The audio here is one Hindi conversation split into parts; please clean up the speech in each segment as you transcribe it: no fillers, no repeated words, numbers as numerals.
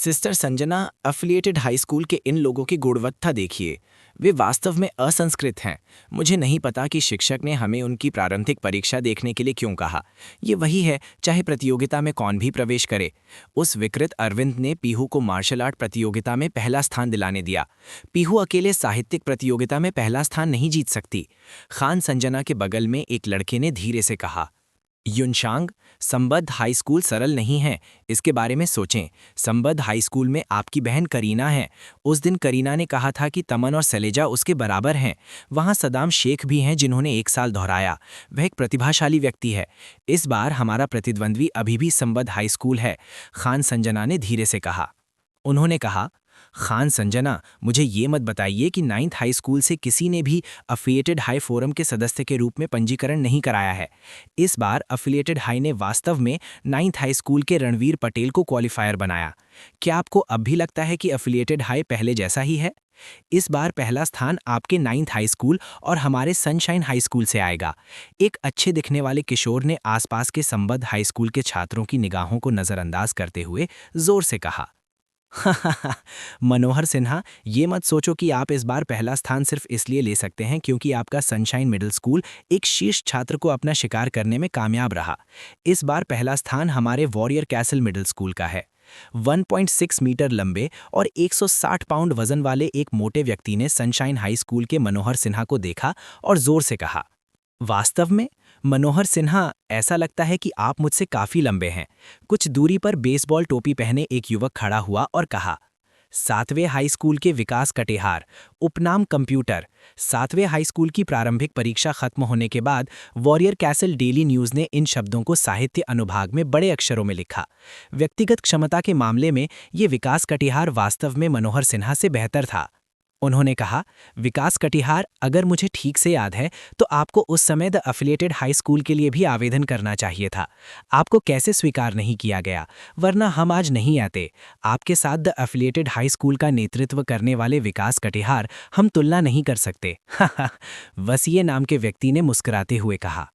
Sister Sanjana, affiliated high school के इन लोगों की गुणवत्ता देखिए। वे वास्तव में असंस्कृत हैं। मुझे नहीं पता कि शिक्षक ने हमें उनकी प्रारंभिक परीक्षा देखने के लिए क्यों कहा। ये वही है, चाहे प्रतियोगिता में कौन भी प्रवेश करे। उस विकृत अरविंद ने पीहू को मार्शल आर्ट प्रतियोगिता में पहला स्थान दिलाने दिया। पीहू अकेले साहित्यिक प्रतियोगिता में पहला स्थान नहीं जीत सकती। खान संजना के बगल में एक लड़के ने धीरे से कहा, युनशांग, संबद्ध हाई स्कूल सरल नहीं है, इसके बारे में सोचें। संबद्ध हाई स्कूल में आपकी बहन करीना है। उस दिन करीना ने कहा था कि तमन और सलेजा उसके बराबर हैं। वहाँ सदाम शेख भी हैं जिन्होंने 1 साल दोहराया। वह एक प्रतिभाशाली व्यक्ति है। इस बार हमारा प्रतिद्वंद्वी अभी भी संबद्ध हाई स्कूल है, खान संजना ने धीरे से कहा। उन्होंने कहा, खान संजना, मुझे ये मत बताइए कि 9th हाई स्कूल से किसी ने भी अफिलिएटेड हाई फोरम के सदस्य के रूप में पंजीकरण नहीं कराया है। इस बार अफिलिएटेड हाई ने वास्तव में 9th हाई स्कूल के रणवीर पटेल को क्वालिफायर बनाया। क्या आपको अब भी लगता है कि अफिलिएटेड हाई पहले जैसा ही है? इस बार पहला स्थान आपके 9th हाई स्कूल और हमारे सनशाइन हाई स्कूल से आएगा। एक अच्छे दिखने वाले किशोर ने आसपास के संबद्ध हाई स्कूल के छात्रों की निगाहों को नज़रअंदाज करते हुए जोर से कहा। मनोहर सिन्हा, ये मत सोचो कि आप इस बार पहला स्थान सिर्फ इसलिए ले सकते हैं क्योंकि आपका सनशाइन मिडिल स्कूल एक शीर्ष छात्र को अपना शिकार करने में कामयाब रहा। इस बार पहला स्थान हमारे वॉरियर कैसल मिडिल स्कूल का है। 1.6 मीटर लंबे और 160 पाउंड वजन वाले एक मोटे व्यक्ति ने सनशाइन हाई स्कूल के मनोहर सिन्हा को देखा और जोर से कहा, वास्तव में मनोहर सिन्हा, ऐसा लगता है कि आप मुझसे काफी लंबे हैं। कुछ दूरी पर बेसबॉल टोपी पहने एक युवक खड़ा हुआ और कहा, 7वें हाई स्कूल के विकास कटिहार, उपनाम कंप्यूटर। 7वें हाई स्कूल की प्रारंभिक परीक्षा खत्म होने के बाद वॉरियर कैसल डेली न्यूज़ ने इन शब्दों को साहित्य अनुभाग में बड़े अक्षरों में लिखा। व्यक्तिगत क्षमता के मामले में ये विकास कटिहार वास्तव में मनोहर सिन्हा से बेहतर था। उन्होंने कहा, विकास कटिहार, अगर मुझे ठीक से याद है तो आपको उस समय द अफिलिएटेड हाई स्कूल के लिए भी आवेदन करना चाहिए था। आपको कैसे स्वीकार नहीं किया गया? वरना हम आज नहीं आते। आपके साथ द अफिलिएटेड हाई स्कूल का नेतृत्व करने वाले विकास कटिहार हम तुलना नहीं कर सकते। वसीए नाम के व्यक्ति ने मुस्कुराते हुए कहा।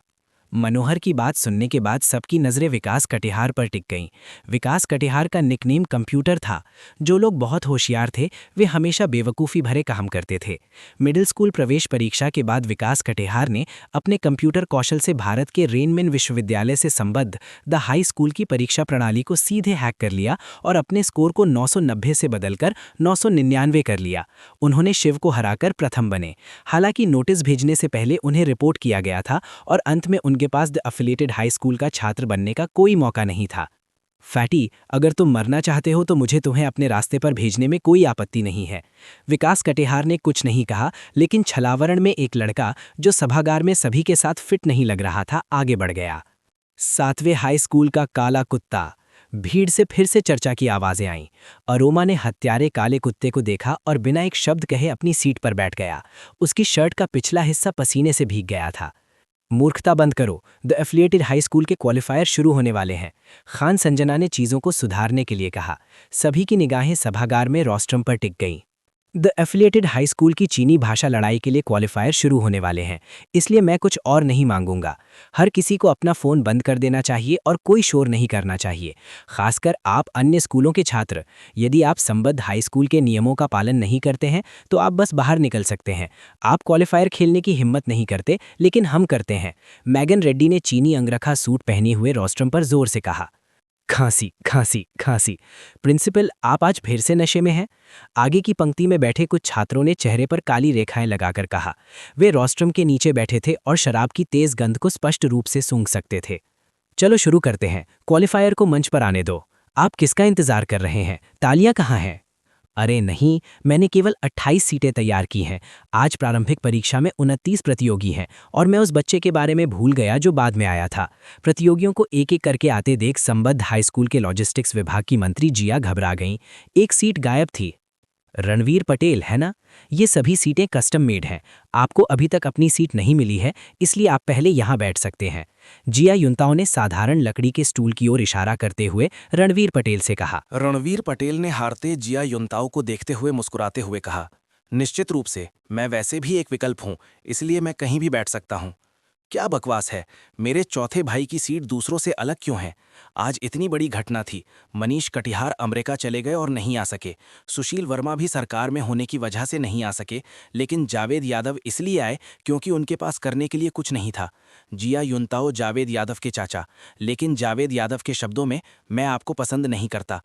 मनोहर की बात सुनने के बाद सबकी नज़रें विकास कटिहार पर टिक गईं। विकास कटिहार का निकनेम कंप्यूटर था। जो लोग बहुत होशियार थे वे हमेशा बेवकूफ़ी भरे काम करते थे। मिडिल स्कूल प्रवेश परीक्षा के बाद विकास कटिहार ने अपने कंप्यूटर कौशल से भारत के रेनमिन विश्वविद्यालय से संबद्ध द हाई स्कूल की परीक्षा प्रणाली को सीधे हैक कर लिया और अपने स्कोर को 990 से बदलकर 999 कर लिया। उन्होंने शिव को हराकर प्रथम बने। हालांकि नोटिस भेजने से पहले उन्हें रिपोर्ट किया गया था और अंत में उनके पास द अफिलिएटेड हाई स्कूल का छात्र बनने का कोई मौका नहीं था। फैटी, अगर तुम मरना चाहते हो तो मुझे तुम्हें अपने रास्ते पर भेजने में कोई आपत्ति नहीं है। विकास कटिहार ने कुछ नहीं कहा, लेकिन छलावरण में एक लड़का जो सभागार में सभी के साथ फिट नहीं लग रहा था आगे बढ़ गया। 7वें हाई स्कूल का काला कुत्ता। भीड़ से फिर से चर्चा की आवाजें आईं। अरोमा ने हत्यारे काले कुत्ते को देखा और बिना एक शब्द कहे अपनी सीट पर बैठ गया। उसकी शर्ट का पिछला हिस्सा पसीने से भीग गया था। मूर्खता बंद करो, द एफिलिएटेड हाई स्कूल के क्वालिफायर शुरू होने वाले हैं, खान संजना ने चीज़ों को सुधारने के लिए कहा। सभी की निगाहें सभागार में रोस्ट्रम पर टिक गईं। द एफिलिएटेड हाई स्कूल की चीनी भाषा लड़ाई के लिए क्वालिफायर शुरू होने वाले हैं, इसलिए मैं कुछ और नहीं मांगूंगा। हर किसी को अपना फ़ोन बंद कर देना चाहिए और कोई शोर नहीं करना चाहिए, खासकर आप अन्य स्कूलों के छात्र। यदि आप संबद्ध हाई स्कूल के नियमों का पालन नहीं करते हैं तो आप बस बाहर निकल सकते हैं। आप क्वालिफायर खेलने की हिम्मत नहीं करते, लेकिन हम करते हैं। मैगन रेड्डी ने चीनी अंगरखा सूट पहने हुए रोस्ट्रम पर जोर से कहा। खांसी खांसी खांसी। प्रिंसिपल, आप आज फिर से नशे में हैं? आगे की पंक्ति में बैठे कुछ छात्रों ने चेहरे पर काली रेखाएं लगाकर कहा। वे रोस्ट्रम के नीचे बैठे थे और शराब की तेज गंध को स्पष्ट रूप से सूंघ सकते थे। चलो शुरू करते हैं, क्वालिफायर को मंच पर आने दो। आप किसका इंतजार कर रहे हैं? तालियां कहाँ हैं? अरे नहीं, मैंने केवल 28 सीटें तैयार की हैं। आज प्रारंभिक परीक्षा में 29 प्रतियोगी हैं और मैं उस बच्चे के बारे में भूल गया जो बाद में आया था। प्रतियोगियों को एक एक करके आते देख संबद्ध हाई स्कूल के लॉजिस्टिक्स विभाग की मंत्री जिया घबरा गईं। एक सीट गायब थी। रणवीर पटेल, है ना? ये सभी सीटें कस्टम मेड हैं। आपको अभी तक अपनी सीट नहीं मिली है, इसलिए आप पहले यहाँ बैठ सकते हैं। जिया युनताओं ने साधारण लकड़ी के स्टूल की ओर इशारा करते हुए रणवीर पटेल से कहा। रणवीर पटेल ने हारते जिया युनताओं को देखते हुए मुस्कुराते हुए कहा, निश्चित रूप से मैं वैसे भी एक विकल्प हूँ, इसलिए मैं कहीं भी बैठ सकता हूँ। क्या बकवास है। मेरे चौथे भाई की सीट दूसरों से अलग क्यों है? आज इतनी बड़ी घटना थी। मनीष कटिहार अमेरिका चले गए और नहीं आ सके। सुशील वर्मा भी सरकार में होने की वजह से नहीं आ सके, लेकिन जावेद यादव इसलिए आए क्योंकि उनके पास करने के लिए कुछ नहीं था। जिया युनताओ जावेद यादव के चाचा। लेकिन जावेद यादव के शब्दों में, मैं आपको पसंद नहीं करता।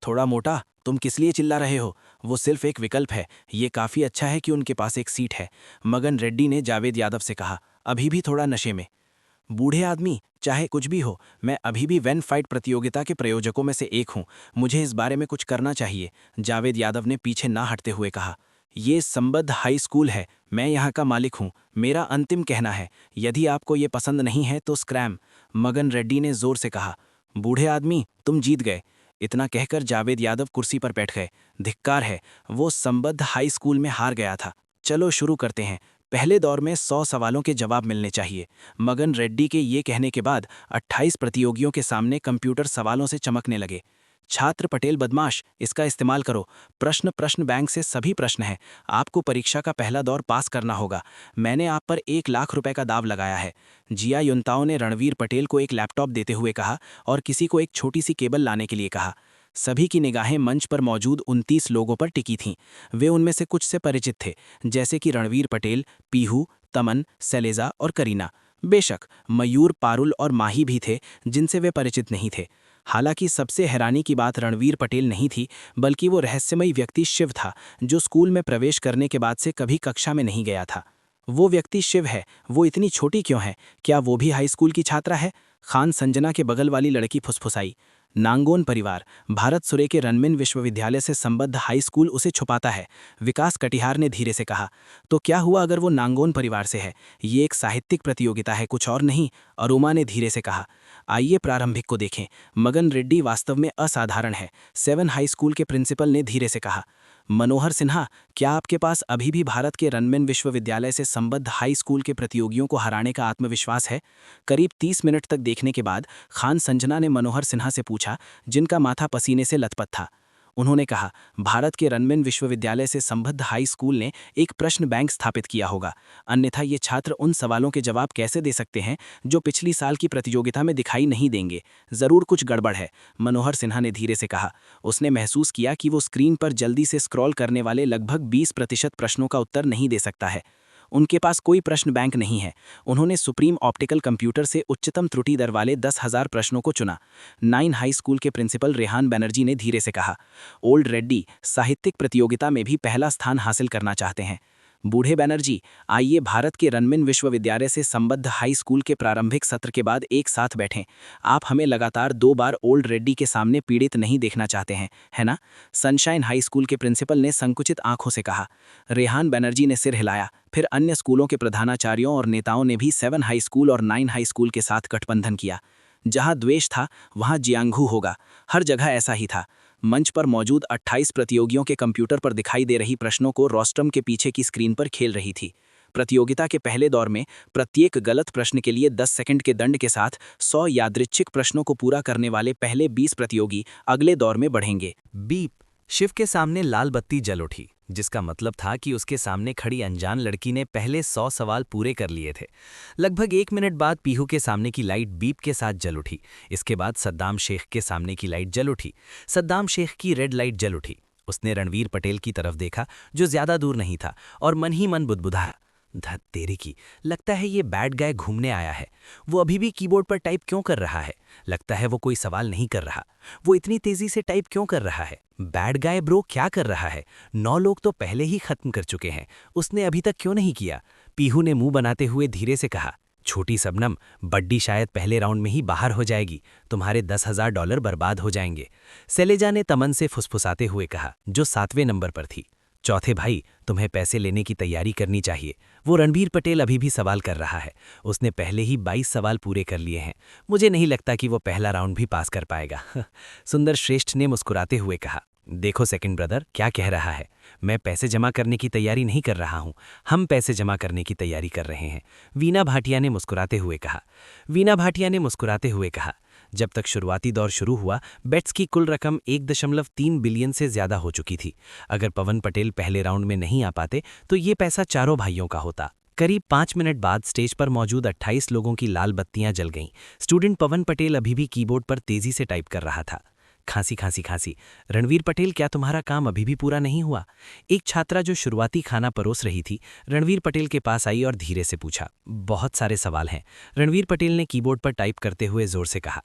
थोड़ा मोटा, तुम किस लिए चिल्ला रहे हो? वो सिर्फ एक विकल्प है। ये काफ़ी अच्छा है कि उनके पास एक सीट है। मगन रेड्डी ने जावेद यादव से कहा, अभी भी थोड़ा नशे में। बूढ़े आदमी, चाहे कुछ भी हो, मैं अभी भी वैन फाइट प्रतियोगिता के प्रायोजकों में से एक हूं। मुझे इस बारे में कुछ करना चाहिए। जावेद यादव ने पीछे ना हटते हुए कहा, ये संबद्ध हाई स्कूल है। मैं यहाँ का मालिक हूँ। मेरा अंतिम कहना है, यदि आपको ये पसंद नहीं है तो स्क्रैम। मगन रेड्डी ने जोर से कहा, बूढ़े आदमी, तुम जीत गए। इतना कहकर जावेद यादव कुर्सी पर बैठ गए। धिक्कार है, वो संबद्ध हाई स्कूल में हार गया था। चलो शुरू करते हैं। पहले दौर में 100 सवालों के जवाब मिलने चाहिए। मगन रेड्डी के ये कहने के बाद 28 प्रतियोगियों के सामने कंप्यूटर सवालों से चमकने लगे। छात्र पटेल बदमाश, इसका इस्तेमाल करो। प्रश्न बैंक से सभी प्रश्न हैं। आपको परीक्षा का पहला दौर पास करना होगा। मैंने आप पर 1 लाख रुपए का दाव लगाया है। जिया युनताओ ने रणवीर पटेल को एक लैपटॉप देते हुए कहा और किसी को एक छोटी सी केबल लाने के लिए कहा। सभी की निगाहें मंच पर मौजूद 29 लोगों पर टिकी थीं। वे उनमें से कुछ से परिचित थे, जैसे कि रणवीर पटेल, पीहू, तमन, शैलेजा और करीना। बेशक मयूर, पारुल और माही भी थे जिनसे वे परिचित नहीं थे। हालांकि सबसे हैरानी की बात रणवीर पटेल नहीं थी, बल्कि वो रहस्यमयी व्यक्ति शिव था, जो स्कूल में प्रवेश करने के बाद से कभी कक्षा में नहीं गया था। वो व्यक्ति शिव है। वो इतनी छोटी क्यों है? क्या वो भी हाई स्कूल की छात्रा है? खान संजना के बगल वाली लड़की फुसफुसाई। नांगोन परिवार, भारत सुरे के रनमिन विश्वविद्यालय से संबद्ध हाई स्कूल उसे छुपाता है। विकास कटिहार ने धीरे से कहा, तो क्या हुआ अगर वो नांगोन परिवार से है? ये एक साहित्यिक प्रतियोगिता है, कुछ और नहीं। अरुमा ने धीरे से कहा, आइए प्रारंभिक को देखें। मगन रेड्डी वास्तव में असाधारण है। 7 हाई स्कूल के प्रिंसिपल ने धीरे से कहा। मनोहर सिन्हा, क्या आपके पास अभी भी भारत के रनमिन विश्वविद्यालय से संबद्ध हाई स्कूल के प्रतियोगियों को हराने का आत्मविश्वास है? करीब 30 मिनट तक देखने के बाद खान संजना ने मनोहर सिन्हा से पूछा, जिनका माथा पसीने से लथपथ था। उन्होंने कहा, भारत के रनमिन विश्वविद्यालय से संबद्ध हाई स्कूल ने एक प्रश्न बैंक स्थापित किया होगा, अन्यथा ये छात्र उन सवालों के जवाब कैसे दे सकते हैं जो पिछली साल की प्रतियोगिता में दिखाई नहीं देंगे? जरूर कुछ गड़बड़ है, मनोहर सिन्हा ने धीरे से कहा। उसने महसूस किया कि वो स्क्रीन पर जल्दी से स्क्रॉल करने वाले लगभग 20% प्रश्नों का उत्तर नहीं दे सकता है। उनके पास कोई प्रश्न बैंक नहीं है। उन्होंने सुप्रीम ऑप्टिकल कंप्यूटर से उच्चतम त्रुटि दर वाले 10,000 प्रश्नों को चुना। 9 हाई स्कूल के प्रिंसिपल रेहान बनर्जी ने धीरे से कहा, ओल्ड रेड्डी साहित्यिक प्रतियोगिता में भी पहला स्थान हासिल करना चाहते हैं। बूढ़े बनर्जी, आइए भारत के रनमिन विश्वविद्यालय से संबद्ध हाई स्कूल के प्रारंभिक सत्र के बाद एक साथ बैठें। आप हमें लगातार 2 बार ओल्ड रेड्डी के सामने पीड़ित नहीं देखना चाहते हैं, है ना? सनशाइन हाई स्कूल के प्रिंसिपल ने संकुचित आंखों से कहा। रेहान बनर्जी ने सिर हिलाया। फिर अन्य स्कूलों के प्रधानाचार्यों और नेताओं ने भी 7 हाई स्कूल और 9 हाई स्कूल के साथ गठबंधन किया। जहां द्वेष था, वहां जियांगू होगा। हर जगह ऐसा ही था। मंच पर मौजूद 28 प्रतियोगियों के कंप्यूटर पर दिखाई दे रही प्रश्नों को रोस्ट्रम के पीछे की स्क्रीन पर खेल रही थी। प्रतियोगिता के पहले दौर में प्रत्येक गलत प्रश्न के लिए 10 सेकंड के दंड के साथ 100 यादृच्छिक प्रश्नों को पूरा करने वाले पहले 20 प्रतियोगी अगले दौर में बढ़ेंगे। बीप। शिव के सामने लाल बत्ती जल उठी, जिसका मतलब था कि उसके सामने खड़ी अनजान लड़की ने पहले 100 सवाल पूरे कर लिए थे। लगभग 1 मिनट बाद पीहू के सामने की लाइट बीप के साथ जल उठी। इसके बाद सद्दाम शेख के सामने की लाइट जल उठी। सद्दाम शेख की रेड लाइट जल उठी। उसने रणवीर पटेल की तरफ देखा, जो ज्यादा दूर नहीं था, और मन ही मन बुदबुदाया, धत तेरी की, लगता है ये बैड गाय घूमने आया है। वो अभी भी कीबोर्ड पर टाइप क्यों कर रहा है? लगता है वो कोई सवाल नहीं कर रहा। वो इतनी तेजी से टाइप क्यों कर रहा है? बैड गाय ब्रो क्या कर रहा है? 9 लोग तो पहले ही खत्म कर चुके हैं, उसने अभी तक क्यों नहीं किया? पीहू ने मुंह बनाते हुए धीरे से कहा, छोटी सबनम, बड्डी शायद पहले राउंड में ही बाहर हो जाएगी। तुम्हारे $10,000 बर्बाद हो जाएंगे। शैलेजा ने तमन से फुसफुसाते हुए कहा, जो 7वें नंबर पर थी। चौथे भाई, तुम्हें पैसे लेने की तैयारी करनी चाहिए। वो रणवीर पटेल अभी भी सवाल कर रहा है। उसने पहले ही 22 सवाल पूरे कर लिए हैं। मुझे नहीं लगता कि वो पहला राउंड भी पास कर पाएगा। सुंदर श्रेष्ठ ने मुस्कुराते हुए कहा, देखो सेकंड ब्रदर क्या कह रहा है। मैं पैसे जमा करने की तैयारी नहीं कर रहा हूं, हम पैसे जमा करने की तैयारी कर रहे हैं। वीना भाटिया ने मुस्कुराते हुए कहा। जब तक शुरुआती दौर शुरू हुआ, बेट्स की कुल रकम 1.3 बिलियन से ज्यादा हो चुकी थी। अगर पवन पटेल पहले राउंड में नहीं आ पाते तो ये पैसा चारों भाइयों का होता। करीब 5 मिनट बाद स्टेज पर मौजूद 28 लोगों की लाल बत्तियां जल गईं। स्टूडेंट पवन पटेल अभी भी कीबोर्ड पर तेजी से टाइप कर रहा था। खांसी खांसी खांसी। रणवीर पटेल, क्या तुम्हारा काम अभी भी पूरा नहीं हुआ? एक छात्रा जो शुरुआती खाना परोस रही थी रणवीर पटेल के पास आई और धीरे से पूछा। बहुत सारे सवाल हैं, रणवीर पटेल ने कीबोर्ड पर टाइप करते हुए जोर से कहा।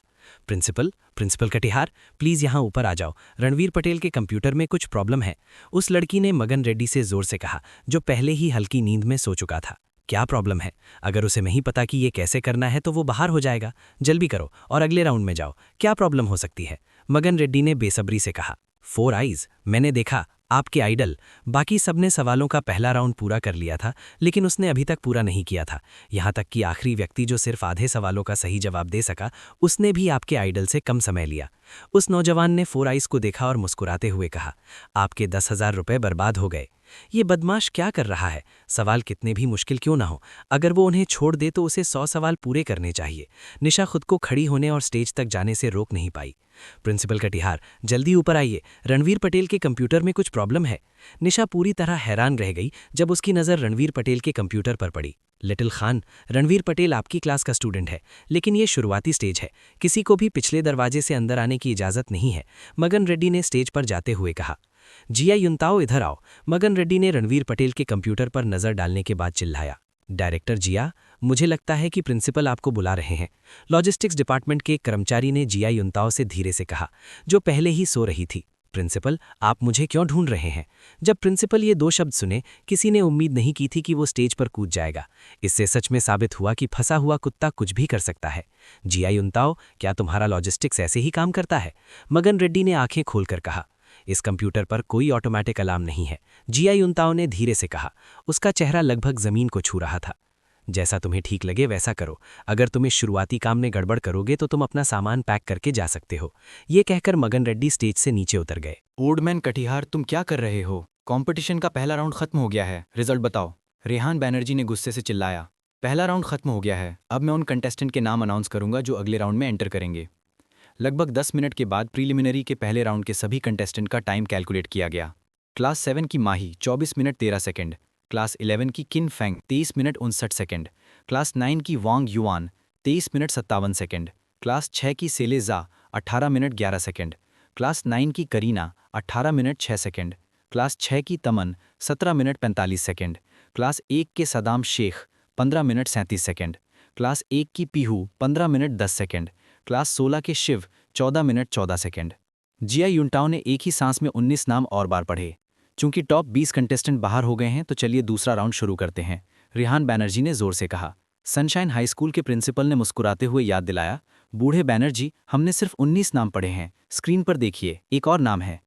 प्रिंसिपल कटिहार, प्लीज यहाँ ऊपर आ जाओ, रणवीर पटेल के कंप्यूटर में कुछ प्रॉब्लम है, उस लड़की ने मगन रेड्डी से जोर से कहा, जो पहले ही हल्की नींद में सो चुका था। क्या प्रॉब्लम है? अगर उसे नहीं पता कि ये कैसे करना है तो वो बाहर हो जाएगा। जल्दी करो और अगले राउंड में जाओ। क्या प्रॉब्लम हो सकती है? मगन रेड्डी ने बेसब्री से कहा। 4 आइज, मैंने देखा, आपके आइडल। बाकी सबने सवालों का पहला राउंड पूरा कर लिया था, लेकिन उसने अभी तक पूरा नहीं किया था। यहाँ तक कि आखिरी व्यक्ति जो सिर्फ आधे सवालों का सही जवाब दे सका, उसने भी आपके आइडल से कम समय लिया। उस नौजवान ने 4 आइज को देखा और मुस्कुराते हुए कहा, आपके 10,000 रुपये बर्बाद हो गए। ये बदमाश क्या कर रहा है? सवाल कितने भी मुश्किल क्यों ना हो, अगर वो उन्हें छोड़ दे तो उसे 100 सवाल पूरे करने चाहिए। निशा खुद को खड़ी होने और स्टेज तक जाने से रोक नहीं पाई। प्रिंसिपल कटिहार, जल्दी ऊपर आइए, रणवीर पटेल के कंप्यूटर में कुछ प्रॉब्लम है। निशा पूरी तरह हैरान रह गई जब उसकी नज़र रणवीर पटेल के कंप्यूटर पर पड़ी। लिटिल खान, रणवीर पटेल आपकी क्लास का स्टूडेंट है, लेकिन ये शुरुआती स्टेज है, किसी को भी पिछले दरवाजे से अंदर आने की इजाज़त नहीं है, मगन रेड्डी ने स्टेज पर जाते हुए कहा। जिया युनताओ, इधर आओ, मगन रेड्डी ने रणवीर पटेल के कंप्यूटर पर नज़र डालने के बाद चिल्लाया। डायरेक्टर जिया, मुझे लगता है कि प्रिंसिपल आपको बुला रहे हैं, लॉजिस्टिक्स डिपार्टमेंट के एक कर्मचारी ने जिया युनताओ से धीरे से कहा, जो पहले ही सो रही थी। प्रिंसिपल, आप मुझे क्यों ढूंढ रहे हैं? जब प्रिंसिपल ये 2 शब्द सुने, किसी ने उम्मीद नहीं की थी कि वो स्टेज पर कूद जाएगा। इससे सच में साबित हुआ कि फंसा हुआ कुत्ता कुछ भी कर सकता है। जिया युनताओ, क्या तुम्हारा लॉजिस्टिक्स ऐसे ही काम करता है? मगन रेड्डी ने आंखें खोलकर कहा। इस कंप्यूटर पर कोई ऑटोमेटिक अलार्म नहीं है, जिया युनताओ ने धीरे से कहा। उसका चेहरा लगभग जमीन को छू रहा था। जैसा तुम्हें ठीक लगे वैसा करो, अगर तुम इस शुरुआती काम में गड़बड़ करोगे तो तुम अपना सामान पैक करके जा सकते हो। ये कहकर मगन रेड्डी स्टेज से नीचे उतर गए। ओल्डमैन कटिहार, तुम क्या कर रहे हो? कंपटीशन का पहला राउंड खत्म हो गया है, रिजल्ट बताओ। रेहान बैनर्जी ने गुस्से से चिल्लाया। पहला राउंड खत्म हो गया है, अब मैं उन कंटेस्टेंट के नाम अनाउंस करूंगा जो अगले राउंड में एंटर करेंगे। लगभग 10 मिनट के बाद प्रीलिमिनरी के पहले राउंड के सभी कंटेस्टेंट का टाइम कैलकुलेट किया गया। क्लास 7 की माही 24 मिनट 13 सेकंड, क्लास 11 की किन फेंग 23 मिनट 59 सेकंड, क्लास 9 की वांग युआन 23 मिनट 57 सेकंड, क्लास 6 की सेलेजा 18 मिनट 11 सेकंड, क्लास 9 की करीना 18 मिनट 6 सेकंड, क्लास 6 की तमन 17 मिनट 45 सेकंड, क्लास 1 के Saddam Shaikh 15 minute 37 second, class 1 की पीहू 15 मिनट 10 सेकंड, क्लास 16 के शिव 14 मिनट 14 सेकंड। जिया युनताओ ने एक ही सांस में 19 नाम और बार पढ़े। चूंकि टॉप 20 कंटेस्टेंट बाहर हो गए हैं तो चलिए दूसरा राउंड शुरू करते हैं, रेहान बैनर्जी ने जोर से कहा। सनशाइन हाई स्कूल के प्रिंसिपल ने मुस्कुराते हुए याद दिलाया, बूढ़े बैनर्जी, हमने सिर्फ 19 नाम पढ़े हैं, स्क्रीन पर देखिए, एक और नाम है।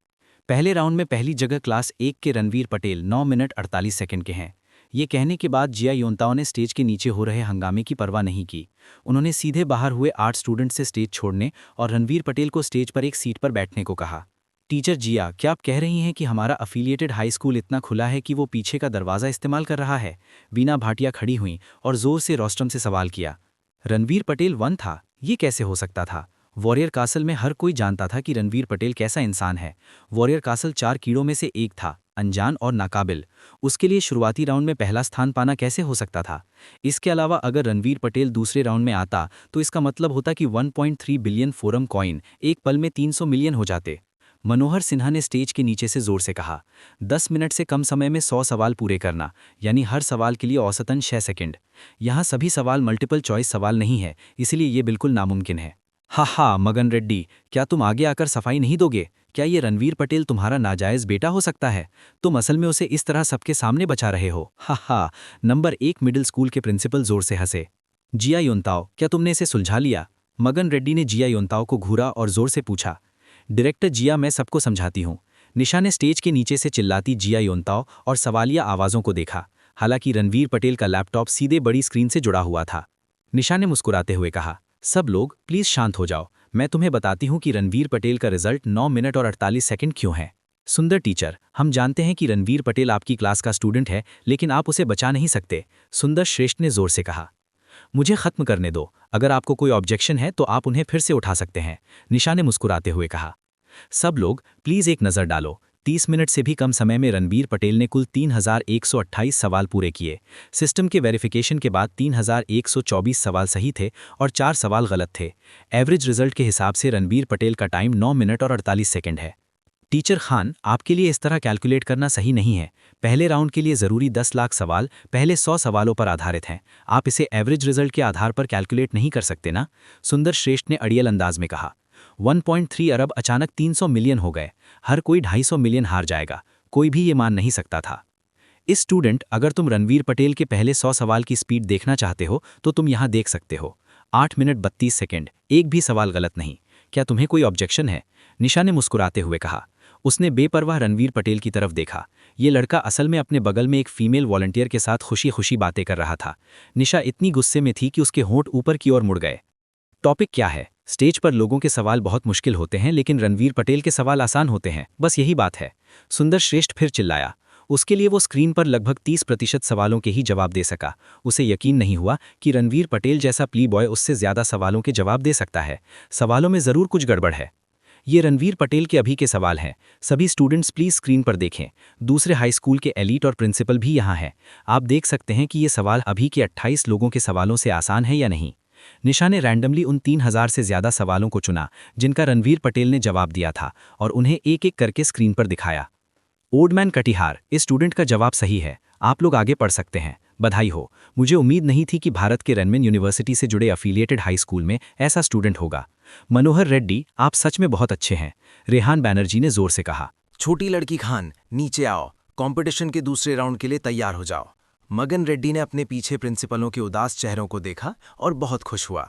पहले राउंड में पहली जगह क्लास 1 के रणवीर पटेल 9 मिनट 48 सेकंड के हैं। ये कहने के बाद जिया युनताओ ने स्टेज के नीचे हो रहे हंगामे की परवाह नहीं की। उन्होंने सीधे बाहर हुए 8 स्टूडेंट से स्टेज छोड़ने और रणवीर पटेल को स्टेज पर एक सीट पर बैठने को कहा। टीचर जिया, क्या आप कह रही हैं कि हमारा अफिलिएटेड हाई स्कूल इतना खुला है कि वो पीछे का दरवाज़ा इस्तेमाल कर रहा है? बीना भाटिया खड़ी हुई और जोर से रोस्टम से सवाल किया। रणवीर पटेल 1 था, ये कैसे हो सकता था? वॉरियर कासल में हर कोई जानता था कि रणवीर पटेल कैसा इंसान है। वॉरियर कासल 4 कीड़ों में से एक था, अनजान और नाकाबिल। उसके लिए शुरुआती राउंड में पहला स्थान पाना कैसे हो सकता था? इसके अलावा अगर रणवीर पटेल दूसरे राउंड में आता तो इसका मतलब होता कि 1.3 बिलियन फोरम कॉइन एक पल में 300 मिलियन हो जाते। मनोहर सिन्हा ने स्टेज के नीचे से जोर से कहा, 10 मिनट से कम समय में 100 सवाल पूरे करना, यानी हर सवाल के लिए औसतन 6 सेकंड। यहाँ सभी सवाल मल्टीपल चॉइस सवाल नहीं है, इसलिए ये बिल्कुल नामुमकिन है। हा मगन रेड्डी, क्या तुम आगे आकर सफाई नहीं दोगे? क्या ये रणवीर पटेल तुम्हारा नाजायज़ बेटा हो सकता है? तुम असल में उसे इस तरह सबके सामने बचा रहे हो। हा नंबर 1 मिडिल स्कूल के प्रिंसिपल जोर से हंसे। जिया युनताओ, क्या तुमने इसे सुलझा लिया? मगन रेड्डी ने जिया युनताओ को घूरा और जोर से पूछा। डायरेक्टर जिया, मैं सबको समझाती हूँ। निशा ने स्टेज के नीचे से चिल्लाती जिया युनताओ और सवालिया आवाज़ों को देखा। हालांकि रणवीर पटेल का लैपटॉप सीधे बड़ी स्क्रीन से जुड़ा हुआ था। निशा ने मुस्कुराते हुए कहा, सब लोग प्लीज शांत हो जाओ, मैं तुम्हें बताती हूँ कि रणवीर पटेल का रिजल्ट 9 मिनट और 48 सेकंड क्यों है। सुंदर टीचर, हम जानते हैं कि रणवीर पटेल आपकी क्लास का स्टूडेंट है, लेकिन आप उसे बचा नहीं सकते, सुंदर श्रेष्ठ ने जोर से कहा। मुझे खत्म करने दो, अगर आपको कोई ऑब्जेक्शन है तो आप उन्हें फिर से उठा सकते हैं, निशा ने मुस्कुराते हुए कहा। सब लोग प्लीज एक नज़र डालो, 30 मिनट से भी कम समय में रणबीर पटेल ने कुल 3128 सवाल पूरे किए। सिस्टम के वेरिफिकेशन के बाद 3124 सवाल सही थे और 4 सवाल गलत थे। एवरेज रिजल्ट के हिसाब से रणबीर पटेल का टाइम 9 मिनट और 48 सेकंड है। टीचर खान, आपके लिए इस तरह कैलकुलेट करना सही नहीं है। पहले राउंड के लिए ज़रूरी 10 लाख सवाल पहले 100 सवालों पर आधारित हैं। आप इसे एवरेज रिजल्ट के आधार पर कैलकुलेट नहीं कर सकते ना? सुंदर श्रेष्ठ ने अड़ियल अंदाज में कहा। 1.3 अरब अचानक 300 मिलियन हो गए। हर कोई 250 मिलियन हार जाएगा। कोई भी ये मान नहीं सकता था। इस स्टूडेंट, अगर तुम रणवीर पटेल के पहले 100 सवाल की स्पीड देखना चाहते हो तो तुम यहाँ देख सकते हो। 8 मिनट 32 सेकंड, एक भी सवाल गलत नहीं। क्या तुम्हें कोई ऑब्जेक्शन है? निशा ने मुस्कुराते हुए कहा। उसने बेपरवाह रणवीर पटेल की तरफ देखा। ये लड़का असल में अपने बगल में एक फीमेल वॉलंटियर के साथ खुशी खुशी बातें कर रहा था। निशा इतनी गुस्से में थी कि उसके होंठ ऊपर की ओर मुड़ गए। टॉपिक क्या है? स्टेज पर लोगों के सवाल बहुत मुश्किल होते हैं लेकिन रणवीर पटेल के सवाल आसान होते हैं, बस यही बात है। सुंदर श्रेष्ठ फिर चिल्लाया। उसके लिए वो स्क्रीन पर लगभग 30% सवालों के ही जवाब दे सका। उसे यकीन नहीं हुआ कि रणवीर पटेल जैसा प्ली बॉय उससे ज़्यादा सवालों के जवाब दे सकता है। सवालों में ज़रूर कुछ गड़बड़ है। ये रणवीर पटेल के अभी के सवाल हैं। सभी स्टूडेंट्स प्लीज स्क्रीन पर देखें। दूसरे हाई स्कूल के एलीट और प्रिंसिपल भी यहाँ हैं। आप देख सकते हैं कि ये सवाल अभी के 28 लोगों के सवालों से आसान है या नहीं। निशा ने रैंडमली उन 3000 से ज़्यादा सवालों को चुना जिनका रणवीर पटेल ने जवाब दिया था और उन्हें एक एक करके स्क्रीन पर दिखाया। ओल्डमैन कटिहार, इस स्टूडेंट का जवाब सही है। आप लोग आगे पढ़ सकते हैं। बधाई हो। मुझे उम्मीद नहीं थी कि भारत के रनमैन यूनिवर्सिटी से जुड़े अफिलिएटेड हाई स्कूल में ऐसा स्टूडेंट होगा। मनोहर रेड्डी, आप सच में बहुत अच्छे हैं। रेहान बैनर्जी ने जोर से कहा। छोटी लड़की खान, नीचे आओ। कंपटीशन के दूसरे राउंड के लिए तैयार हो जाओ। मगन रेड्डी ने अपने पीछे प्रिंसिपलों के उदास चेहरों को देखा और बहुत खुश हुआ।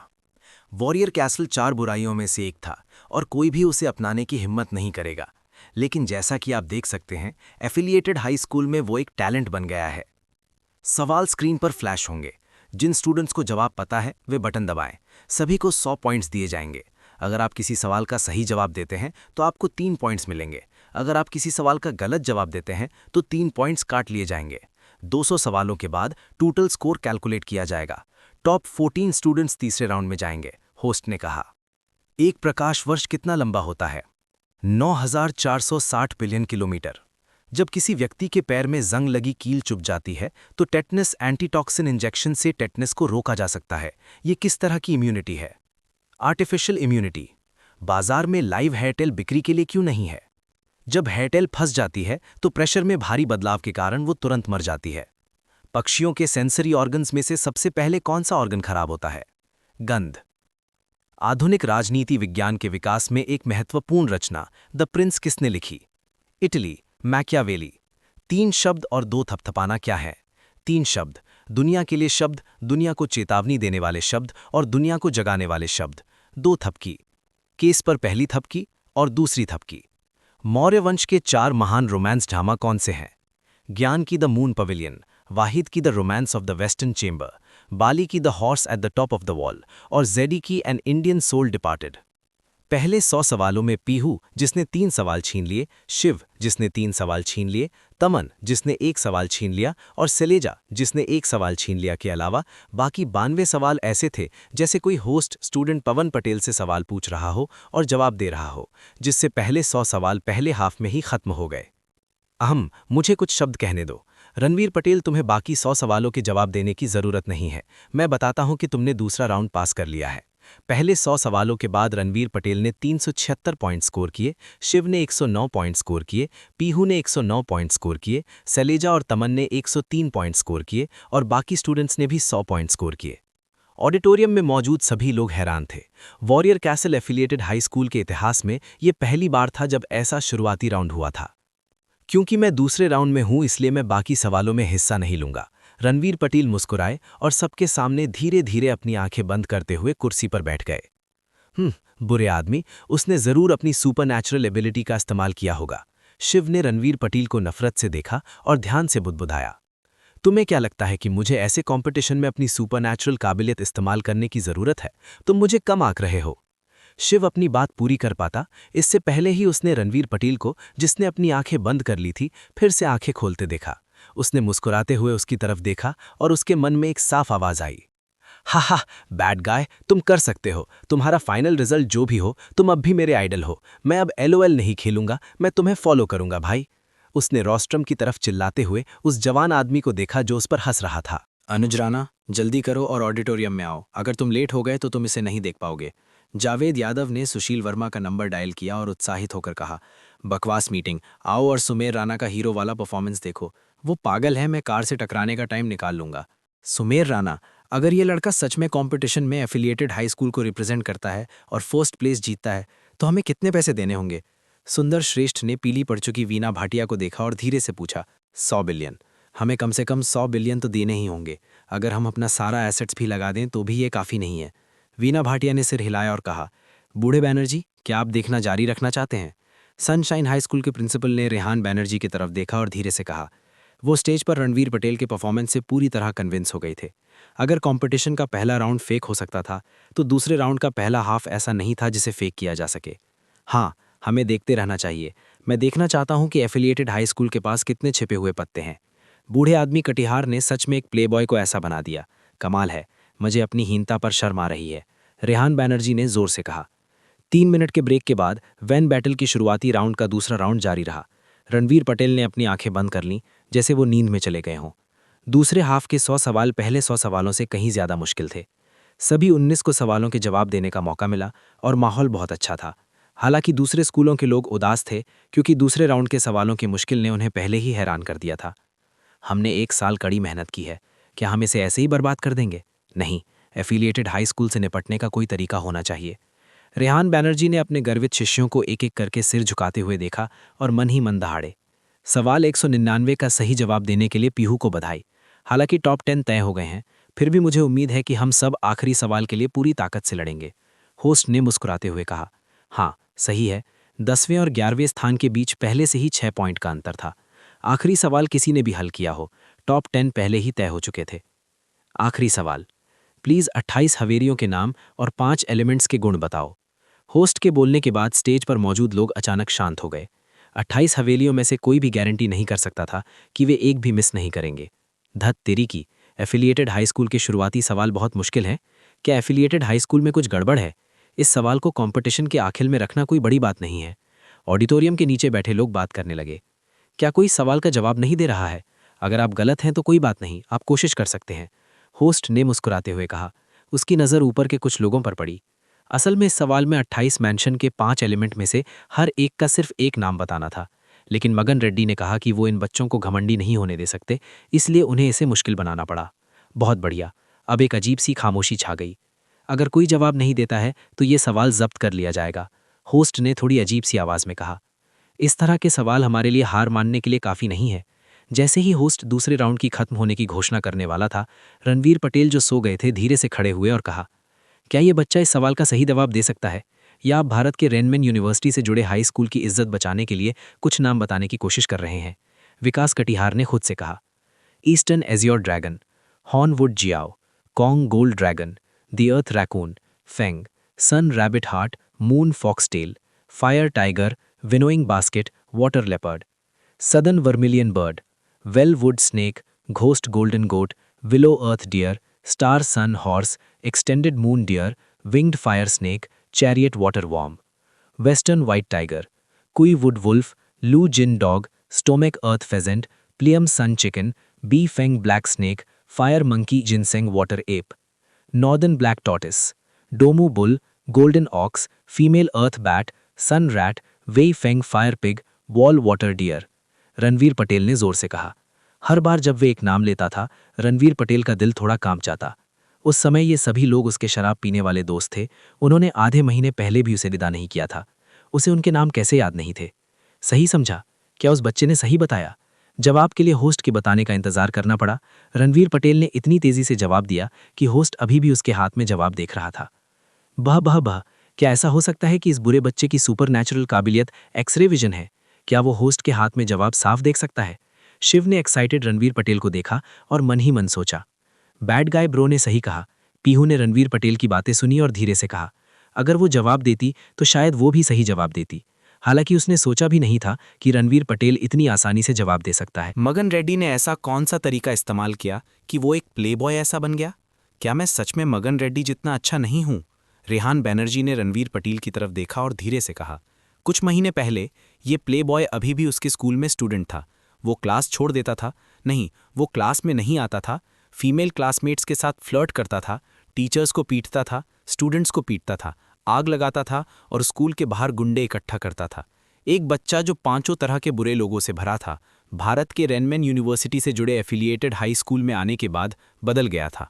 वॉरियर कैसल 4 बुराइयों में से एक था और कोई भी उसे अपनाने की हिम्मत नहीं करेगा। लेकिन जैसा कि आप देख सकते हैं, एफिलिएटेड हाई स्कूल में वो एक टैलेंट बन गया है। सवाल स्क्रीन पर फ्लैश होंगे। जिन स्टूडेंट्स को जवाब पता है वे बटन दबाएं। सभी को 100 पॉइंट्स दिए जाएंगे। अगर आप किसी सवाल का सही जवाब देते हैं तो आपको 3 पॉइंट्स मिलेंगे। अगर आप किसी सवाल का गलत जवाब देते हैं तो 3 पॉइंट्स काट लिए जाएंगे। 200 सवालों के बाद टोटल स्कोर कैलकुलेट किया जाएगा। टॉप 14 स्टूडेंट्स तीसरे राउंड में जाएंगे, होस्ट ने कहा। एक प्रकाश वर्ष कितना लंबा होता है? 9460 बिलियन किलोमीटर। जब किसी व्यक्ति के पैर में जंग लगी कील चुभ जाती है तो टेटनस एंटीटॉक्सिन इंजेक्शन से टेटनस को रोका जा सकता है। ये किस तरह की इम्यूनिटी है? Artificial immunity. बाजार में लाइव हेयरटेल बिक्री के लिए क्यों नहीं है? जब हेयरटेल फंस जाती है तो प्रेशर में भारी बदलाव के कारण वो तुरंत मर जाती है। पक्षियों के सेंसरी ऑर्गन्स में से सबसे पहले कौन सा ऑर्गन खराब होता है? गंध। आधुनिक राजनीति विज्ञान के विकास में एक महत्वपूर्ण रचना द प्रिंस किसने लिखी? Italy, Machiavelli. 3 शब्द और 2 थपथपाना क्या है? 3 शब्द, दुनिया के लिए शब्द, दुनिया को चेतावनी देने वाले शब्द और दुनिया को जगाने वाले शब्द। 2 थपकी, केस पर पहली थपकी और दूसरी थपकी। मौर्य वंश के 4 महान रोमांस ड्रामा कौन से हैं? ज्ञान की द मून पवेलियन, वाहिद की the romance of the western chamber, Bali की the horse at the top of the wall और जेडी की एन इंडियन सोल डिपार्टेड। पहले 100 सवालों में पीहू जिसने 3 सवाल छीन लिए, शिव जिसने 3 सवाल छीन लिए, तमन जिसने 1 सवाल छीन लिया और सलेजा जिसने 1 सवाल छीन लिया के अलावा बाकी 92 सवाल ऐसे थे जैसे कोई होस्ट स्टूडेंट पवन पटेल से सवाल पूछ रहा हो और जवाब दे रहा हो, जिससे पहले 100 सवाल पहले हाफ में ही खत्म हो गए। मुझे कुछ शब्द कहने दो। रणवीर पटेल, तुम्हें बाकी 100 सवालों के जवाब देने की ज़रूरत नहीं है। मैं बताता हूं कि तुमने दूसरा राउंड पास कर लिया है। पहले 100 सवालों के बाद रणवीर पटेल ने 376 पॉइंट स्कोर किए, शिव ने 109 पॉइंट स्कोर किए, पीहू ने 109 पॉइंट स्कोर किए, सलेजा और तमन ने 103 पॉइंट स्कोर किए और बाकी स्टूडेंट्स ने भी 100 पॉइंट स्कोर किए। ऑडिटोरियम में मौजूद सभी लोग हैरान थे। Warrior castle affiliated high school के इतिहास में ये पहली बार था जब ऐसा शुरुआती राउंड हुआ था। क्योंकि मैं दूसरे राउंड में हूं इसलिए मैं बाकी सवालों में हिस्सा नहीं लूंगा। रणवीर पटेल मुस्कुराए और सबके सामने धीरे धीरे अपनी आंखें बंद करते हुए कुर्सी पर बैठ गए। बुरे आदमी, उसने जरूर अपनी सुपरनैचुरल एबिलिटी का इस्तेमाल किया होगा। शिव ने रणवीर पटेल को नफरत से देखा और ध्यान से बुदबुदाया। तुम्हें क्या लगता है कि मुझे ऐसे कंपटीशन में अपनी सुपरनैचुरल काबिलियत इस्तेमाल करने की जरूरत है? तुम मुझे कम आंक रहे हो। शिव अपनी बात पूरी कर पाता इससे पहले ही उसने रणवीर पटेल को, जिसने अपनी आंखें बंद कर ली थी, फिर से आंखें खोलते देखा। उसने मुस्कुराते हुए उसकी तरफ देखा और उसके मन में एक साफ आवाज आई। हा हा, बैड गाय, तुम कर सकते हो। तुम्हारा फाइनल रिजल्ट जो भी हो, तुम अब भी मेरे आइडल हो। मैं अब LOL नहीं खेलूंगा, मैं तुम्हें फॉलो करूंगा भाई। उसने रोस्ट्रम की तरफ चिल्लाते हुए उस जवान आदमी को देखा जो उस पर हंस रहा था। अनुज राणा, जल्दी करो और ऑडिटोरियम में आओ। अगर तुम लेट हो गए तो तुम इसे नहीं देख पाओगे। जावेद यादव ने सुशील वर्मा का नंबर डायल किया और उत्साहित होकर कहा, बकवास मीटिंग, आओ और सुमेर राणा का हीरो वाला परफॉर्मेंस देखो। वो पागल है, मैं कार से टकराने का टाइम निकाल लूंगा। सुमेर राणा, अगर ये लड़का सच में कंपटीशन में एफिलिएटेड हाई स्कूल को रिप्रेजेंट करता है और फर्स्ट प्लेस जीतता है तो हमें कितने पैसे देने होंगे? सुंदर श्रेष्ठ ने पीली पड़ चुकी वीना भाटिया को देखा और धीरे से पूछा, 100 बिलियन। हमें कम से कम 100 बिलियन तो देने ही होंगे। अगर हम अपना सारा एसेट्स भी लगा दें तो भी ये काफ़ी नहीं है। वीना भाटिया ने सिर हिलाया और कहा, बूढ़े बैनर्जी, क्या आप देखना जारी रखना चाहते हैं? सनशाइन हाई स्कूल के प्रिंसिपल ने रेहान बैनर्जी की तरफ देखा और धीरे से कहा। वो स्टेज पर रणवीर पटेल के परफॉर्मेंस से पूरी तरह कन्विंस हो गए थे। अगर कंपटीशन का पहला राउंड फेक हो सकता था तो दूसरे राउंड का पहला हाफ ऐसा नहीं था जिसे फेक किया जा सके। हाँ, हमें देखते रहना चाहिए। मैं देखना चाहता हूं कि एफिलिएटेड हाई स्कूल के पास कितने छिपे हुए पत्ते हैं। बूढ़े आदमी कटिहार ने सच में एक प्लेबॉय को ऐसा बना दिया। कमाल है, मुझे अपनी हीनता पर शर्म आ रही है, रेहान बैनर्जी ने जोर से कहा। 3 मिनट के ब्रेक के बाद वैन बैटल की शुरुआती राउंड का दूसरा राउंड जारी रहा। रणवीर पटेल ने अपनी आंखें बंद कर लीं, जैसे वो नींद में चले गए हों। दूसरे हाफ के 100 सवाल पहले 100 सवालों से कहीं ज्यादा मुश्किल थे। सभी 19 को सवालों के जवाब देने का मौका मिला और माहौल बहुत अच्छा था। हालांकि दूसरे स्कूलों के लोग उदास थे क्योंकि दूसरे राउंड के सवालों की मुश्किल ने उन्हें पहले ही हैरान कर दिया था। हमने 1 साल कड़ी मेहनत की है, क्या हम इसे ऐसे ही बर्बाद कर देंगे? नहीं, एफिलिएटेड हाई स्कूल से निपटने का कोई तरीका होना चाहिए। रेहान बैनर्जी ने अपने गर्वित शिष्यों को एक एक करके सिर झुकाते हुए देखा और मन ही मन दहाड़े। सवाल 199 का सही जवाब देने के लिए पीहू को बधाई। हालांकि टॉप 10 तय हो गए हैं, फिर भी मुझे उम्मीद है कि हम सब आखिरी सवाल के लिए पूरी ताकत से लड़ेंगे। होस्ट ने मुस्कुराते हुए कहा, हाँ सही है, 10वें और 11वें स्थान के बीच पहले से ही 6 पॉइंट का अंतर था। आखिरी सवाल किसी ने भी हल किया हो, टॉप 10 पहले ही तय हो चुके थे। आखिरी सवाल, प्लीज 28 हवेलियों के नाम और 5 एलिमेंट्स के गुण बताओ। होस्ट के बोलने के बाद स्टेज पर मौजूद लोग अचानक शांत हो गए। 28 हवेलियों में से कोई भी गारंटी नहीं कर सकता था कि वे एक भी मिस नहीं करेंगे। धत तेरी की, एफिलिएटेड हाई स्कूल के शुरुआती सवाल बहुत मुश्किल हैं। क्या एफिलिएटेड हाई स्कूल में कुछ गड़बड़ है? इस सवाल को कंपटीशन के आखिर में रखना कोई बड़ी बात नहीं है। ऑडिटोरियम के नीचे बैठे लोग बात करने लगे। क्या कोई सवाल का जवाब नहीं दे रहा है? अगर आप गलत हैं तो कोई बात नहीं, आप कोशिश कर सकते हैं, होस्ट ने मुस्कुराते हुए कहा। उसकी नज़र ऊपर के कुछ लोगों पर पड़ी। असल में इस सवाल में 28 मेंशन के 5 एलिमेंट में से हर एक का सिर्फ एक नाम बताना था, लेकिन मगन रेड्डी ने कहा कि वो इन बच्चों को घमंडी नहीं होने दे सकते, इसलिए उन्हें इसे मुश्किल बनाना पड़ा। बहुत बढ़िया, अब एक अजीब सी खामोशी छा गई। अगर कोई जवाब नहीं देता है तो ये सवाल जब्त कर लिया जाएगा, होस्ट ने थोड़ी अजीब सी आवाज़ में कहा। इस तरह के सवाल हमारे लिए हार मानने के लिए काफ़ी नहीं है। जैसे ही होस्ट दूसरे राउंड की खत्म होने की घोषणा करने वाला था, रणवीर पटेल जो सो गए थे धीरे से खड़े हुए और कहा, क्या ये बच्चा इस सवाल का सही जवाब दे सकता है, या आप भारत के रेनमैन यूनिवर्सिटी से जुड़े हाई स्कूल की इज्जत बचाने के लिए कुछ नाम बताने की कोशिश कर रहे हैं? विकास कटिहार ने खुद से कहा। Eastern azure dragon, hornwood Jiao, Kong gold dragon, the earth raccoon, Feng, sun rabbit heart, moon foxtail, fire tiger, winnowing basket, water leopard, southern vermilion bird, wellwood snake, ghost golden goat, willow earth deer, star sun horse, extended moon deer, winged fire snake, chariot water worm, western white tiger, Kui wood wolf, Lou Jin dog, stomach earth pheasant, plium sun chicken, Bi Feng black snake, fire monkey ginseng water ape, northern black tortoise, Domu bull, golden ox, female earth bat, sun rat, Wei Feng fire pig, wall water deer, Ranveer Patel ने जोर से कहा। हर बार जब वे एक नाम लेता था, रणवीर पटेल का दिल थोड़ा कांप जाता। उस समय ये सभी लोग उसके शराब पीने वाले दोस्त थे। उन्होंने आधे महीने पहले भी उसे विदा नहीं किया था। उसे उनके नाम कैसे याद नहीं थे? सही समझा? क्या उस बच्चे ने सही बताया? जवाब के लिए होस्ट के बताने का इंतजार करना पड़ा। रणवीर पटेल ने इतनी तेजी से जवाब दिया कि होस्ट अभी भी उसके हाथ में जवाब देख रहा था। बह बह बह, क्या ऐसा हो सकता है कि इस बुरे बच्चे की सुपर नेचुरल काबिलियत एक्सरे विजन है? क्या वो होस्ट के हाथ में जवाब साफ देख सकता है? शिव ने एक्साइटेड रणवीर पटेल को देखा और मन ही मन सोचा, बैड गाय ब्रो ने सही कहा। पीहू ने रणवीर पटेल की बातें सुनी और धीरे से कहा, अगर वो जवाब देती तो शायद वो भी सही जवाब देती। हालांकि उसने सोचा भी नहीं था कि रणवीर पटेल इतनी आसानी से जवाब दे सकता है। मगन रेड्डी ने ऐसा कौन सा तरीका इस्तेमाल किया कि वो एक प्लेबॉय ऐसा बन गया? क्या मैं सच में मगन रेड्डी जितना अच्छा नहीं हूँ? रेहान बैनर्जी ने रणवीर पटेल की तरफ देखा और धीरे से कहा, कुछ महीने पहले ये प्ले बॉय अभी भी उसके स्कूल में स्टूडेंट था। वो क्लास छोड़ देता था, नहीं, वो क्लास में नहीं आता था, फीमेल क्लासमेट्स के साथ फ्लर्ट करता था, टीचर्स को पीटता था, स्टूडेंट्स को पीटता था, आग लगाता था और स्कूल के बाहर गुंडे इकट्ठा करता था। एक बच्चा जो 5 तरह के बुरे लोगों से भरा था, भारत के रेनमैन यूनिवर्सिटी से जुड़े एफिलिएटेड हाई स्कूल में आने के बाद बदल गया था।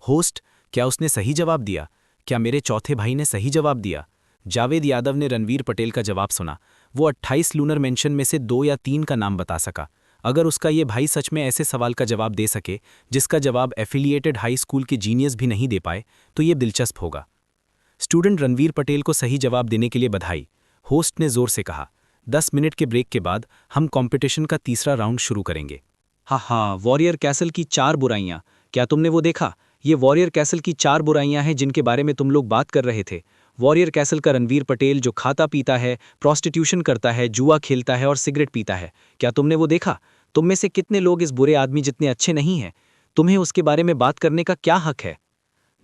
होस्ट, क्या उसने सही जवाब दिया? क्या मेरे चौथे भाई ने सही जवाब दिया? जावेद यादव ने रणवीर पटेल का जवाब सुना। वो 28 लूनर मेंशन में से 2 या 3 का नाम बता सका। अगर उसका ये भाई सच में ऐसे सवाल का जवाब दे सके जिसका जवाब एफिलिएटेड हाई स्कूल के जीनियस भी नहीं दे पाए, तो ये दिलचस्प होगा। स्टूडेंट रणवीर पटेल को सही जवाब देने के लिए बधाई, होस्ट ने जोर से कहा। 10 मिनट के ब्रेक के बाद हम कंपटीशन का तीसरा राउंड शुरू करेंगे। हाँ, वॉरियर कैसल की 4 बुराइयां। क्या तुमने वो देखा? ये वॉरियर कैसल की 4 बुराइयां हैं जिनके बारे में तुम लोग बात कर रहे थे। वॉरियर कैसल का रणवीर पटेल जो खाता पीता है, प्रोस्टिट्यूशन करता है, जुआ खेलता है और सिगरेट पीता है। क्या तुमने वो देखा? तुम में से कितने लोग इस बुरे आदमी जितने अच्छे नहीं हैं? तुम्हें उसके बारे में बात करने का क्या हक है?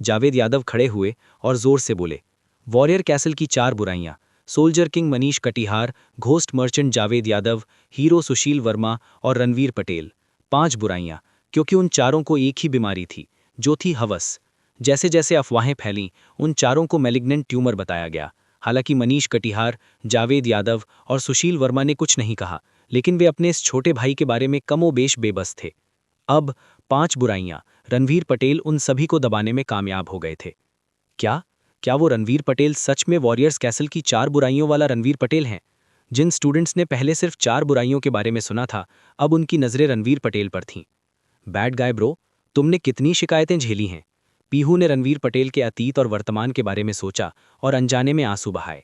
जावेद यादव खड़े हुए और जोर से बोले, वॉरियर कैसल की 4 बुराइयां। Soldier king Manish Katihar, ghost merchant Javed Yadav, hero Sushil Verma और रणवीर पटेल। 5 बुराइयां, क्योंकि उन चारों को एक ही बीमारी थी, जो थी हवस। जैसे जैसे अफवाहें फैलीं, उन चारों को मैलिग्नेंट ट्यूमर बताया गया। हालांकि मनीष कटिहार, जावेद यादव और सुशील वर्मा ने कुछ नहीं कहा, लेकिन वे अपने इस छोटे भाई के बारे में कमोबेश बेबस थे। अब 5 बुराइयां। रणवीर पटेल उन सभी को दबाने में कामयाब हो गए थे। क्या वो रणवीर पटेल सच में वॉरियर्स कैसल की 4 बुराइयों वाला रणवीर पटेल हैं? जिन स्टूडेंट्स ने पहले सिर्फ 4 बुराइयों के बारे में सुना था, अब उनकी नज़रें रणवीर पटेल पर थीं। बैड गाय ब्रो, तुमने कितनी शिकायतें झेली हैं? पीहू ने रणवीर पटेल के अतीत और वर्तमान के बारे में सोचा और अनजाने में आंसू बहाए।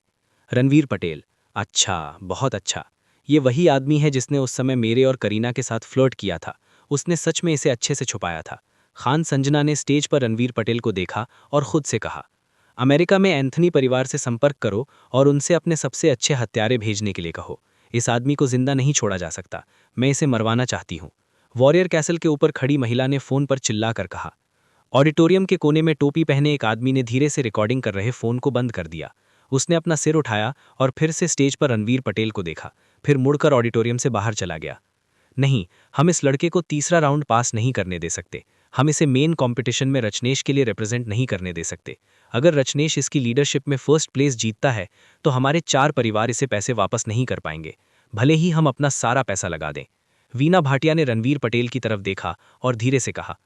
रणवीर पटेल, अच्छा, बहुत अच्छा। ये वही आदमी है जिसने उस समय मेरे और करीना के साथ फ्लर्ट किया था। उसने सच में इसे अच्छे से छुपाया था। खान संजना ने स्टेज पर रणवीर पटेल को देखा और खुद से कहा, अमेरिका में एंथनी परिवार से संपर्क करो और उनसे अपने सबसे अच्छे हत्यारे भेजने के लिए कहो। इस आदमी को जिंदा नहीं छोड़ा जा सकता। मैं इसे मरवाना चाहती हूँ। वॉरियर कैसल के ऊपर खड़ी महिला ने फोन पर चिल्लाकर कहा। ऑडिटोरियम के कोने में टोपी पहने एक आदमी ने धीरे से रिकॉर्डिंग कर रहे फोन को बंद कर दिया। उसने अपना सिर उठाया और फिर से स्टेज पर रणवीर पटेल को देखा, फिर मुड़कर ऑडिटोरियम से बाहर चला गया। नहीं, हम इस लड़के को तीसरा राउंड पास नहीं करने दे सकते। हम इसे मेन कंपटीशन में रचनेश के लिए रिप्रेजेंट नहीं करने दे सकते। अगर रचनेश इसकी लीडरशिप में फर्स्ट प्लेस जीतता है तो हमारे 4 परिवार इसे पैसे वापस नहीं कर पाएंगे, भले ही हम अपना सारा पैसा लगा दें। वीना भाटिया ने रणवीर पटेल की तरफ देखा और धीरे से कहा,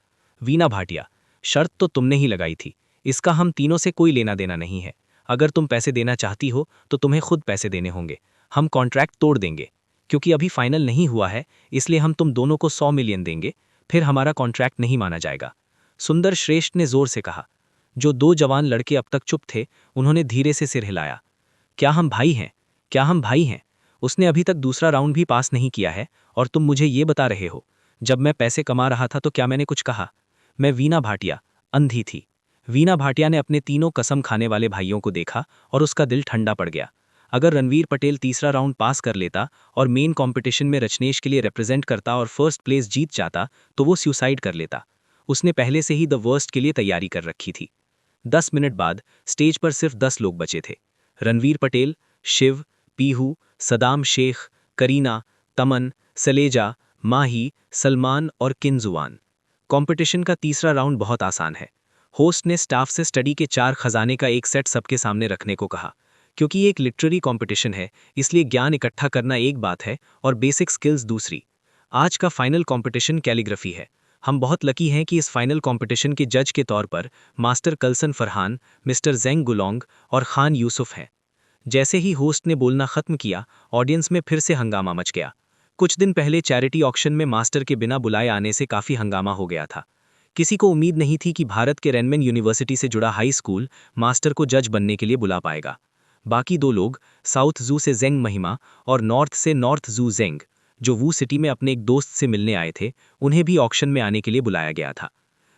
वीना भाटिया, शर्त तो तुमने ही लगाई थी। इसका हम तीनों से कोई लेना देना नहीं है। अगर तुम पैसे देना चाहती हो तो तुम्हें खुद पैसे देने होंगे। हम कॉन्ट्रैक्ट तोड़ देंगे। क्योंकि अभी फाइनल नहीं हुआ है, इसलिए हम तुम दोनों को 100 मिलियन देंगे, फिर हमारा कॉन्ट्रैक्ट नहीं माना जाएगा। सुंदर श्रेष्ठ ने जोर से कहा। जो 2 जवान लड़के अब तक चुप थे, उन्होंने धीरे से सिर हिलाया। क्या हम भाई हैं? क्या हम भाई हैं? उसने अभी तक दूसरा राउंड भी पास नहीं किया है और तुम मुझे ये बता रहे हो? जब मैं पैसे कमा रहा था तो क्या मैंने कुछ कहा? मैं वीना भाटिया अंधी थी। वीना भाटिया ने अपने तीनों कसम खाने वाले भाइयों को देखा और उसका दिल ठंडा पड़ गया। अगर रणवीर पटेल तीसरा राउंड पास कर लेता और मेन कंपटीशन में रचनेश के लिए रिप्रेजेंट करता और फर्स्ट प्लेस जीत जाता तो वो सुसाइड कर लेता। उसने पहले से ही द वर्स्ट के लिए तैयारी कर रखी थी। 10 मिनट बाद स्टेज पर सिर्फ 10 लोग बचे थे। रणवीर पटेल, शिव, पीहू, सदाम शेख, करीना, तमन, सलेजा, माही, सलमान और किंजुआन। कंपटीशन का तीसरा राउंड बहुत आसान है। होस्ट ने स्टाफ से स्टडी के 4 खजाने का एक सेट सबके सामने रखने को कहा। क्योंकि ये एक लिटरेरी कंपटीशन है, इसलिए ज्ञान इकट्ठा करना एक बात है और बेसिक स्किल्स दूसरी। आज का फाइनल कंपटीशन कैलीग्राफी है। हम बहुत लकी हैं कि इस फाइनल कंपटीशन के जज के तौर पर मास्टर कल्सन फरहान, मिस्टर जेंग गुलोंग और खान यूसुफ हैं। जैसे ही होस्ट ने बोलना खत्म किया, ऑडियंस में फिर से हंगामा मच गया। कुछ दिन पहले चैरिटी ऑक्शन में मास्टर के बिना बुलाए आने से काफ़ी हंगामा हो गया था। किसी को उम्मीद नहीं थी कि भारत के रेनमैन यूनिवर्सिटी से जुड़ा हाई स्कूल मास्टर को जज बनने के लिए बुला पाएगा। बाकी 2 लोग, साउथ जू से जेंग महिमा और नॉर्थ से नॉर्थ जू जेंग, जो वू सिटी में अपने एक दोस्त से मिलने आए थे, उन्हें भी ऑक्शन में आने के लिए बुलाया गया था।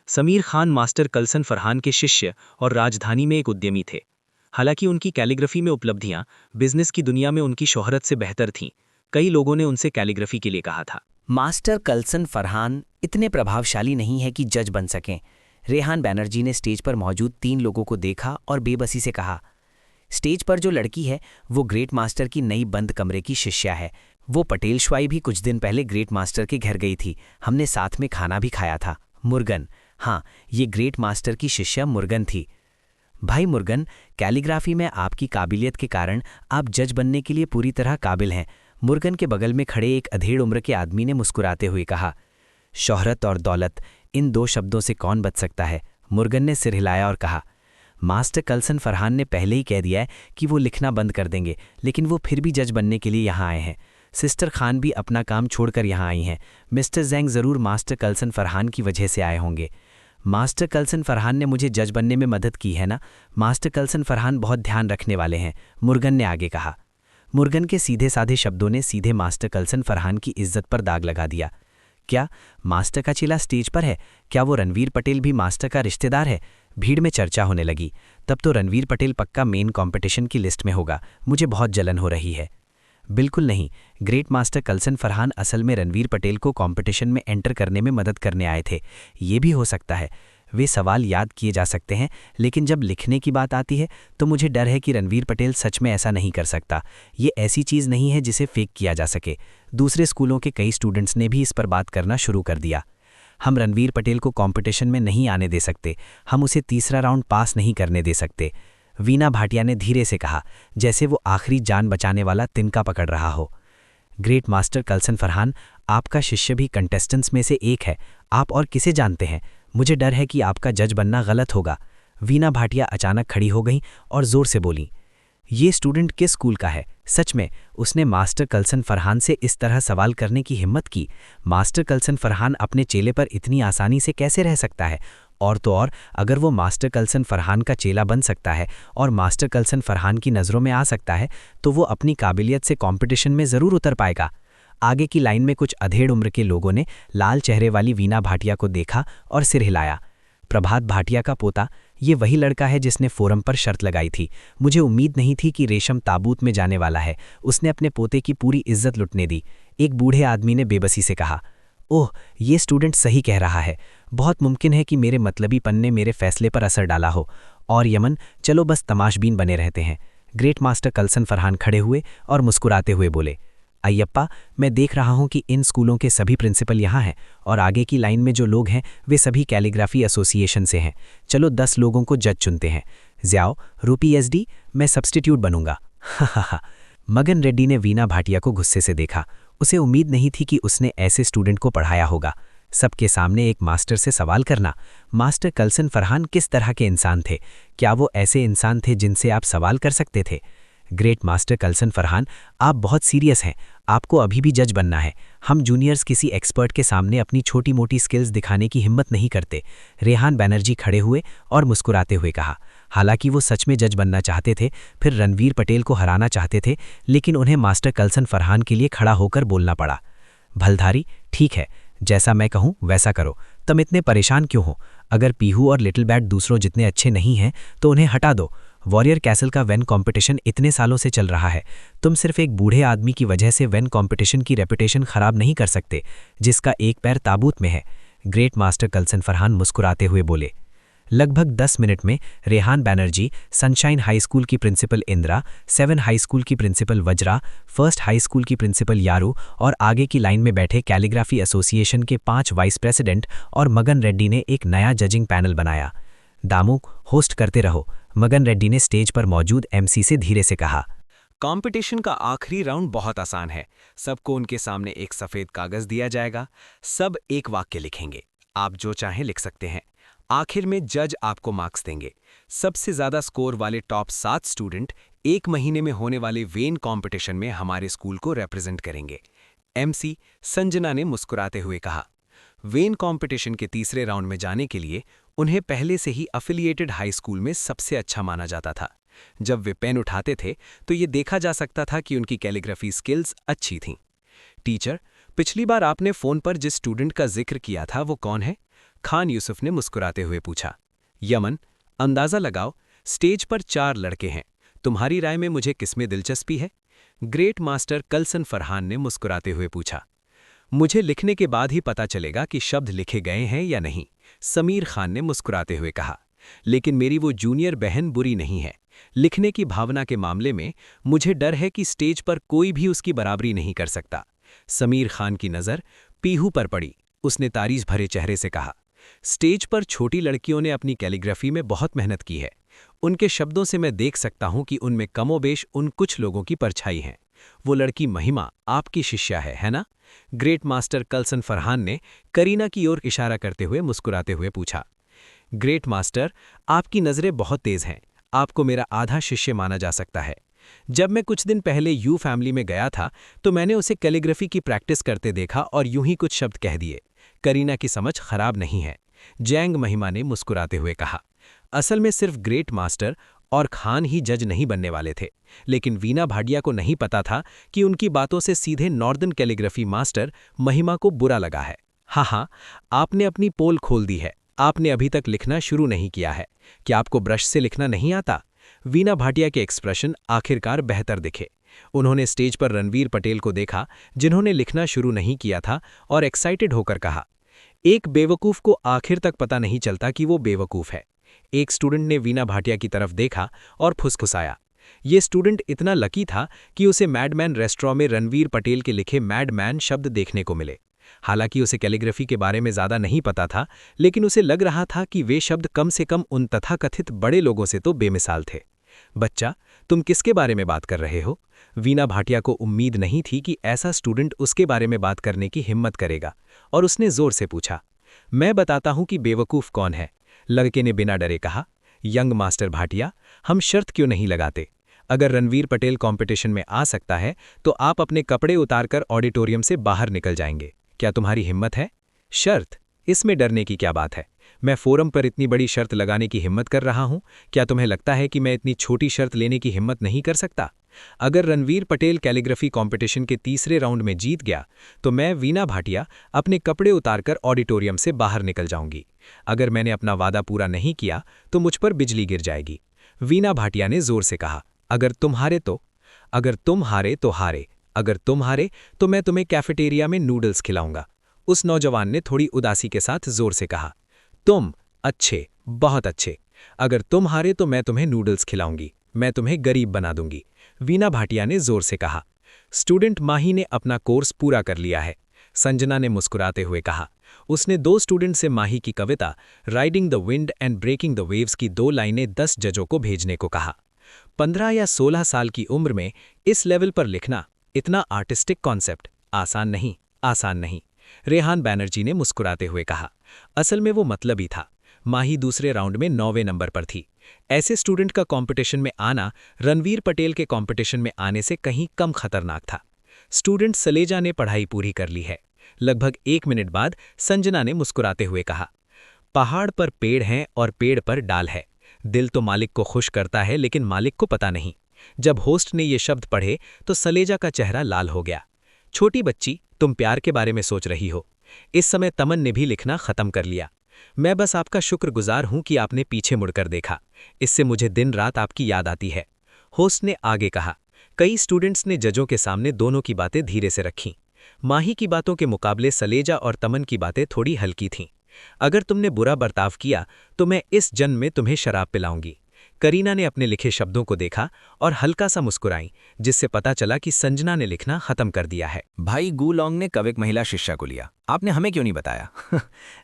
समीर खान मास्टर कल्सन फरहान के शिष्य और राजधानी में एक उद्यमी थे। हालांकि उनकी कैलीग्राफी में उपलब्धियां बिजनेस की दुनिया में उनकी शोहरत से बेहतर थीं। कई लोगों ने उनसे कैलीग्राफी के लिए कहा था। मास्टर कल्सन फरहान इतने प्रभावशाली नहीं है कि जज बन सकें, रेहान बैनर्जी ने स्टेज पर मौजूद 3 लोगों को देखा और बेबसी से कहा, स्टेज पर जो लड़की है वो ग्रेट मास्टर की नई बंद कमरे की शिष्या है। वो पटेल श्वाई भी कुछ दिन पहले ग्रेट मास्टर के घर गई थी, हमने साथ में खाना भी खाया था। मुर्गन, हाँ, ये ग्रेट मास्टर की शिष्या मुर्गन थी। भाई मुर्गन, कैलीग्राफी में आपकी काबिलियत के कारण आप जज बनने के लिए पूरी तरह काबिल हैं। मुर्गन के बगल में खड़े एक अधेड़ उम्र के आदमी ने मुस्कुराते हुए कहा। शोहरत और दौलत, इन 2 शब्दों से कौन बच सकता है? मुर्गन ने सिर हिलाया और कहा, मास्टर कल्सन फरहान ने पहले ही कह दिया है कि वो लिखना बंद कर देंगे, लेकिन वो फिर भी जज बनने के लिए यहाँ आए हैं। सिस्टर खान भी अपना काम छोड़कर यहाँ आई हैं। मिस्टर जैंग ज़रूर मास्टर कल्सन फरहान की वजह से आए होंगे। मास्टर कल्सन फरहान ने मुझे जज बनने में मदद की है ना? मास्टर कल्सन फरहान बहुत ध्यान रखने वाले हैं, मुर्गन ने आगे कहा। मुर्गन के सीधे साधे शब्दों ने सीधे मास्टर कल्सन फरहान की इज्जत पर दाग लगा दिया। क्या मास्टर का चेला स्टेज पर है? क्या वो रणवीर पटेल भी मास्टर का रिश्तेदार है? भीड़ में चर्चा होने लगी। तब तो रणवीर पटेल पक्का मेन कंपटीशन की लिस्ट में होगा। मुझे बहुत जलन हो रही है। बिल्कुल नहीं, ग्रेट मास्टर कल्सन फरहान असल में रणवीर पटेल को कंपटीशन में एंटर करने में मदद करने आए थे। ये भी हो सकता है। वे सवाल याद किए जा सकते हैं, लेकिन जब लिखने की बात आती है तो मुझे डर है कि रणवीर पटेल सच में ऐसा नहीं कर सकता। ये ऐसी चीज़ नहीं है जिसे फेक किया जा सके। दूसरे स्कूलों के कई स्टूडेंट्स ने भी इस पर बात करना शुरू कर दिया। हम रणवीर पटेल को कंपटीशन में नहीं आने दे सकते। हम उसे तीसरा राउंड पास नहीं करने दे सकते, वीना भाटिया ने धीरे से कहा, जैसे वो आखिरी जान बचाने वाला तिनका पकड़ रहा हो। ग्रेट मास्टर कल्सन फरहान, आपका शिष्य भी कंटेस्टेंट्स में से एक है। आप और किसे जानते हैं? मुझे डर है कि आपका जज बनना गलत होगा। वीना भाटिया अचानक खड़ी हो गईं और जोर से बोलीं, ये स्टूडेंट किस स्कूल का है? सच में उसने मास्टर कल्सन फरहान से इस तरह सवाल करने की हिम्मत की? मास्टर कल्सन फरहान अपने चेले पर इतनी आसानी से कैसे रह सकता है? और तो और, अगर वो मास्टर कल्सन फरहान का चेला बन सकता है और मास्टर कल्सन फरहान की नज़रों में आ सकता है, तो वो अपनी काबिलियत से कंपटीशन में ज़रूर उतर पाएगा। आगे की लाइन में कुछ अधेड़ उम्र के लोगों ने लाल चेहरे वाली वीना भाटिया को देखा और सिर हिलाया। प्रभात भाटिया का पोता, ये वही लड़का है जिसने फोरम पर शर्त लगाई थी। मुझे उम्मीद नहीं थी कि रेशम ताबूत में जाने वाला है। उसने अपने पोते की पूरी इज्जत लुटने दी। एक बूढ़े आदमी ने बेबसी से कहा, ओह, ये स्टूडेंट सही कह रहा है। बहुत मुमकिन है कि मेरे मतलबीपन ने मेरे फैसले पर असर डाला हो। और यमन, चलो बस तमाशबीन बने रहते हैं। ग्रेट मास्टर कल्सन फरहान खड़े हुए और मुस्कुराते हुए बोले, अय्यप्पा, मैं देख रहा हूं कि इन स्कूलों के सभी प्रिंसिपल यहाँ हैं और आगे की लाइन में जो लोग हैं वे सभी कैलीग्राफी एसोसिएशन से हैं। चलो 10 लोगों को जज चुनते हैं। ज़्याओ, रूपी एसडी, मैं सब्स्टिट्यूट बनूंगा। हा। मगन रेड्डी ने वीना भाटिया को गुस्से से देखा। उसे उम्मीद नहीं थी कि उसने ऐसे स्टूडेंट को पढ़ाया होगा। सबके सामने एक मास्टर से सवाल करना। मास्टर कल्सन फरहान किस तरह के इंसान थे? क्या वो ऐसे इंसान थे जिनसे आप सवाल कर सकते थे? ग्रेट मास्टर कल्सन फरहान, आप बहुत सीरियस हैं। आपको अभी भी जज बनना है। हम जूनियर्स किसी एक्सपर्ट के सामने अपनी छोटी मोटी स्किल्स दिखाने की हिम्मत नहीं करते। रेहान बैनर्जी खड़े हुए और मुस्कुराते हुए कहा। हालांकि वो सच में जज बनना चाहते थे, फिर रणवीर पटेल को हराना चाहते थे, लेकिन उन्हें मास्टर कल्सन फरहान के लिए खड़ा होकर बोलना पड़ा। भलधारी, ठीक है, जैसा मैं कहूँ वैसा करो। तुम इतने परेशान क्यों हो? अगर पीहू और लिटिल बैट दूसरों जितने अच्छे नहीं हैं तो उन्हें हटा दो। वॉरियर कैसल का वेन कंपटीशन इतने सालों से चल रहा है। तुम सिर्फ एक बूढ़े आदमी की वजह से वेन कंपटीशन की रेपुटेशन खराब नहीं कर सकते, जिसका एक पैर ताबूत में है। ग्रेट मास्टर कल्सन फरहान मुस्कुराते हुए बोले। लगभग 10 मिनट में Rehan Banerjee, Sunshine High School की प्रिंसिपल इंदिरा, 7 हाई स्कूल की principal Vajra, First High School की प्रिंसिपल यारू और आगे की लाइन में बैठे कैलीग्राफी एसोसिएशन के 5 वाइस प्रेसिडेंट और मगन रेड्डी ने एक नया जजिंग पैनल बनाया। दामू, होस्ट करते रहो, मगन रेड्डी ने स्टेज पर मौजूद एमसी से धीरे से कहा। कंपटीशन का आखिरी राउंड बहुत आसान है। सबको उनके सामने एक सफ़ेद कागज़ दिया जाएगा। सब एक वाक्य लिखेंगे। आप जो चाहें लिख सकते हैं। आखिर में जज आपको मार्क्स देंगे। सबसे ज़्यादा स्कोर वाले टॉप 7 स्टूडेंट 1 महीने में होने वाले वेन कंपटीशन में हमारे स्कूल को रिप्रेजेंट करेंगे। एमसी संजना ने मुस्कुराते हुए कहा। वेन कंपटीशन के तीसरे राउंड में जाने के लिए उन्हें पहले से ही अफिलिएटेड हाई स्कूल में सबसे अच्छा माना जाता था। जब वे पेन उठाते थे तो ये देखा जा सकता था कि उनकी कैलीग्राफी स्किल्स अच्छी थीं। टीचर, पिछली बार आपने फ़ोन पर जिस स्टूडेंट का जिक्र किया था वो कौन है? खान यूसुफ ने मुस्कुराते हुए पूछा। यमन, अंदाज़ा लगाओ, स्टेज पर 4 लड़के हैं। तुम्हारी राय में मुझे किसमें दिलचस्पी है? ग्रेट मास्टर कल्सन फरहान ने मुस्कुराते हुए पूछा। मुझे लिखने के बाद ही पता चलेगा कि शब्द लिखे गए हैं या नहीं, समीर खान ने मुस्कुराते हुए कहा। लेकिन मेरी वो जूनियर बहन बुरी नहीं है। लिखने की भावना के मामले में मुझे डर है कि स्टेज पर कोई भी उसकी बराबरी नहीं कर सकता। समीर खान की नज़र पीहू पर पड़ी। उसने तारीफ भरे चेहरे से कहा, स्टेज पर छोटी लड़कियों ने अपनी कैलीग्राफी में बहुत मेहनत की है। उनके शब्दों से मैं देख सकता हूं कि उनमें कमोबेश उन कुछ लोगों की परछाई है। वो लड़की महिमा आपकी शिष्या है ना? ग्रेट मास्टर कल्सन फरहान ने करीना की ओर इशारा करते हुए मुस्कुराते हुए पूछा। ग्रेट मास्टर, आपकी नज़रें बहुत तेज़ हैं। आपको मेरा आधा शिष्य माना जा सकता है। जब मैं कुछ दिन पहले यू फैमिली में गया था तो मैंने उसे कैलीग्राफी की प्रैक्टिस करते देखा और यूं ही कुछ शब्द कह दिए। करीना की समझ खराब नहीं है, जैंग महिमा ने मुस्कुराते हुए कहा। असल में सिर्फ ग्रेट मास्टर और खान ही जज नहीं बनने वाले थे, लेकिन वीना भाटिया को नहीं पता था कि उनकी बातों से सीधे नॉर्दर्न कैलीग्राफी मास्टर महिमा को बुरा लगा है। हाँ, आपने अपनी पोल खोल दी है। आपने अभी तक लिखना शुरू नहीं किया है। क्या आपको ब्रश से लिखना नहीं आता? वीना भाटिया के एक्सप्रेशन आखिरकार बेहतर दिखे। उन्होंने स्टेज पर रणवीर पटेल को देखा, जिन्होंने लिखना शुरू नहीं किया था, और एक्साइटेड होकर कहा, एक बेवकूफ़ को आखिर तक पता नहीं चलता कि वो बेवकूफ़ है। एक स्टूडेंट ने वीना भाटिया की तरफ देखा और फुसफुसाया। ये स्टूडेंट इतना लकी था कि उसे मैडमैन रेस्टोरेंट में रणवीर पटेल के लिखे मैडमैन शब्द देखने को मिले। हालांकि उसे कैलीग्राफी के बारे में ज़्यादा नहीं पता था, लेकिन उसे लग रहा था कि वे शब्द कम से कम उन तथाकथित बड़े लोगों से तो बेमिसाल थे। बच्चा, तुम किसके बारे में बात कर रहे हो? वीना भाटिया को उम्मीद नहीं थी कि ऐसा स्टूडेंट उसके बारे में बात करने की हिम्मत करेगा, और उसने जोर से पूछा। मैं बताता हूं कि बेवकूफ़ कौन है, लड़के ने बिना डरे कहा। यंग मास्टर भाटिया, हम शर्त क्यों नहीं लगाते? अगर रणवीर पटेल कंपटीशन में आ सकता है तो आप अपने कपड़े उतारकर ऑडिटोरियम से बाहर निकल जाएंगे। क्या तुम्हारी हिम्मत है? शर्त? इसमें डरने की क्या बात है? मैं फोरम पर इतनी बड़ी शर्त लगाने की हिम्मत कर रहा हूं। क्या तुम्हें लगता है कि मैं इतनी छोटी शर्त लेने की हिम्मत नहीं कर सकता? अगर रणवीर पटेल कैलीग्राफी कंपटीशन के तीसरे राउंड में जीत गया तो मैं वीना भाटिया अपने कपड़े उतारकर ऑडिटोरियम से बाहर निकल जाऊंगी। अगर मैंने अपना वादा पूरा नहीं किया तो मुझ पर बिजली गिर जाएगी। वीना भाटिया ने जोर से कहा, अगर तुम हारे तो? अगर तुम हारे तो हारे। अगर तुम हारे तो मैं तुम्हें कैफेटेरिया में नूडल्स खिलाऊंगा। उस नौजवान ने थोड़ी उदासी के साथ जोर से कहा। तुम? अच्छे, बहुत अच्छे। अगर तुम हारे तो मैं तुम्हें नूडल्स खिलाऊंगी। मैं तुम्हें गरीब बना दूंगी, वीना भाटिया ने जोर से कहा। स्टूडेंट माही ने अपना कोर्स पूरा कर लिया है, संजना ने मुस्कुराते हुए कहा। उसने 2 स्टूडेंट से माही की कविता riding the wind and breaking the waves की 2 लाइनें 10 जजों को भेजने को कहा। 15 या 16 साल की उम्र में इस लेवल पर लिखना, इतना आर्टिस्टिक कॉन्सेप्ट, आसान नहीं, आसान नहीं। रेहान बैनर्जी ने मुस्कुराते हुए कहा। असल में वो मतलब ही था। माही दूसरे राउंड में 9वें नंबर पर थी। ऐसे स्टूडेंट का कंपटीशन में आना रणवीर पटेल के कंपटीशन में आने से कहीं कम खतरनाक था। स्टूडेंट सलेजा ने पढ़ाई पूरी कर ली है। लगभग 1 मिनट बाद संजना ने मुस्कुराते हुए कहा, पहाड़ पर पेड़ हैं और पेड़ पर डाल है। दिल तो मालिक को खुश करता है, लेकिन मालिक को पता नहीं। जब होस्ट ने ये शब्द पढ़े तो सलेजा का चेहरा लाल हो गया। छोटी बच्ची, तुम प्यार के बारे में सोच रही हो। इस समय तमन ने भी लिखना खत्म कर लिया। मैं बस आपका शुक्रगुजार हूं कि आपने पीछे मुड़कर देखा। इससे मुझे दिन रात आपकी याद आती है। होस्ट ने आगे कहा। कई स्टूडेंट्स ने जजों के सामने दोनों की बातें धीरे से रखीं। माही की बातों के मुकाबले सलेजा और तमन की बातें थोड़ी हल्की थीं। अगर तुमने बुरा बर्ताव किया तो मैं इस जन्म में तुम्हें शराब पिलाऊंगी। करीना ने अपने लिखे शब्दों को देखा और हल्का सा मुस्कुराई, जिससे पता चला कि संजना ने लिखना खत्म कर दिया है। भाई गू लॉन्ग ने कब एक महिला शिष्या को लिया? आपने हमें क्यों नहीं बताया?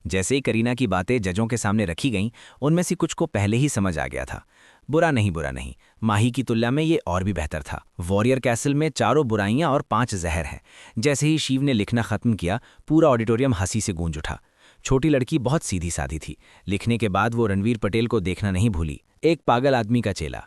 जैसे ही करीना की बातें जजों के सामने रखी गईं, उनमें से कुछ को पहले ही समझ आ गया था। बुरा नहीं, माही की तुलना में ये और भी बेहतर था। वॉरियर कैसल में 4 बुराइयां और 5 जहर हैं। जैसे ही शिव ने लिखना खत्म किया, पूरा ऑडिटोरियम हंसी से गूंज उठा। छोटी लड़की बहुत सीधी सादी थी। लिखने के बाद वो रणवीर पटेल को देखना नहीं भूली। एक पागल आदमी का चेला।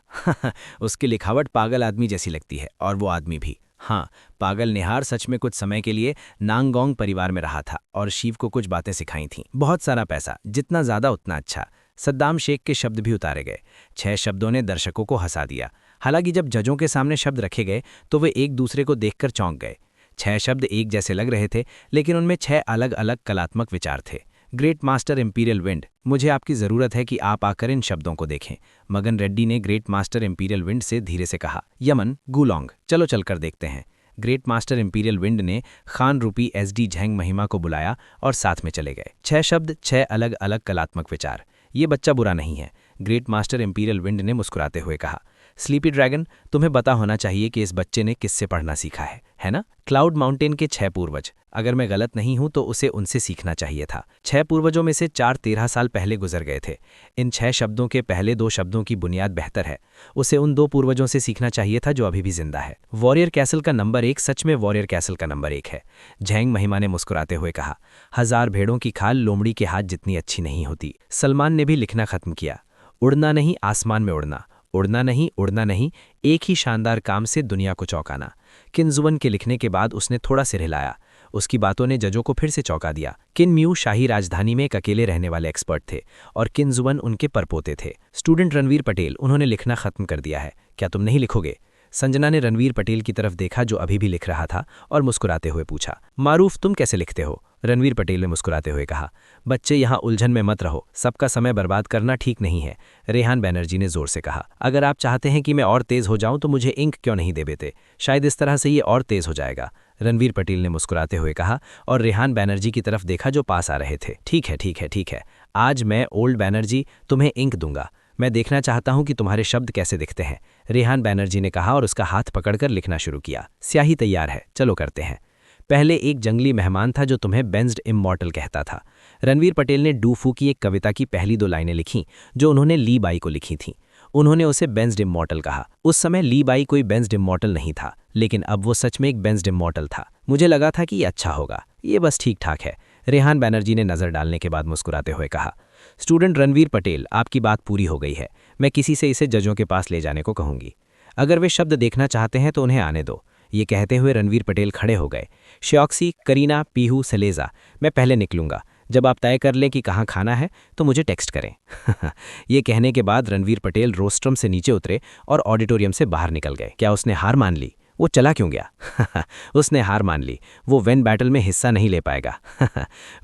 उसकी लिखावट पागल आदमी जैसी लगती है, और वो आदमी भी। हाँ, पागल निहार सच में कुछ समय के लिए नांगोंग परिवार में रहा था और शिव को कुछ बातें सिखाई थीं। बहुत सारा पैसा, जितना ज़्यादा उतना अच्छा। सद्दाम शेख के शब्द भी उतारे गए। 6 शब्दों ने दर्शकों को हंसा दिया। हालांकि जब जजों के सामने शब्द रखे गए तो वे एक दूसरे को देखकर चौंक गए। 6 शब्द एक जैसे लग रहे थे, लेकिन उनमें 6 अलग अलग कलात्मक विचार थे। ग्रेट मास्टर इंपीरियल विंड, मुझे आपकी ज़रूरत है कि आप आकर इन शब्दों को देखें। मगन रेड्डी ने ग्रेट मास्टर इंपीरियल विंड से धीरे से कहा। यमन, गूलोंग, चलो चलकर देखते हैं। ग्रेट मास्टर इंपीरियल विंड ने खान रूपी SD झेंग महिमा को बुलाया और साथ में चले गए। 6 शब्द, 6 अलग अलग कलात्मक विचार। ये बच्चा बुरा नहीं है, ग्रेट मास्टर इंपीरियल विंड ने मुस्कुराते हुए कहा। स्लीपी ड्रैगन, तुम्हें पता होना चाहिए कि इस बच्चे ने किससे पढ़ना सीखा है ना? क्लाउड माउंटेन के 6 पूर्वज। अगर मैं गलत नहीं हूं तो उसे उनसे सीखना चाहिए था। 6 पूर्वजों में से 4 13 साल पहले गुजर गए थे। इन 6 शब्दों के पहले 2 शब्दों की बुनियाद बेहतर है। उसे उन 2 पूर्वजों से सीखना चाहिए था जो अभी भी जिंदा है। वॉरियर कैसल का नंबर 1 सच में वॉरियर कैसल का नंबर 1 है, झेंग महिमा ने मुस्कुराते हुए कहा। 1000 भेड़ों की खाल लोमड़ी के हाथ जितनी अच्छी नहीं होती। सलमान ने भी लिखना खत्म किया। उड़ना नहीं, आसमान में उड़ना, उड़ना नहीं, उड़ना नहीं, एक ही शानदार काम से दुनिया को चौंकाना। किनजुवन के लिखने के बाद उसने थोड़ा सिर हिलाया। उसकी बातों ने जजों को फिर से चौंका दिया। किनम्यू शाही राजधानी में एक अकेले रहने वाले एक्सपर्ट थे और किनजुवन उनके परपोते थे। स्टूडेंट रणवीर पटेल, उन्होंने लिखना खत्म कर दिया है, क्या तुम नहीं लिखोगे? संजना ने रणवीर पटेल की तरफ देखा जो अभी भी लिख रहा था और मुस्कुराते हुए पूछा। मारूफ, तुम कैसे लिखते हो? रणवीर पटेल ने मुस्कुराते हुए कहा। बच्चे यहाँ उलझन में मत रहो, सबका समय बर्बाद करना ठीक नहीं है, रेहान बैनर्जी ने जोर से कहा। अगर आप चाहते हैं कि मैं और तेज हो जाऊं तो मुझे इंक क्यों नहीं दे देते, शायद इस तरह से ये और तेज हो जाएगा, रणवीर पटेल ने मुस्कुराते हुए कहा और रेहान बैनर्जी की तरफ देखा जो पास आ रहे थे। ठीक है ठीक है ठीक है, आज मैं ओल्ड बैनर्जी तुम्हें इंक दूंगा। मैं देखना चाहता हूं कि तुम्हारे शब्द कैसे दिखते हैं, रेहान बैनर्जी ने कहा और उसका हाथ पकड़कर लिखना शुरू किया। स्याही तैयार है, चलो करते हैं। पहले एक जंगली मेहमान था जो तुम्हें बेंज्ड इमॉर्टल कहता था। रणवीर पटेल ने डू फू की एक कविता की पहली 2 लाइनें लिखीं जो उन्होंने ली बाई को लिखी थीं। उन्होंने उसे बेंज्ड इमॉर्टल कहा। उस समय ली बाई कोई बेंज्ड इमॉर्टल नहीं था, लेकिन अब वो सच में एक बेंज्ड इमॉर्टल था। मुझे लगा था कि ये अच्छा होगा, ये बस ठीक ठाक है, रेहान बैनर्जी ने नजर डालने के बाद मुस्कुराते हुए कहा। स्टूडेंट रणवीर पटेल, आपकी बात पूरी हो गई है, मैं किसी से इसे जजों के पास ले जाने को कहूंगी। अगर वे शब्द देखना चाहते हैं तो उन्हें आने दो। ये कहते हुए रणवीर पटेल खड़े हो गए। श्योक्सी, करीना, पीहू, सलेजा, मैं पहले निकलूंगा। जब आप तय कर लें कि कहाँ खाना है तो मुझे टेक्स्ट करें। ये कहने के बाद रणवीर पटेल रोस्ट्रम से नीचे उतरे और ऑडिटोरियम से बाहर निकल गए। क्या उसने हार मान ली? वो चला क्यों गया? उसने हार मान ली, वो वेन बैटल में हिस्सा नहीं ले पाएगा।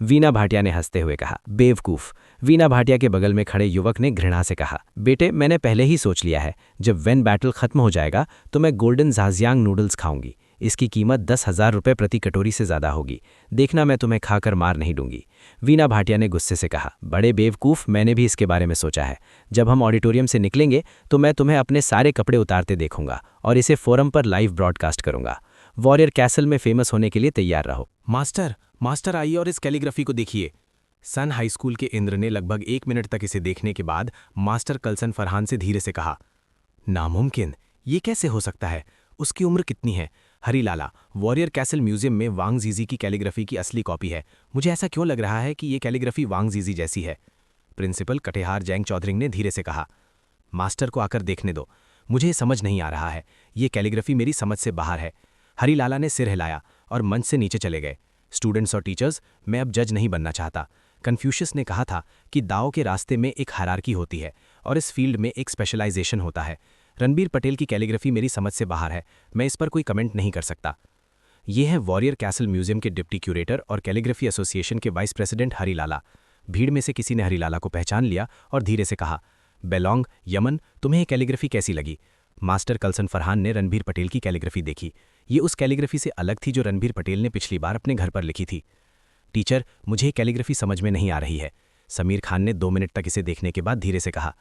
वीना भाटिया ने हंसते हुए कहा। बेवकूफ, वीना भाटिया के बगल में खड़े युवक ने घृणा से कहा। बेटे, मैंने पहले ही सोच लिया है, जब वेन बैटल खत्म हो जाएगा तो मैं गोल्डन झाजियांग नूडल्स खाऊंगी। इसकी कीमत 10,000 रुपये प्रति कटोरी से ज़्यादा होगी। देखना, मैं तुम्हें खाकर मार नहीं दूंगी, वीना भाटिया ने गुस्से से कहा। बड़े बेवकूफ़, मैंने भी इसके बारे में सोचा है। जब हम ऑडिटोरियम से निकलेंगे तो मैं तुम्हें अपने सारे कपड़े उतारते देखूंगा और इसे फोरम पर लाइव ब्रॉडकास्ट करूंगा। वॉरियर कैसल में फेमस होने के लिए तैयार रहो। मास्टर आइए और इस कैलीग्राफी को देखिए। सन हाई स्कूल के इंद्र ने लगभग 1 मिनट तक इसे देखने के बाद मास्टर कल्सन फरहान से धीरे से कहा। नामुमकिन, ये कैसे हो सकता है? उसकी उम्र कितनी है? हरीलाला, वॉरियर कैसल म्यूजियम में वांग जीजी की कैलीग्राफी की असली कॉपी है। मुझे ऐसा क्यों लग रहा है कि ये कैलीग्राफी वांग जीजी जैसी है? प्रिंसिपल कटेहार जैंग चौधरी ने धीरे से कहा। मास्टर को आकर देखने दो, मुझे समझ नहीं आ रहा है, ये कैलीग्राफी मेरी समझ से बाहर है। हरीलाला ने सिर हिलाया और मंच से नीचे चले गए। स्टूडेंट्स और टीचर्स, मैं अब जज नहीं बनना चाहता। कन्फ्यूशियस ने कहा था कि दाव के रास्ते में एक हायरार्की होती है और इस फील्ड में एक स्पेशलाइजेशन होता है। रणबीर पटेल की कैलीग्राफी मेरी समझ से बाहर है, मैं इस पर कोई कमेंट नहीं कर सकता। ये है वॉरियर कैसल म्यूजियम के डिप्टी क्यूरेटर और कैलीग्राफी एसोसिएशन के वाइस प्रेसिडेंट हरीलाला। भीड़ में से किसी ने हरीलाला को पहचान लिया और धीरे से कहा। बेलोंग, यमन, तुम्हें ये कैलीग्राफी कैसी लगी? मास्टर कल्सन फरहान ने रणबीर पटेल की कैलीग्राफी देखी। ये उस कैलीग्राफी से अलग थी जो रणबीर पटेल ने पिछली बार अपने घर पर लिखी थी। टीचर, मुझे कैलीग्राफी समझ में नहीं आ रही है, समीर खान ने 2 मिनट तक इसे देखने के बाद धीरे से कहा।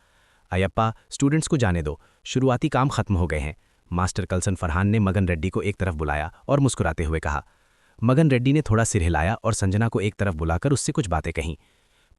अयप्पा, स्टूडेंट्स को जाने दो, शुरुआती काम खत्म हो गए हैं। मास्टर कल्सन फरहान ने मगन रेड्डी को एक तरफ बुलाया और मुस्कुराते हुए कहा। मगन रेड्डी ने थोड़ा सिर हिलाया और संजना को एक तरफ बुलाकर उससे कुछ बातें कहीं।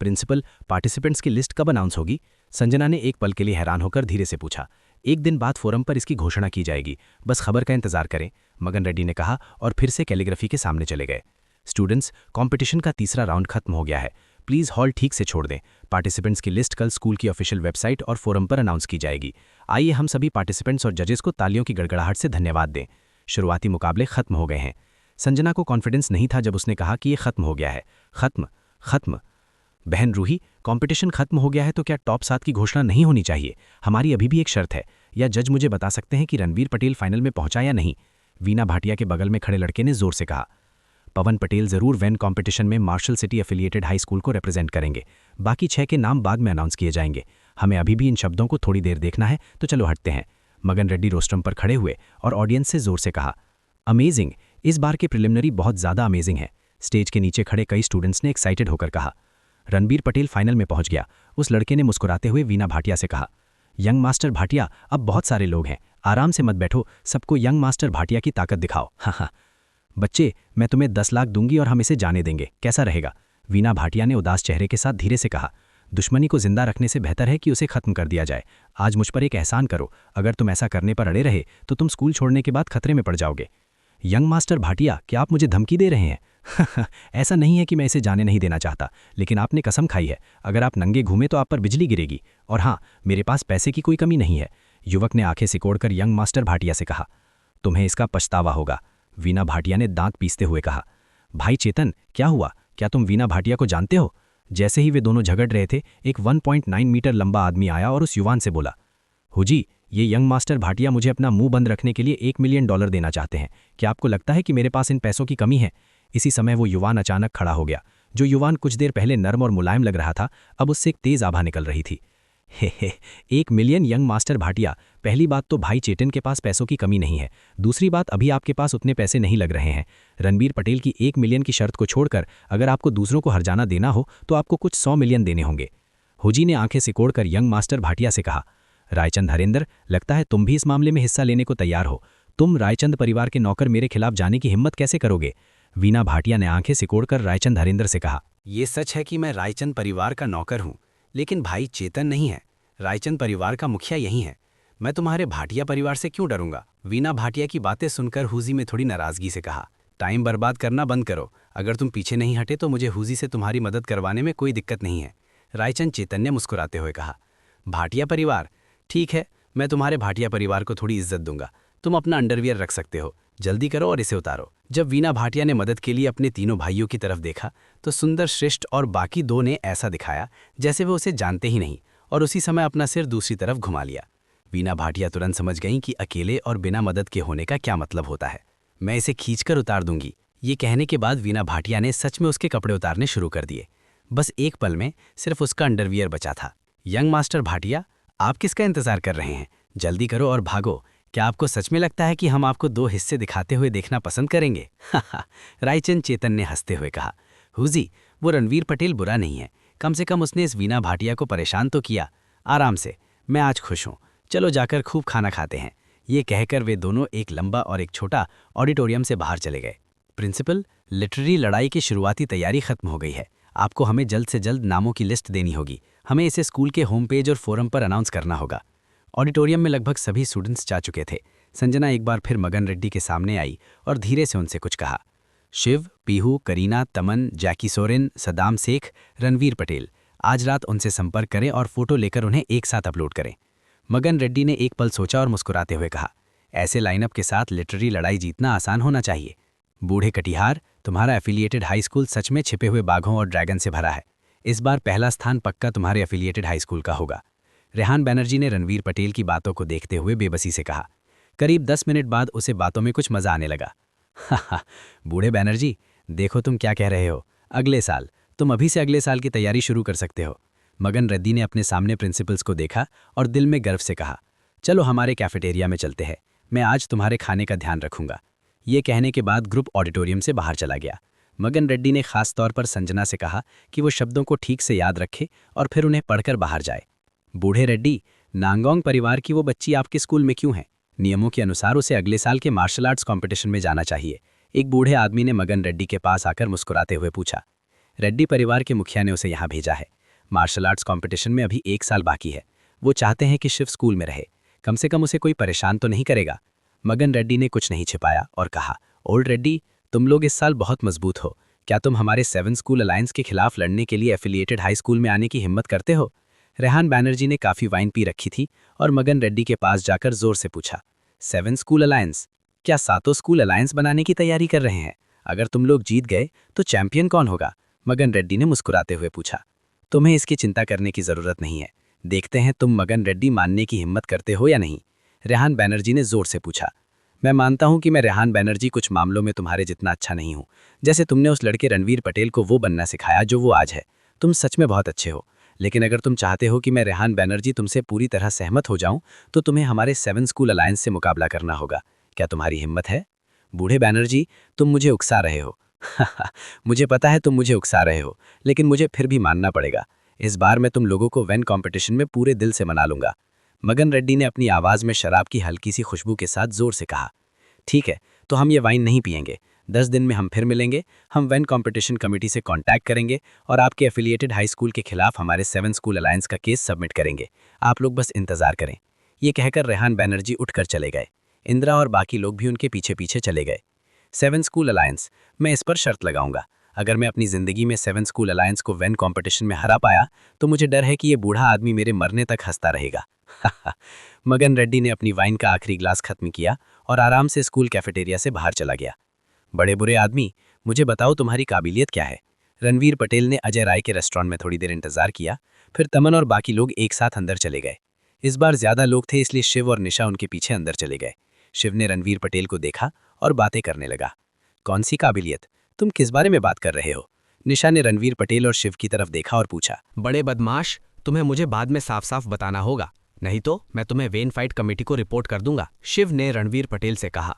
प्रिंसिपल, पार्टिसिपेंट्स की लिस्ट कब अनाउंस होगी? संजना ने एक पल के लिए हैरान होकर धीरे से पूछा। 1 दिन बाद फोरम पर इसकी घोषणा की जाएगी, बस खबर का इंतजार करें, मगन रेड्डी ने कहा और फिर से कैलीग्राफी के सामने चले गए। स्टूडेंट्स, कंपटीशन का तीसरा राउंड खत्म हो गया है, प्लीज़ हॉल ठीक से छोड़ दें। पार्टिसिपेंट्स की लिस्ट कल स्कूल की ऑफिशियल वेबसाइट और फोरम पर अनाउंस की जाएगी। आइए हम सभी पार्टिसिपेंट्स और जजेस को तालियों की गड़गड़ाहट से धन्यवाद दें। शुरुआती मुकाबले खत्म हो गए हैं। संजना को कॉन्फिडेंस नहीं था जब उसने कहा कि ये खत्म हो गया है। खत्म। बहन रूही, कंपटीशन खत्म हो गया है तो क्या टॉप 7 की घोषणा नहीं होनी चाहिए? हमारी अभी भी एक शर्त है, या जज मुझे बता सकते हैं कि रणबीर पटेल फाइनल में पहुंचा या नहीं? वीना भाटिया के बगल में खड़े लड़के ने जोर से कहा। पवन पटेल जरूर वेन कंपटीशन में Marshall City affiliated high school को रिप्रेजेंट करेंगे। बाकी 6 के नाम बाद में अनाउंस किए जाएंगे। हमें अभी भी इन शब्दों को थोड़ी देर देखना है, तो चलो हटते हैं। मगन रेड्डी रोस्ट्रम पर खड़े हुए और ऑडियंस से जोर से कहा। अमेजिंग। इस बार के प्रिलिमिनरी बहुत ज़्यादा अमेजिंग है। स्टेज के नीचे खड़े कई स्टूडेंट्स ने एक्साइटेड होकर कहा। रणबीर पटेल फाइनल में पहुंच गया। उस लड़के ने मुस्कुराते हुए वीना भाटिया से कहा, यंग मास्टर भाटिया, अब बहुत सारे लोग हैं, आराम से मत बैठो, सबको यंग मास्टर भाटिया की ताकत दिखाओ। हाँ, बच्चे, मैं तुम्हें 10 लाख दूंगी और हम इसे जाने देंगे, कैसा रहेगा? वीना भाटिया ने उदास चेहरे के साथ धीरे से कहा, दुश्मनी को जिंदा रखने से बेहतर है कि उसे खत्म कर दिया जाए। आज मुझ पर एक एहसान करो, अगर तुम ऐसा करने पर अड़े रहे तो तुम स्कूल छोड़ने के बाद खतरे में पड़ जाओगे। यंग मास्टर भाटिया, क्या आप मुझे धमकी दे रहे हैं? ऐसा नहीं है कि मैं इसे जाने नहीं देना चाहता, लेकिन आपने कसम खाई है, अगर आप नंगे घूमे तो आप पर बिजली गिरेगी। और हाँ, मेरे पास पैसे की कोई कमी नहीं है। युवक ने आंखें सिकोड़कर यंग मास्टर भाटिया से कहा, तुम्हें इसका पछतावा होगा। वीना भाटिया ने दांत पीसते हुए कहा, भाई चेतन, क्या हुआ? क्या तुम वीना भाटिया को जानते हो? जैसे ही वे दोनों झगड़ रहे थे, एक 1.9 मीटर लंबा आदमी आया और उस युवान से बोला, हुजी, ये यंग मास्टर भाटिया मुझे अपना मुंह बंद रखने के लिए $1 मिलियन देना चाहते हैं। क्या आपको लगता है कि मेरे पास इन पैसों की कमी है? इसी समय वो युवान अचानक खड़ा हो गया। जो युवान कुछ देर पहले नर्म और मुलायम लग रहा था, अब उससे एक तेज आभा निकल रही थी। हे, 1 मिलियन यंग मास्टर भाटिया, पहली बात तो भाई चेतन के पास पैसों की कमी नहीं है। दूसरी बात, अभी आपके पास उतने पैसे नहीं लग रहे हैं। रणबीर पटेल की 1 मिलियन की शर्त को छोड़कर अगर आपको दूसरों को हर्जाना देना हो तो आपको कुछ 100 मिलियन देने होंगे। हुजी ने आंखें सिकोड़कर यंग मास्टर भाटिया से कहा, रायचंद हरेंद्र, लगता है तुम भी इस मामले में हिस्सा लेने को तैयार हो। तुम रायचंद परिवार के नौकर मेरे खिलाफ जाने की हिम्मत कैसे करोगे? वीना भाटिया ने आंखें सिकोड़कर रायचंद हरेंद्र से कहा, ये सच है कि मैं रायचंद परिवार का नौकर हूँ, लेकिन भाई चेतन नहीं है। रायचंद परिवार का मुखिया यही है। मैं तुम्हारे भाटिया परिवार से क्यों डरूंगा? वीना भाटिया की बातें सुनकर हुजी में थोड़ी नाराजगी से कहा, टाइम बर्बाद करना बंद करो। अगर तुम पीछे नहीं हटे तो मुझे हुजी से तुम्हारी मदद करवाने में कोई दिक्कत नहीं है। रायचंद चेतन ने मुस्कुराते हुए कहा, भाटिया परिवार, ठीक है, मैं तुम्हारे भाटिया परिवार को थोड़ी इज्जत दूंगा। तुम अपना अंडरवियर रख सकते हो, जल्दी करो और इसे उतारो। जब वीना भाटिया ने मदद के लिए अपने तीनों भाइयों की तरफ देखा तो सुंदर, श्रेष्ठ और बाकी दो ने ऐसा दिखाया जैसे वे उसे जानते ही नहीं, और उसी समय अपना सिर दूसरी तरफ घुमा लिया। वीना भाटिया तुरंत समझ गईं कि अकेले और बिना मदद के होने का क्या मतलब होता है। मैं इसे खींचकर उतार दूंगी। ये कहने के बाद वीना भाटिया ने सच में उसके कपड़े उतारने शुरू कर दिए। बस एक पल में सिर्फ उसका अंडरवियर बचा था। यंग मास्टर भाटिया, आप किसका इंतजार कर रहे हैं? जल्दी करो और भागो। क्या आपको सच में लगता है कि हम आपको 2 हिस्से दिखाते हुए देखना पसंद करेंगे? रायचंद चेतन ने हंसते हुए कहा, हुजी, वो रणवीर पटेल बुरा नहीं है। कम से कम उसने इस वीना भाटिया को परेशान तो किया। आराम से, मैं आज खुश हूँ। चलो जाकर खूब खाना खाते हैं। ये कहकर वे दोनों एक लंबा और एक छोटा ऑडिटोरियम से बाहर चले गए। प्रिंसिपल, लिटरेरी लड़ाई की शुरुआती तैयारी खत्म हो गई है। आपको हमें जल्द से जल्द नामों की लिस्ट देनी होगी। हमें इसे स्कूल के होम पेज और फोरम पर अनाउंस करना होगा। ऑडिटोरियम में लगभग सभी स्टूडेंट्स जा चुके थे। संजना एक बार फिर मगन रेड्डी के सामने आई और धीरे से उनसे कुछ कहा। शिव, पीहू, करीना, तमन, जैकी सोरेन, सदाम शेख, रणवीर पटेल, आज रात उनसे संपर्क करें और फोटो लेकर उन्हें एक साथ अपलोड करें। मगन रेड्डी ने एक पल सोचा और मुस्कुराते हुए कहा, ऐसे लाइनअप के साथ लिटरेरी लड़ाई जीतना आसान होना चाहिए। बूढ़े कटिहार, तुम्हारा एफिलिएटेड हाई स्कूल सच में छिपे हुए बाघों और ड्रैगन से भरा है। इस बार पहला स्थान पक्का तुम्हारे एफिलिएटेड हाई स्कूल का होगा। रेहान बैनर्जी ने रणवीर पटेल की बातों को देखते हुए बेबसी से कहा। करीब 10 मिनट बाद उसे बातों में कुछ मजा आने लगा। हा, बूढ़े बैनर्जी, देखो तुम क्या कह रहे हो। अगले साल, तुम अभी से अगले साल की तैयारी शुरू कर सकते हो। मगन रेड्डी ने अपने सामने प्रिंसिपल्स को देखा और दिल में गर्व से कहा, चलो हमारे कैफेटेरिया में चलते हैं, मैं आज तुम्हारे खाने का ध्यान रखूंगा। ये कहने के बाद ग्रुप ऑडिटोरियम से बाहर चला गया। मगन रेड्डी ने खास तौर पर संजना से कहा कि वो शब्दों को ठीक से याद रखे और फिर उन्हें पढ़कर बाहर जाए। बूढ़े रेड्डी, नांगोंग परिवार की वो बच्ची आपके स्कूल में क्यों है? नियमों के अनुसार उसे अगले साल के मार्शल आर्ट्स कंपटीशन में जाना चाहिए। एक बूढ़े आदमी ने मगन रेड्डी के पास आकर मुस्कुराते हुए पूछा। रेड्डी परिवार के मुखिया ने उसे यहाँ भेजा है। मार्शल आर्ट्स कंपटीशन में अभी 1 साल बाकी है। वो चाहते हैं कि शिव स्कूल में रहे, कम से कम उसे कोई परेशान तो नहीं करेगा। मगन रेड्डी ने कुछ नहीं छिपाया और कहा, ओल्ड रेड्डी, तुम लोग इस साल बहुत मजबूत हो। क्या तुम हमारे 7 स्कूल अलायंस के खिलाफ लड़ने के लिए एफिलिएटेड हाई स्कूल में आने की हिम्मत करते हो? रेहान बैनर्जी ने काफ़ी वाइन पी रखी थी और मगन रेड्डी के पास जाकर जोर से पूछा, 7 स्कूल अलायंस? क्या 7 स्कूल अलायंस बनाने की तैयारी कर रहे हैं? अगर तुम लोग जीत गए तो चैंपियन कौन होगा? मगन रेड्डी ने मुस्कुराते हुए पूछा। तुम्हें इसकी चिंता करने की ज़रूरत नहीं है। देखते हैं तुम मगन रेड्डी मानने की हिम्मत करते हो या नहीं। रेहान बैनर्जी ने जोर से पूछा। मैं मानता हूं कि मैं रेहान बैनर्जी कुछ मामलों में तुम्हारे जितना अच्छा नहीं हूं। जैसे तुमने उस लड़के रणवीर पटेल को वो बनना सिखाया जो वो आज है। तुम सच में बहुत अच्छे हो। लेकिन अगर तुम चाहते हो कि मैं रेहान बैनर्जी तुमसे पूरी तरह सहमत हो जाऊं तो तुम्हें हमारे 7 स्कूल अलायंस से मुकाबला करना होगा। क्या तुम्हारी हिम्मत है? बूढ़े बैनर्जी, तुम मुझे उकसा रहे हो। मुझे पता है तुम मुझे उकसा रहे हो, लेकिन मुझे फिर भी मानना पड़ेगा। इस बार मैं तुम लोगों को वेन कॉम्पिटिशन में पूरे दिल से मना लूंगा। मगन रेड्डी ने अपनी आवाज़ में शराब की हल्की सी खुशबू के साथ जोर से कहा। ठीक है, तो हम ये वाइन नहीं पियेंगे। 10 दिन में हम फिर मिलेंगे। हम वेन कॉम्पिटिशन कमेटी से कांटेक्ट करेंगे और आपके एफिलिएटेड हाई स्कूल के खिलाफ हमारे 7 स्कूल अलायंस का केस सबमिट करेंगे। आप लोग बस इंतजार करें। ये कहकर रेहान बैनर्जी उठकर चले गए। इंदिरा और बाकी लोग भी उनके पीछे पीछे चले गए। 7 स्कूल अलायंस, मैं इस पर शर्त लगाऊंगा। अगर मैं अपनी ज़िंदगी में 7 स्कूल अलायंस को वेन कॉम्पिटिशन में हरा पाया तो मुझे डर है कि ये बूढ़ा आदमी मेरे मरने तक हंसता रहेगा। मगन रेड्डी ने अपनी वाइन का आखिरी ग्लास खत्म किया और आराम से स्कूल कैफेटेरिया से बाहर चला गया। बड़े बुरे आदमी, मुझे बताओ तुम्हारी काबिलियत क्या है? रणवीर पटेल ने अजय राय के रेस्टोरेंट में थोड़ी देर इंतजार किया, फिर तमन और बाकी लोग एक साथ अंदर चले गए। इस बार ज्यादा लोग थे, इसलिए शिव और निशा उनके पीछे अंदर चले गए। शिव ने रणवीर पटेल को देखा और बातें करने लगा। कौन सी काबिलियत? तुम किस बारे में बात कर रहे हो? निशा ने रणवीर पटेल और शिव की तरफ देखा और पूछा। बड़े बदमाश, तुम्हें मुझे बाद में साफ साफ बताना होगा, नहीं तो मैं तुम्हें वेन फाइट कमेटी को रिपोर्ट कर दूंगा, शिव ने रणवीर पटेल से कहा।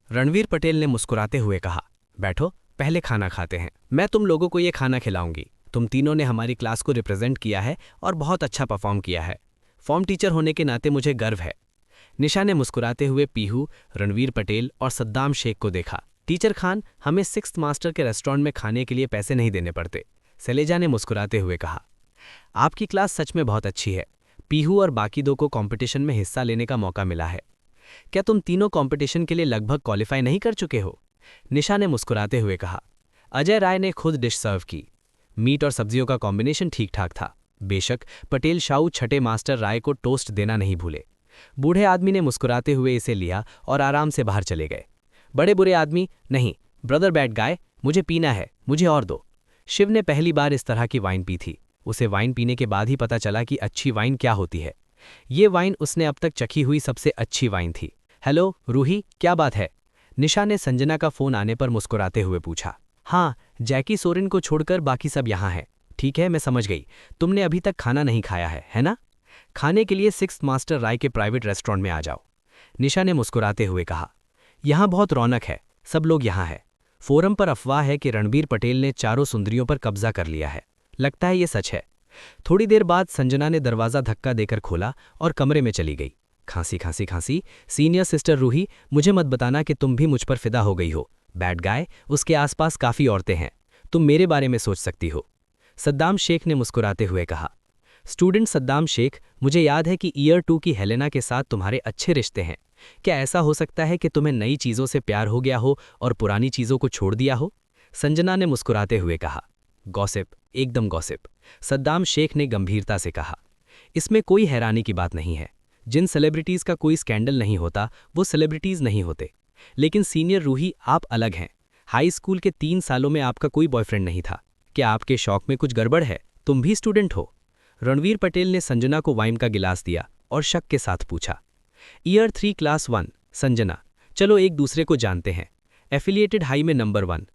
रणवीर पटेल ने मुस्कुराते हुए कहा, बैठो, पहले खाना खाते हैं। मैं तुम लोगों को ये खाना खिलाऊंगी। तुम तीनों ने हमारी क्लास को रिप्रेजेंट किया है और बहुत अच्छा परफॉर्म किया है। फॉर्म टीचर होने के नाते मुझे गर्व है। निशा ने मुस्कुराते हुए पीहू, रणवीर पटेल और सद्दाम शेख को देखा। टीचर खान, हमें 6th मास्टर के रेस्टोरेंट में खाने के लिए पैसे नहीं देने पड़ते, सलेजा ने मुस्कुराते हुए कहा। आपकी क्लास सच में बहुत अच्छी है। पीहू और बाकी दो को कंपटीशन में हिस्सा लेने का मौका मिला है। क्या तुम तीनों कंपटीशन के लिए लगभग क्वालिफाई नहीं कर चुके हो? निशा ने मुस्कुराते हुए कहा। अजय राय ने खुद डिश सर्व की। मीट और सब्जियों का कॉम्बिनेशन ठीक ठाक था। बेशक पटेल शाहू छठे मास्टर राय को टोस्ट देना नहीं भूले। बूढ़े आदमी ने मुस्कुराते हुए इसे लिया और आराम से बाहर चले गए। बड़े बुरे आदमी, नहीं, ब्रदर बैड गाय, मुझे पीना है, मुझे और दो। शिव ने पहली बार इस तरह की वाइन पी थी। उसे वाइन पीने के बाद ही पता चला कि अच्छी वाइन क्या होती है। ये वाइन उसने अब तक चखी हुई सबसे अच्छी वाइन थी। हेलो रूही, क्या बात है? निशा ने संजना का फोन आने पर मुस्कुराते हुए पूछा। हाँ, जैकी सोरेन को छोड़कर बाकी सब यहाँ हैं। ठीक है, मैं समझ गई। तुमने अभी तक खाना नहीं खाया है ना? खाने के लिए 6th मास्टर राय के प्राइवेट रेस्टोरेंट में आ जाओ, निशा ने मुस्कुराते हुए कहा। यहाँ बहुत रौनक है, सब लोग यहाँ हैं। फोरम पर अफवाह है कि रणबीर पटेल ने चारों सुंदरियों पर कब्जा कर लिया है। लगता है ये सच है। थोड़ी देर बाद संजना ने दरवाज़ा धक्का देकर खोला और कमरे में चली गई। खांसी खांसी खांसी। सीनियर सिस्टर रूही, मुझे मत बताना कि तुम भी मुझ पर फिदा हो गई हो। बैड गाय, उसके आसपास काफ़ी औरतें हैं, तुम मेरे बारे में सोच सकती हो, सद्दाम शेख ने मुस्कुराते हुए कहा। स्टूडेंट सद्दाम शेख, मुझे याद है कि ईयर 2 की हेलेना के साथ तुम्हारे अच्छे रिश्ते हैं। क्या ऐसा हो सकता है कि तुम्हें नई चीज़ों से प्यार हो गया हो और पुरानी चीज़ों को छोड़ दिया हो? संजना ने मुस्कुराते हुए कहा। गॉसिप, एकदम गॉसिप, सद्दाम शेख ने गंभीरता से कहा। इसमें कोई हैरानी की बात नहीं है। जिन सेलिब्रिटीज़ का कोई स्कैंडल नहीं होता वो सेलिब्रिटीज़ नहीं होते। लेकिन सीनियर रूही, आप अलग हैं। हाई स्कूल के 3 सालों में आपका कोई बॉयफ्रेंड नहीं था। क्या आपके शौक में कुछ गड़बड़ है? तुम भी स्टूडेंट हो? रणवीर पटेल ने संजना को वाइन का गिलास दिया और शक के साथ पूछा। ईयर 3 क्लास 1, संजना, चलो एक दूसरे को जानते हैं। एफिलिएटेड हाई में नंबर 1।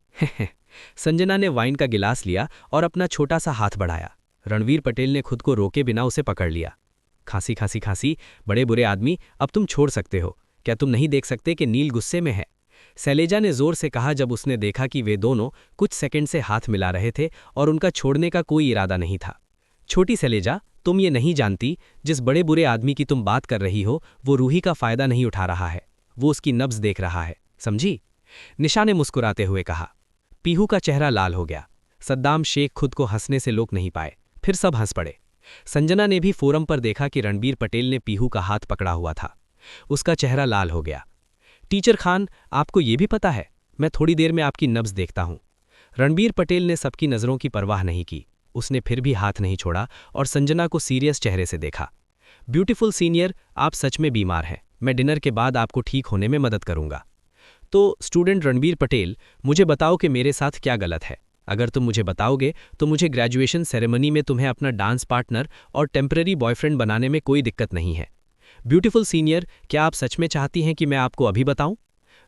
संजना ने वाइन का गिलास लिया और अपना छोटा सा हाथ बढ़ाया। रणवीर पटेल ने खुद को रोके बिना उसे पकड़ लिया। खांसी खांसी खांसी। बड़े बुरे आदमी, अब तुम छोड़ सकते हो। क्या तुम नहीं देख सकते कि नील गुस्से में है? सैलेजा ने जोर से कहा जब उसने देखा कि वे दोनों कुछ सेकंड से हाथ मिला रहे थे और उनका छोड़ने का कोई इरादा नहीं था। छोटी सैलेजा, तुम ये नहीं जानती, जिस बड़े बुरे आदमी की तुम बात कर रही हो वो रूही का फायदा नहीं उठा रहा है, वो उसकी नब्ज देख रहा है, समझी? निशा ने मुस्कुराते हुए कहा। पीहू का चेहरा लाल हो गया। सद्दाम शेख खुद को हंसने से रोक नहीं पाए, फिर सब हंस पड़े। संजना ने भी फोरम पर देखा कि रणबीर पटेल ने पीहू का हाथ पकड़ा हुआ था। उसका चेहरा लाल हो गया। टीचर खान, आपको ये भी पता है, मैं थोड़ी देर में आपकी नब्ज देखता हूं। रणबीर पटेल ने सबकी नज़रों की परवाह नहीं की। उसने फिर भी हाथ नहीं छोड़ा और संजना को सीरियस चेहरे से देखा। ब्यूटीफुल सीनियर, आप सच में बीमार हैं। मैं डिनर के बाद आपको ठीक होने में मदद करूंगा। तो स्टूडेंट रणबीर पटेल, मुझे बताओ कि मेरे साथ क्या गलत है। अगर तुम मुझे बताओगे तो मुझे ग्रेजुएशन सेरेमनी में तुम्हें अपना डांस पार्टनर और टेम्पररी बॉयफ्रेंड बनाने में कोई दिक्कत नहीं है। ब्यूटीफुल सीनियर, क्या आप सच में चाहती हैं कि मैं आपको अभी बताऊं?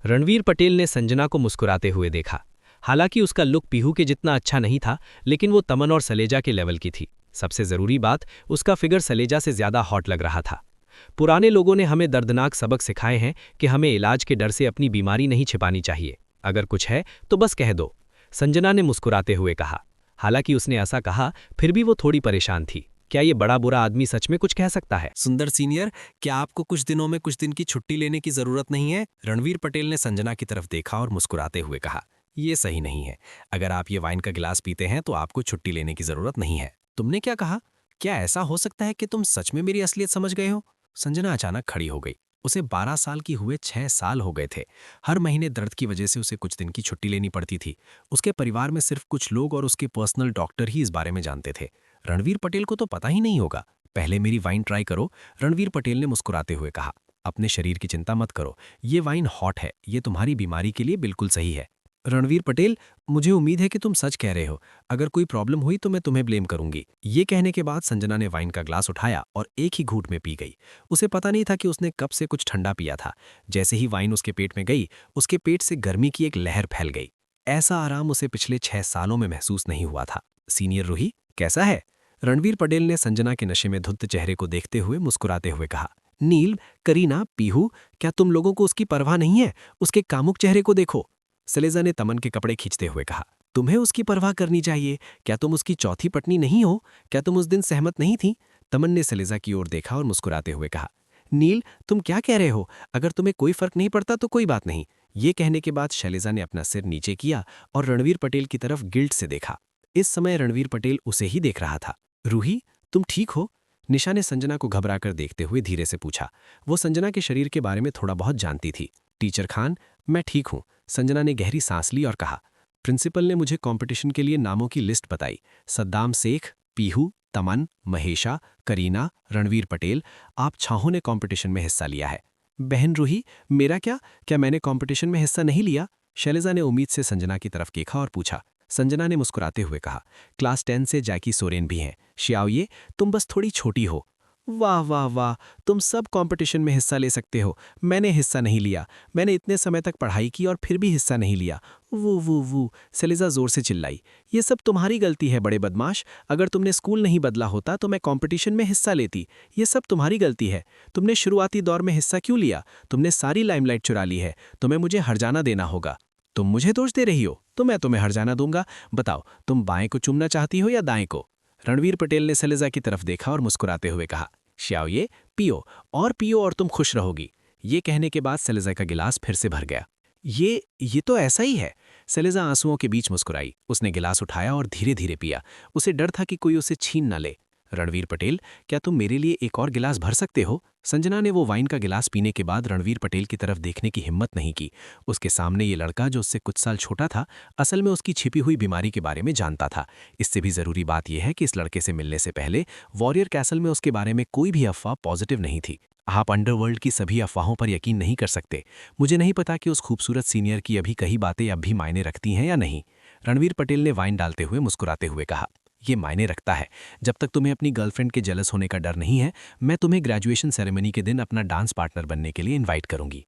रणवीर पटेल ने संजना को मुस्कुराते हुए देखा। हालांकि उसका लुक पीहू के जितना अच्छा नहीं था, लेकिन वो तमन और सलेजा के लेवल की थी। सबसे ज़रूरी बात, उसका फिगर सलेजा से ज़्यादा हॉट लग रहा था। पुराने लोगों ने हमें दर्दनाक सबक सिखाए हैं कि हमें इलाज के डर से अपनी बीमारी नहीं छिपानी चाहिए। अगर कुछ है तो बस कह दो, संजना ने मुस्कुराते हुए कहा। हालांकि उसने ऐसा कहा, फिर भी वो थोड़ी परेशान थी। क्या ये बड़ा बुरा आदमी सच में कुछ कह सकता है? सुंदर सीनियर, क्या आपको कुछ दिनों में कुछ दिन की छुट्टी लेने की जरूरत नहीं है? रणवीर पटेल ने संजना की तरफ देखा और मुस्कुराते हुए कहा, ये सही नहीं है। अगर आप ये वाइन का गिलास पीते हैं तो आपको छुट्टी लेने की जरूरत नहीं है। तुमने क्या कहा? क्या ऐसा हो सकता है कि तुम सच में मेरी असलियत समझ गए हो? संजना अचानक खड़ी हो गई। उसे 12 साल की हुए 6 साल हो गए थे। हर महीने दर्द की वजह से उसे कुछ दिन की छुट्टी लेनी पड़ती थी। उसके परिवार में सिर्फ कुछ लोग और उसके पर्सनल डॉक्टर ही इस बारे में जानते थे। रणवीर पटेल को तो पता ही नहीं होगा। पहले मेरी वाइन ट्राई करो, रणवीर पटेल ने मुस्कुराते हुए कहा। अपने शरीर की चिंता मत करो, ये वाइन हॉट है, ये तुम्हारी बीमारी के लिए बिल्कुल सही है। रणवीर पटेल, मुझे उम्मीद है कि तुम सच कह रहे हो। अगर कोई प्रॉब्लम हुई तो मैं तुम्हें ब्लेम करूंगी। ये कहने के बाद संजना ने वाइन का ग्लास उठाया और एक ही घूंट में पी गई। उसे पता नहीं था कि उसने कब से कुछ ठंडा पिया था। जैसे ही वाइन उसके पेट में गई, उसके पेट से गर्मी की एक लहर फैल गई। ऐसा आराम उसे पिछले 6 सालों में महसूस नहीं हुआ था। सीनियर रूही, कैसा है? रणवीर पटेल ने संजना के नशे में धुत चेहरे को देखते हुए मुस्कुराते हुए कहा। नील, करीना, पीहू, क्या तुम लोगों को उसकी परवाह नहीं है? उसके कामुक चेहरे को देखो। सलेजा ने तमन के कपड़े खींचते हुए कहा। तुम्हें उसकी परवाह करनी चाहिए। क्या तुम उसकी चौथी पत्नी नहीं हो? क्या तुम उस दिन सहमत नहीं थी? तमन ने सलेजा की ओर देखा और मुस्कुराते हुए कहा। नील, तुम क्या कह रहे हो? अगर तुम्हें कोई फर्क नहीं पड़ता तो कोई बात नहीं। ये कहने के बाद शैलेजा ने अपना सिर नीचे किया और रणवीर पटेल की तरफ गिल्ट से देखा। इस समय रणवीर पटेल उसे ही देख रहा था। रूही, तुम ठीक हो? निशा ने संजना को घबराकर देखते हुए धीरे से पूछा। वो संजना के शरीर के बारे में थोड़ा बहुत जानती थी। टीचर खान, मैं ठीक हूँ। संजना ने गहरी सांस ली और कहा। प्रिंसिपल ने मुझे कंपटीशन के लिए नामों की लिस्ट बताई। सद्दाम शेख, पीहू, तमन, महेशा, करीना, रणवीर पटेल, आप 6 ने कंपटीशन में हिस्सा लिया है। बहन रूही, मेरा क्या मैंने कंपटीशन में हिस्सा नहीं लिया? शैलेजा ने उम्मीद से संजना की तरफ देखा और पूछा। संजना ने मुस्कुराते हुए कहा। क्लास 10 से जैकी सोरेन भी हैं। श्याओये, तुम बस थोड़ी छोटी हो। वाह वाह वाह, तुम सब कंपटीशन में हिस्सा ले सकते हो। मैंने हिस्सा नहीं लिया। मैंने इतने समय तक पढ़ाई की और फिर भी हिस्सा नहीं लिया। वो सलेजा जोर से चिल्लाई। ये सब तुम्हारी गलती है बड़े बदमाश। अगर तुमने स्कूल नहीं बदला होता तो मैं कंपटीशन में हिस्सा लेती। ये सब तुम्हारी गलती है। तुमने शुरुआती दौर में हिस्सा क्यों लिया? तुमने सारी लाइमलाइट चुरा ली है। तुम्हें मुझे हर्जाना देना होगा। तुम मुझे दोष दे रही हो तो मैं तुम्हें हर्जाना दूंगा। बताओ, तुम बाएं को चूमना चाहती हो या दाएं को? रणवीर पटेल ने सलेजा की तरफ देखा और मुस्कुराते हुए कहा। श्याओये, पियो और तुम खुश रहोगी। ये कहने के बाद सलेजा का गिलास फिर से भर गया। ये तो ऐसा ही है। सलेजा आंसुओं के बीच मुस्कुराई। उसने गिलास उठाया और धीरे धीरे पिया। उसे डर था कि कोई उसे छीन न ले। रणवीर पटेल, क्या तुम मेरे लिए एक और गिलास भर सकते हो? संजना ने वो वाइन का गिलास पीने के बाद रणवीर पटेल की तरफ देखने की हिम्मत नहीं की। उसके सामने ये लड़का जो उससे कुछ साल छोटा था, असल में उसकी छिपी हुई बीमारी के बारे में जानता था। इससे भी जरूरी बात यह है कि इस लड़के से मिलने से पहले वॉरियर कैसल में उसके बारे में कोई भी अफवाह पॉजिटिव नहीं थी। आप अंडरवर्ल्ड की सभी अफवाहों पर यकीन नहीं कर सकते। मुझे नहीं पता कि उस खूबसूरत सीनियर की अभी कही बातें अब भी मायने रखती हैं या नहीं। रणवीर पटेल ने वाइन डालते हुए मुस्कुराते हुए कहा। ये मायने रखता है। जब तक तुम्हें अपनी गर्लफ्रेंड के जेलस होने का डर नहीं है, मैं तुम्हें ग्रेजुएशन सेरेमनी के दिन अपना डांस पार्टनर बनने के लिए इनवाइट करूंगी।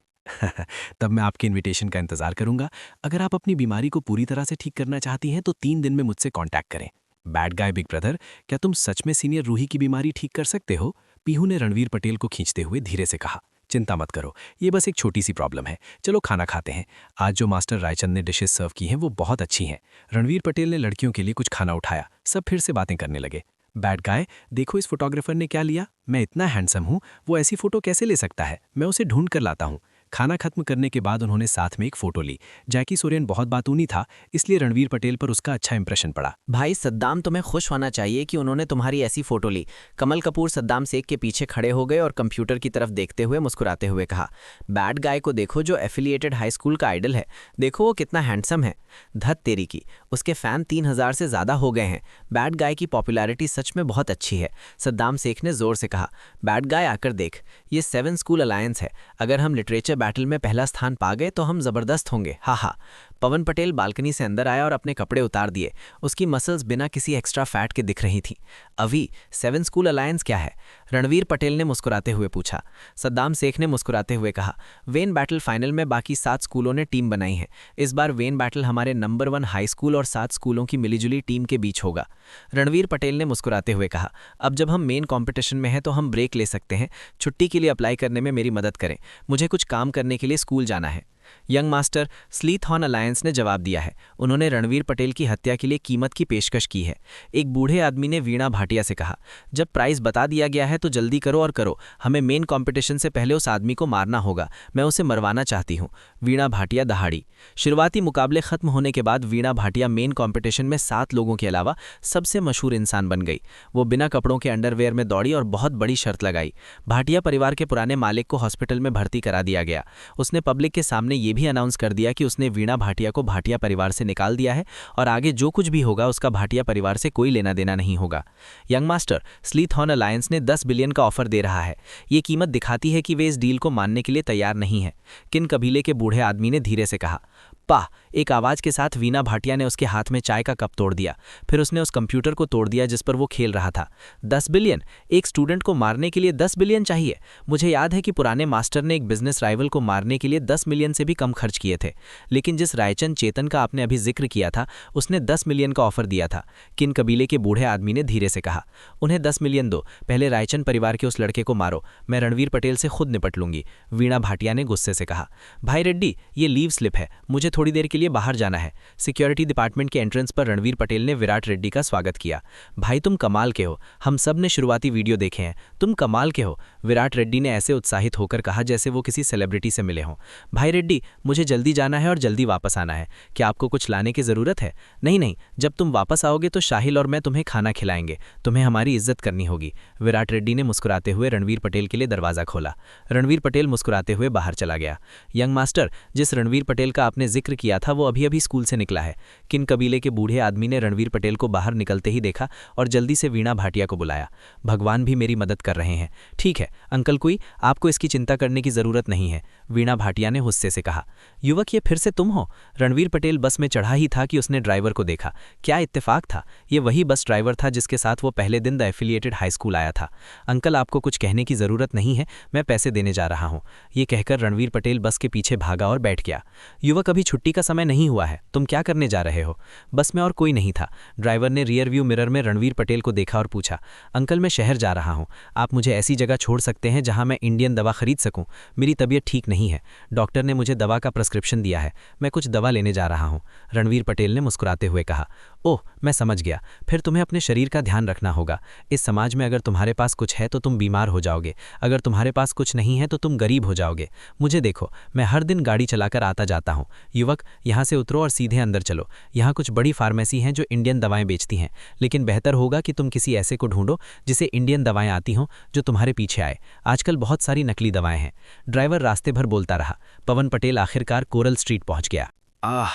तब मैं आपके इनविटेशन का इंतजार करूंगा। अगर आप अपनी बीमारी को पूरी तरह से ठीक करना चाहती हैं तो 3 दिन में मुझसे कांटेक्ट करें। बैड गाय बिग ब्रदर, क्या तुम सच में सीनियर रूही की बीमारी ठीक कर सकते हो? पीहू ने रणवीर पटेल को खींचते हुए धीरे से कहा। चिंता मत करो, ये बस एक छोटी सी प्रॉब्लम है। चलो खाना खाते हैं। आज जो मास्टर रायचंद ने डिशेस सर्व की हैं वो बहुत अच्छी हैं। रणवीर पटेल ने लड़कियों के लिए कुछ खाना उठाया। सब फिर से बातें करने लगे। बैड गाय, देखो इस फोटोग्राफर ने क्या लिया। मैं इतना हैंडसम हूँ, वो ऐसी फोटो कैसे ले सकता है? मैं उसे ढूंढ कर लाता हूँ। खाना खत्म करने के बाद उन्होंने साथ में एक फोटो ली। जैकी सोरेन बहुत बातूनी था, इसलिए रणवीर पटेल पर उसका अच्छा इंप्रेशन पड़ा। भाई सद्दाम, तुम्हें खुश होना चाहिए कि उन्होंने तुम्हारी ऐसी फोटो ली। कमल कपूर सद्दाम शेख के पीछे खड़े हो गए और कंप्यूटर की तरफ देखते हुए मुस्कुराते हुए कहा। बैड गाय को देखो, जो एफिलिएटेड हाई स्कूल का आइडल है। देखो वो कितना हैंडसम है। धत तेरी की, उसके फैन 3000 से ज़्यादा हो गए हैं। बैड गाय की पॉपुलैरिटी सच में बहुत अच्छी है। सद्दाम शेख ने जोर से कहा। बैड गाय, आकर देख, ये 7 स्कूल अलायंस है। अगर हम लिटरेचर बैटल में पहला स्थान पा गए तो हम ज़बरदस्त होंगे। हा हा। पवन पटेल बालकनी से अंदर आया और अपने कपड़े उतार दिए। उसकी मसल्स बिना किसी एक्स्ट्रा फैट के दिख रही थीं। अभी 7 स्कूल अलायंस क्या है? रणवीर पटेल ने मुस्कुराते हुए पूछा। सद्दाम शेख ने मुस्कुराते हुए कहा, वेन बैटल फाइनल में बाकी 7 स्कूलों ने टीम बनाई है। इस बार वेन बैटल हमारे नंबर 1 हाई स्कूल और 7 स्कूलों की मिलीजुली टीम के बीच होगा। रणवीर पटेल ने मुस्कुराते हुए कहा, अब जब हम मेन कॉम्पिटिशन में हैं तो हम ब्रेक ले सकते हैं। छुट्टी के लिए अप्लाई करने में मेरी मदद करें, मुझे कुछ काम करने के लिए स्कूल जाना है। Young master stealth horn alliance ने जवाब दिया है। उन्होंने रणवीर पटेल की हत्या के लिए कीमत की पेशकश की है। एक बूढ़े आदमी ने वीणा भाटिया से कहा, जब प्राइस बता दिया गया है तो जल्दी करो और करो। हमें मेन कंपटीशन से पहले उस आदमी को मारना होगा। मैं उसे मरवाना चाहती हूँ। वीणा भाटिया दहाड़ी। शुरुआती मुकाबले खत्म होने के बाद वीणा भाटिया मेन कंपटीशन में 7 लोगों के अलावा सबसे मशहूर इंसान बन गई। वो बिना कपड़ों के अंडरवेयर में दौड़ी और बहुत बड़ी शर्त लगाई। भाटिया परिवार के पुराने मालिक को हॉस्पिटल में भर्ती करा दिया गया। उसने पब्लिक के सामने ये भी अनाउंस कर दिया कि उसने वीणा भाटिया को भाटिया परिवार से निकाल दिया है और आगे जो कुछ भी होगा उसका भाटिया परिवार से कोई लेना देना नहीं होगा। Young master stealth horn alliance ने 10 बिलियन का ऑफर दे रहा है। ये कीमत दिखाती है कि वे इस डील को मानने के लिए तैयार नहीं है। किन कबीले के बूढ़े आदमी ने धीरे से कहा। पाह! एक आवाज के साथ वीणा भाटिया ने उसके हाथ में चाय का कप तोड़ दिया। फिर उसने उस कंप्यूटर को तोड़ दिया जिस पर वो खेल रहा था। 10 बिलियन! एक स्टूडेंट को मारने के लिए 10 बिलियन चाहिए। मुझे याद है कि पुराने मास्टर ने एक बिजनेस राइवल को मारने के लिए 10 मिलियन से भी कम खर्च किए थे, लेकिन जिस रायचंद चेतन का आपने अभी जिक्र किया था उसने 10 मिलियन का ऑफर दिया था। किन कबीले के बूढ़े आदमी ने धीरे से कहा। उन्हें 10 मिलियन दो, पहले रायचंद परिवार के उस लड़के को मारो। मैं रणवीर पटेल से खुद निपट लूंगी, वीणा भाटिया ने गुस्से से कहा। भाई रेड्डी, ये लीव स्लिप है, मुझे थोड़ी देर के लिए बाहर जाना है। सिक्योरिटी डिपार्टमेंट के एंट्रेंस पर रणवीर पटेल ने विराट रेड्डी का स्वागत किया। भाई तुम कमाल के हो, हम सब ने शुरुआती वीडियो देखे हैं, तुम कमाल के हो, विराट रेड्डी ने ऐसे उत्साहित होकर कहा जैसे वो किसी सेलिब्रिटी से मिले हों। भाई रेड्डी, मुझे जल्दी जाना है और जल्दी वापस आना है। क्या आपको कुछ लाने की जरूरत है? नहीं नहीं, जब तुम वापस आओगे तो शाहिल और मैं तुम्हें खाना खिलाएंगे। तुम्हें हमारी इज्जत करनी होगी। विराट रेड्डी ने मुस्कुराते हुए रणवीर पटेल के लिए दरवाजा खोला। रणवीर पटेल मुस्कुराते हुए बाहर चला गया। यंग मास्टर, जिस रणवीर पटेल का आपने जिक्र किया था वो अभी अभी स्कूल से निकला है। किन कबीले के बूढ़े आदमी ने रणवीर पटेल को बाहर निकलते ही देखा और जल्दी से वीणा भाटिया को बुलाया। भगवान भी मेरी मदद कर रहे हैं। ठीक है अंकल, कोई आपको इसकी चिंता करने की जरूरत नहीं है, वीणा भाटिया ने गुस्से से कहा। युवक, ये फिर से तुम हो? रणवीर पटेल बस में चढ़ा ही था कि उसने ड्राइवर को देखा। क्या इत्तेफाक था, ये वही बस ड्राइवर था जिसके साथ वो पहले दिन द एफिलिएटेड हाई स्कूल आया था। अंकल, आपको कुछ कहने की जरूरत नहीं है, मैं पैसे देने जा रहा हूँ। ये कहकर रणवीर पटेल बस के पीछे भागा और बैठ गया। युवक, अभी छुट्टी का समय नहीं हुआ है, तुम क्या करने जा रहे हो? बस में और कोई नहीं था। ड्राइवर ने रियर व्यू मिरर में रणवीर पटेल को देखा और पूछा, अंकल मैं शहर जा रहा हूँ, आप मुझे ऐसी जगह छोड़ सकते हैं जहाँ मैं इंडियन दवा खरीद सकूँ? मेरी तबीयत ठीक नहीं है, डॉक्टर ने मुझे दवा का प्रिस्क्रिप्शन दिया है, मैं कुछ दवा लेने जा रहा हूँ। रणवीर पटेल ने मुस्कुराते हुए कहा। ओह, मैं समझ गया, फिर तुम्हें अपने शरीर का ध्यान रखना होगा। इस समाज में अगर तुम्हारे पास कुछ है तो तुम बीमार हो जाओगे, अगर तुम्हारे पास कुछ नहीं है तो तुम गरीब हो जाओगे। मुझे देखो, मैं हर दिन गाड़ी चलाकर आता जाता हूँ। युवक, यहाँ से उतरो और सीधे अंदर चलो। यहाँ कुछ बड़ी फार्मेसी हैं जो इंडियन दवाएं बेचती हैं, लेकिन बेहतर होगा कि तुम किसी ऐसे को ढूंढो जिसे इंडियन दवाएं आती हों, जो तुम्हारे पीछे आए। आजकल बहुत सारी नकली दवाएं हैं। ड्राइवर रास्ते भर बोलता रहा। पवन पटेल आखिरकार कोरल स्ट्रीट पहुंच गया।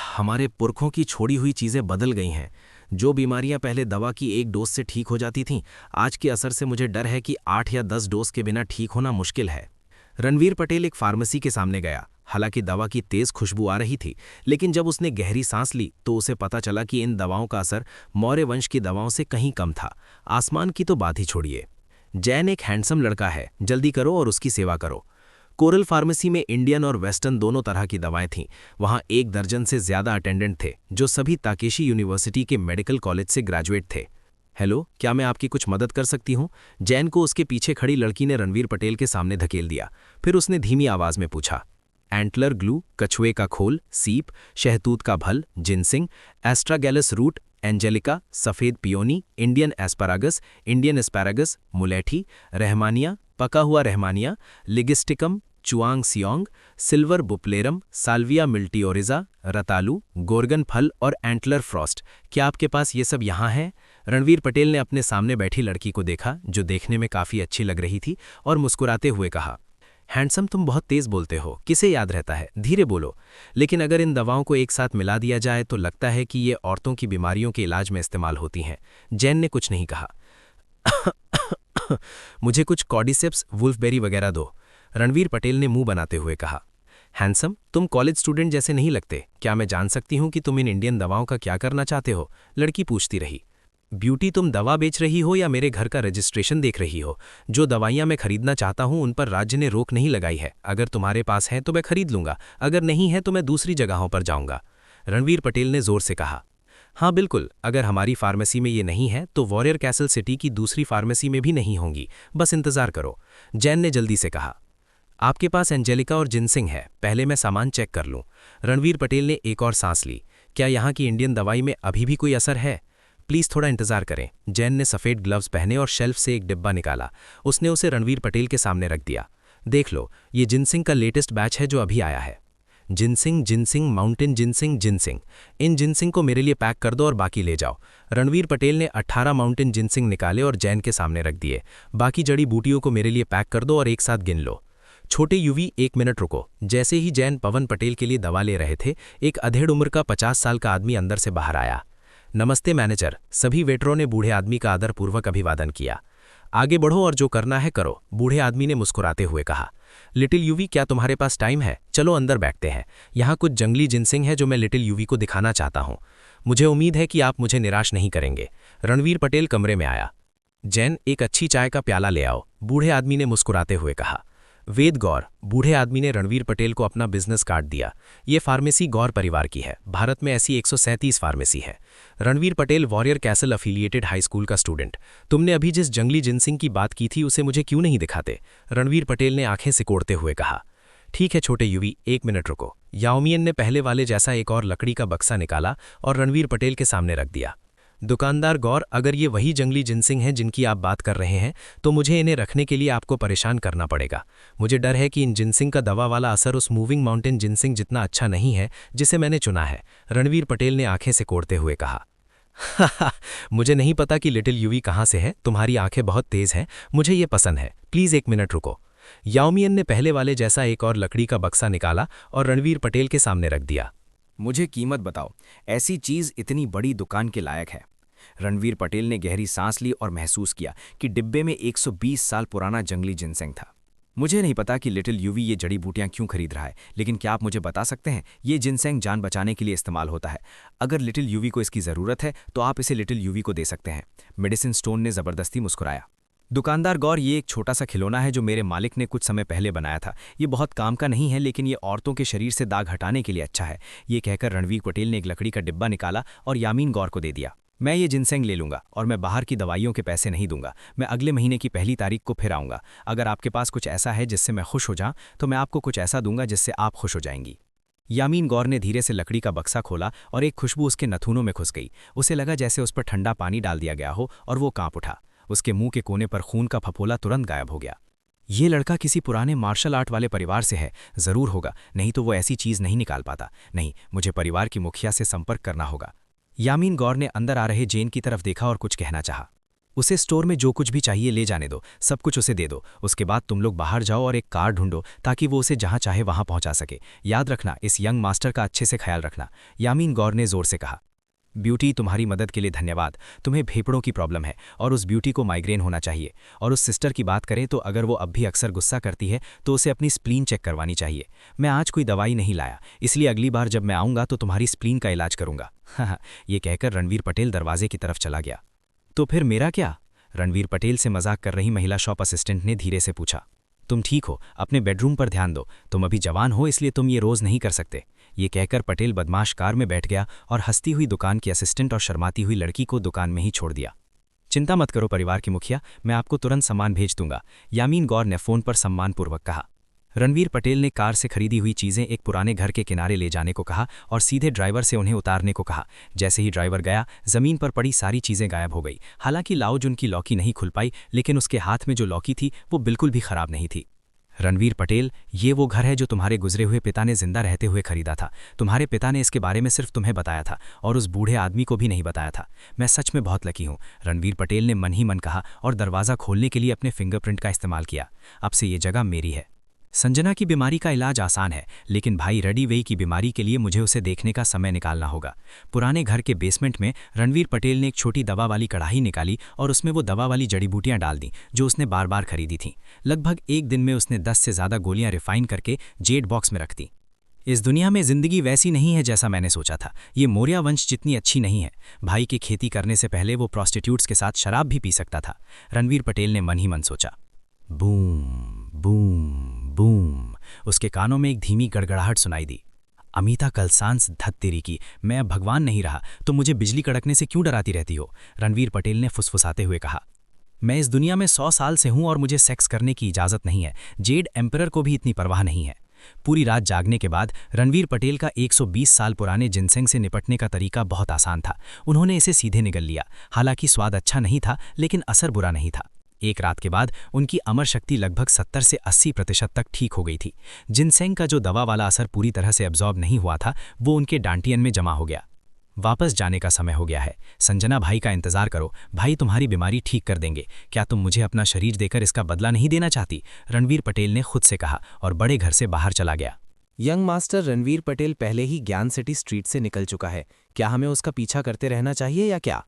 हमारे पुरखों की छोड़ी हुई चीज़ें बदल गई हैं। जो बीमारियां पहले दवा की 1 डोज से ठीक हो जाती थीं, आज के असर से मुझे डर है कि 8 या 10 डोज के बिना ठीक होना मुश्किल है। रणवीर पटेल एक फार्मेसी के सामने गया। हालांकि दवा की तेज खुशबू आ रही थी, लेकिन जब उसने गहरी सांस ली तो उसे पता चला कि इन दवाओं का असर मौर्य वंश की दवाओं से कहीं कम था। आसमान की तो बात ही छोड़िए। जैन एक हैंडसम लड़का है, जल्दी करो और उसकी सेवा करो। कोरल फार्मेसी में इंडियन और वेस्टर्न दोनों तरह की दवाएं थीं। वहां 1 दर्जन से ज्यादा अटेंडेंट थे, जो सभी ताकेशी यूनिवर्सिटी के मेडिकल कॉलेज से ग्रेजुएट थे। हेलो, क्या मैं आपकी कुछ मदद कर सकती हूँ? जैन को उसके पीछे खड़ी लड़की ने रणवीर पटेल के सामने धकेल दिया। फिर उसने धीमी आवाज में पूछा, एंटलर ग्लू, कछुए का खोल, सीप, शहतूत का भल, जिनसिंग, एस्ट्रागैलस रूट, एंजेलिका, सफ़ेद पियोनी, इंडियन एस्पैरागस, मुलेठी, रहमानिया, पका हुआ रहमानिया, लिगिस्टिकम, चुआंग सियोंग, सिल्वर बुप्लेरम, साल्विया मिल्टियोरिजा, रतालू, गोर्गन फल और एंटलर फ्रॉस्ट। क्या आपके पास ये सब यहाँ है? रणवीर पटेल ने अपने सामने बैठी लड़की को देखा, जो देखने में काफ़ी अच्छी लग रही थी, और मुस्कुराते हुए कहा, हैंडसम, तुम बहुत तेज बोलते हो, किसे याद रहता है, धीरे बोलो। लेकिन अगर इन दवाओं को एक साथ मिला दिया जाए तो लगता है कि ये औरतों की बीमारियों के इलाज में इस्तेमाल होती हैं। जैन ने कुछ नहीं कहा। मुझे कुछ कॉर्डिसेप्स, वुल्फबेरी वगैरह दो, रणवीर पटेल ने मुंह बनाते हुए कहा। हैंडसम, तुम कॉलेज स्टूडेंट जैसे नहीं लगते। क्या मैं जान सकती हूँ कि तुम इन इंडियन दवाओं का क्या करना चाहते हो? लड़की पूछती रही। ब्यूटी, तुम दवा बेच रही हो या मेरे घर का रजिस्ट्रेशन देख रही हो? जो दवाइयाँ मैं खरीदना चाहता हूँ उन पर राज्य ने रोक नहीं लगाई है। अगर तुम्हारे पास है तो मैं खरीद लूंगा, अगर नहीं है तो मैं दूसरी जगहों पर जाऊंगा। रणवीर पटेल ने जोर से कहा। हाँ बिल्कुल, अगर हमारी फार्मेसी में ये नहीं है तो वॉरियर कैसल सिटी की दूसरी फार्मेसी में भी नहीं होंगी, बस इंतजार करो। जैन ने जल्दी से कहा। आपके पास एंजेलिका और जिनसिंग है, पहले मैं सामान चेक कर लूं। रणवीर पटेल ने एक और सांस ली। क्या यहाँ की इंडियन दवाई में अभी भी कोई असर है? प्लीज़ थोड़ा इंतजार करें। जैन ने सफ़ेद ग्लव्स पहने और शेल्फ से एक डिब्बा निकाला। उसने उसे रणवीर पटेल के सामने रख दिया। देख लो, ये जिनसिंग का लेटेस्ट बैच है जो अभी आया है। Ginseng, ginseng, mountain ginseng, ginseng. इन जिनसिंग को मेरे लिए पैक कर दो और बाकी ले जाओ। रणवीर पटेल ने 18 माउंटेन जिनसिंग निकाले और जैन के सामने रख दिए। बाकी जड़ी बूटियों को मेरे लिए पैक कर दो और एक साथ गिन लो। छोटे यूवी, 1 मिनट रुको। जैसे ही जैन पवन पटेल के लिए दवा ले रहे थे, एक अधेड़ उम्र का 50 साल का आदमी अंदर से बाहर आया। नमस्ते मैनेजर। सभी वेटरों ने बूढ़े आदमी का आदरपूर्वक अभिवादन किया। आगे बढ़ो और जो करना है करो, बूढ़े आदमी ने मुस्कुराते हुए कहा। लिटिल यूवी, क्या तुम्हारे पास टाइम है? चलो अंदर बैठते हैं। यहाँ कुछ जंगली जिनसिंग है जो मैं लिटिल यूवी को दिखाना चाहता हूँ। मुझे उम्मीद है कि आप मुझे निराश नहीं करेंगे। रणवीर पटेल कमरे में आया। जैन, एक अच्छी चाय का प्याला ले आओ, बूढ़े आदमी ने मुस्कुराते हुए कहा। वेद गौर, बूढ़े आदमी ने रणवीर पटेल को अपना बिजनेस कार्ड दिया। ये फार्मेसी गौर परिवार की है। भारत में ऐसी 137 फार्मेसी है। Ranveer Patel, warrior castle affiliated high school का स्टूडेंट। तुमने अभी जिस जंगली जिनसिंग की बात की थी उसे मुझे क्यों नहीं दिखाते? रणवीर पटेल ने आंखें सिकोड़ते हुए कहा। ठीक है छोटे यूवी, 1 मिनट रुको। याओमियन ने पहले वाले जैसा एक और लकड़ी का बक्सा निकाला और रणवीर पटेल के सामने रख दिया। दुकानदार गौर, अगर ये वही जंगली जिनसिंग हैं जिनकी आप बात कर रहे हैं तो मुझे इन्हें रखने के लिए आपको परेशान करना पड़ेगा। मुझे डर है कि इन जिनसिंग का दवा वाला असर उस मूविंग माउंटेन जिनसिंग जितना अच्छा नहीं है जिसे मैंने चुना है। रणवीर पटेल ने आंखें सिकोड़ते हुए कहा। मुझे नहीं पता कि लिटिल यूवी कहाँ से है, तुम्हारी आंखें बहुत तेज हैं, मुझे ये पसंद है। प्लीज़ 1 मिनट रुको। याओमियन ने पहले वाले जैसा एक और लकड़ी का बक्सा निकाला और रणवीर पटेल के सामने रख दिया। मुझे कीमत बताओ, ऐसी चीज़ इतनी बड़ी दुकान के लायक है। रणवीर पटेल ने गहरी सांस ली और महसूस किया कि डिब्बे में 120 साल पुराना जंगली जिनसेंग था। मुझे नहीं पता कि लिटिल यूवी ये जड़ी बूटियां क्यों खरीद रहा है, लेकिन क्या आप मुझे बता सकते हैं ये जिनसेंग जान बचाने के लिए इस्तेमाल होता है। अगर लिटिल यूवी को इसकी ज़रूरत है तो आप इसे लिटिल यूवी को दे सकते हैं। मेडिसिन स्टोन ने ज़बरदस्ती मुस्कुराया। दुकानदार गौर, ये एक छोटा सा खिलौना है जो मेरे मालिक ने कुछ समय पहले बनाया था। ये बहुत काम का नहीं है, लेकिन ये औरतों के शरीर से दाग हटाने के लिए अच्छा है। ये कहकर रणवीर पटेल ने एक लकड़ी का डिब्बा निकाला और यामीन गौर को दे दिया। मैं ये जिनसेंग ले लूंगा और मैं बाहर की दवाइयों के पैसे नहीं दूंगा। मैं अगले महीने की 1 तारीख को फिर आऊंगा। अगर आपके पास कुछ ऐसा है जिससे मैं खुश हो जाऊं तो मैं आपको कुछ ऐसा दूंगा जिससे आप खुश हो जाएंगी। यामीन गौर ने धीरे से लकड़ी का बक्सा खोला और एक खुशबू उसके नथुनों में घुस गई। उसे लगा जैसे उस पर ठंडा पानी डाल दिया गया हो और वो कांप उठा। उसके मुंह के कोने पर खून का फफोला तुरंत गायब हो गया। ये लड़का किसी पुराने मार्शल आर्ट वाले परिवार से है, ज़रूर होगा, नहीं तो वो ऐसी चीज़ नहीं निकाल पाता। नहीं, मुझे परिवार की मुखिया से संपर्क करना होगा। यामीन गौर ने अंदर आ रहे जेन की तरफ देखा और कुछ कहना चाहा। उसे स्टोर में जो कुछ भी चाहिए ले जाने दो, सब कुछ उसे दे दो। उसके बाद तुम लोग बाहर जाओ और एक कार ढूंढो ताकि वो उसे जहां चाहे वहां पहुंचा सके। याद रखना, इस यंग मास्टर का अच्छे से ख्याल रखना। यामीन गौर ने जोर से कहा। ब्यूटी, तुम्हारी मदद के लिए धन्यवाद। तुम्हें फेफड़ों की प्रॉब्लम है और उस ब्यूटी को माइग्रेन होना चाहिए। और उस सिस्टर की बात करें तो अगर वो अब भी अक्सर गुस्सा करती है तो उसे अपनी स्प्लीन चेक करवानी चाहिए। मैं आज कोई दवाई नहीं लाया, इसलिए अगली बार जब मैं आऊँगा तो तुम्हारी स्प्लीन का इलाज करूँगा। हाँ, ये कहकर रणवीर पटेल दरवाजे की तरफ चला गया। तो फिर मेरा क्या? रणवीर पटेल से मजाक कर रही महिला शॉप असिस्टेंट ने धीरे से पूछा। तुम ठीक हो, अपने बेडरूम पर ध्यान दो। तुम अभी जवान हो इसलिए तुम ये रोज़ नहीं कर सकते। ये कहकर पटेल बदमाश कार में बैठ गया और हंसती हुई दुकान की असिस्टेंट और शर्माती हुई लड़की को दुकान में ही छोड़ दिया। चिंता मत करो परिवार की मुखिया, मैं आपको तुरंत सामान भेज दूंगा, यामीन गौर ने फ़ोन पर सम्मानपूर्वक कहा। रणवीर पटेल ने कार से खरीदी हुई चीज़ें एक पुराने घर के किनारे ले जाने को कहा और सीधे ड्राइवर से उन्हें उतारने को कहा। जैसे ही ड्राइवर गया, ज़मीन पर पड़ी सारी चीज़ें गायब हो गई। हालांकि लाओजुन की लौकी नहीं खुल पाई, लेकिन उसके हाथ में जो लौकी थी वो बिल्कुल भी खराब नहीं थी। रणवीर पटेल, ये वो घर है जो तुम्हारे गुजरे हुए पिता ने जिंदा रहते हुए खरीदा था। तुम्हारे पिता ने इसके बारे में सिर्फ तुम्हें बताया था और उस बूढ़े आदमी को भी नहीं बताया था। मैं सच में बहुत लकी हूँ, रणवीर पटेल ने मन ही मन कहा और दरवाज़ा खोलने के लिए अपने फिंगरप्रिंट का इस्तेमाल किया। अब से ये जगह मेरी है। संजना की बीमारी का इलाज आसान है, लेकिन भाई रडीवेई की बीमारी के लिए मुझे उसे देखने का समय निकालना होगा। पुराने घर के बेसमेंट में रणवीर पटेल ने एक छोटी दवा वाली कढ़ाई निकाली और उसमें वो दवा वाली जड़ी बूटियां डाल दी जो उसने बार बार खरीदी थीं। लगभग एक दिन में उसने 10 से ज़्यादा गोलियां रिफाइन करके जेड बॉक्स में रख दी। इस दुनिया में जिंदगी वैसी नहीं है जैसा मैंने सोचा था। ये मौर्य वंश जितनी अच्छी नहीं है। भाई की खेती करने से पहले वो प्रोस्टिट्यूट्स के साथ शराब भी पी सकता था। रणवीर पटेल ने मन ही मन सोचा। बूम बूम बूम, उसके कानों में एक धीमी गड़गड़ाहट सुनाई दी। अमिता कल सांस धत तेरी की, मैं अब भगवान नहीं रहा तो मुझे बिजली कड़कने से क्यों डराती रहती हो? रणवीर पटेल ने फुसफुसाते हुए कहा। मैं इस दुनिया में 100 साल से हूं और मुझे सेक्स करने की इजाजत नहीं है। जेड एम्परर को भी इतनी परवाह नहीं है। पूरी रात जागने के बाद रणवीर पटेल का 120 साल पुराने जिनसेंग से निपटने का तरीका बहुत आसान था। उन्होंने इसे सीधे निगल लिया। हालांकि स्वाद अच्छा नहीं था, लेकिन असर बुरा नहीं था। एक रात के बाद उनकी अमर शक्ति लगभग 70 से 80% तक ठीक हो गई थी। जिनसेंग का जो दवा वाला असर पूरी तरह से एब्जॉर्ब नहीं हुआ था, वो उनके डांटियन में जमा हो गया। वापस जाने का समय हो गया है। संजना भाई का इंतजार करो, भाई तुम्हारी बीमारी ठीक कर देंगे। क्या तुम मुझे अपना शरीर देकर इसका बदला नहीं देना चाहती? रणवीर पटेल ने खुद से कहा और बड़े घर से बाहर चला गया। यंग मास्टर रणवीर पटेल पहले ही ज्ञान सिटी स्ट्रीट से निकल चुका है। क्या हमें उसका पीछा करते रहना चाहिए या क्या?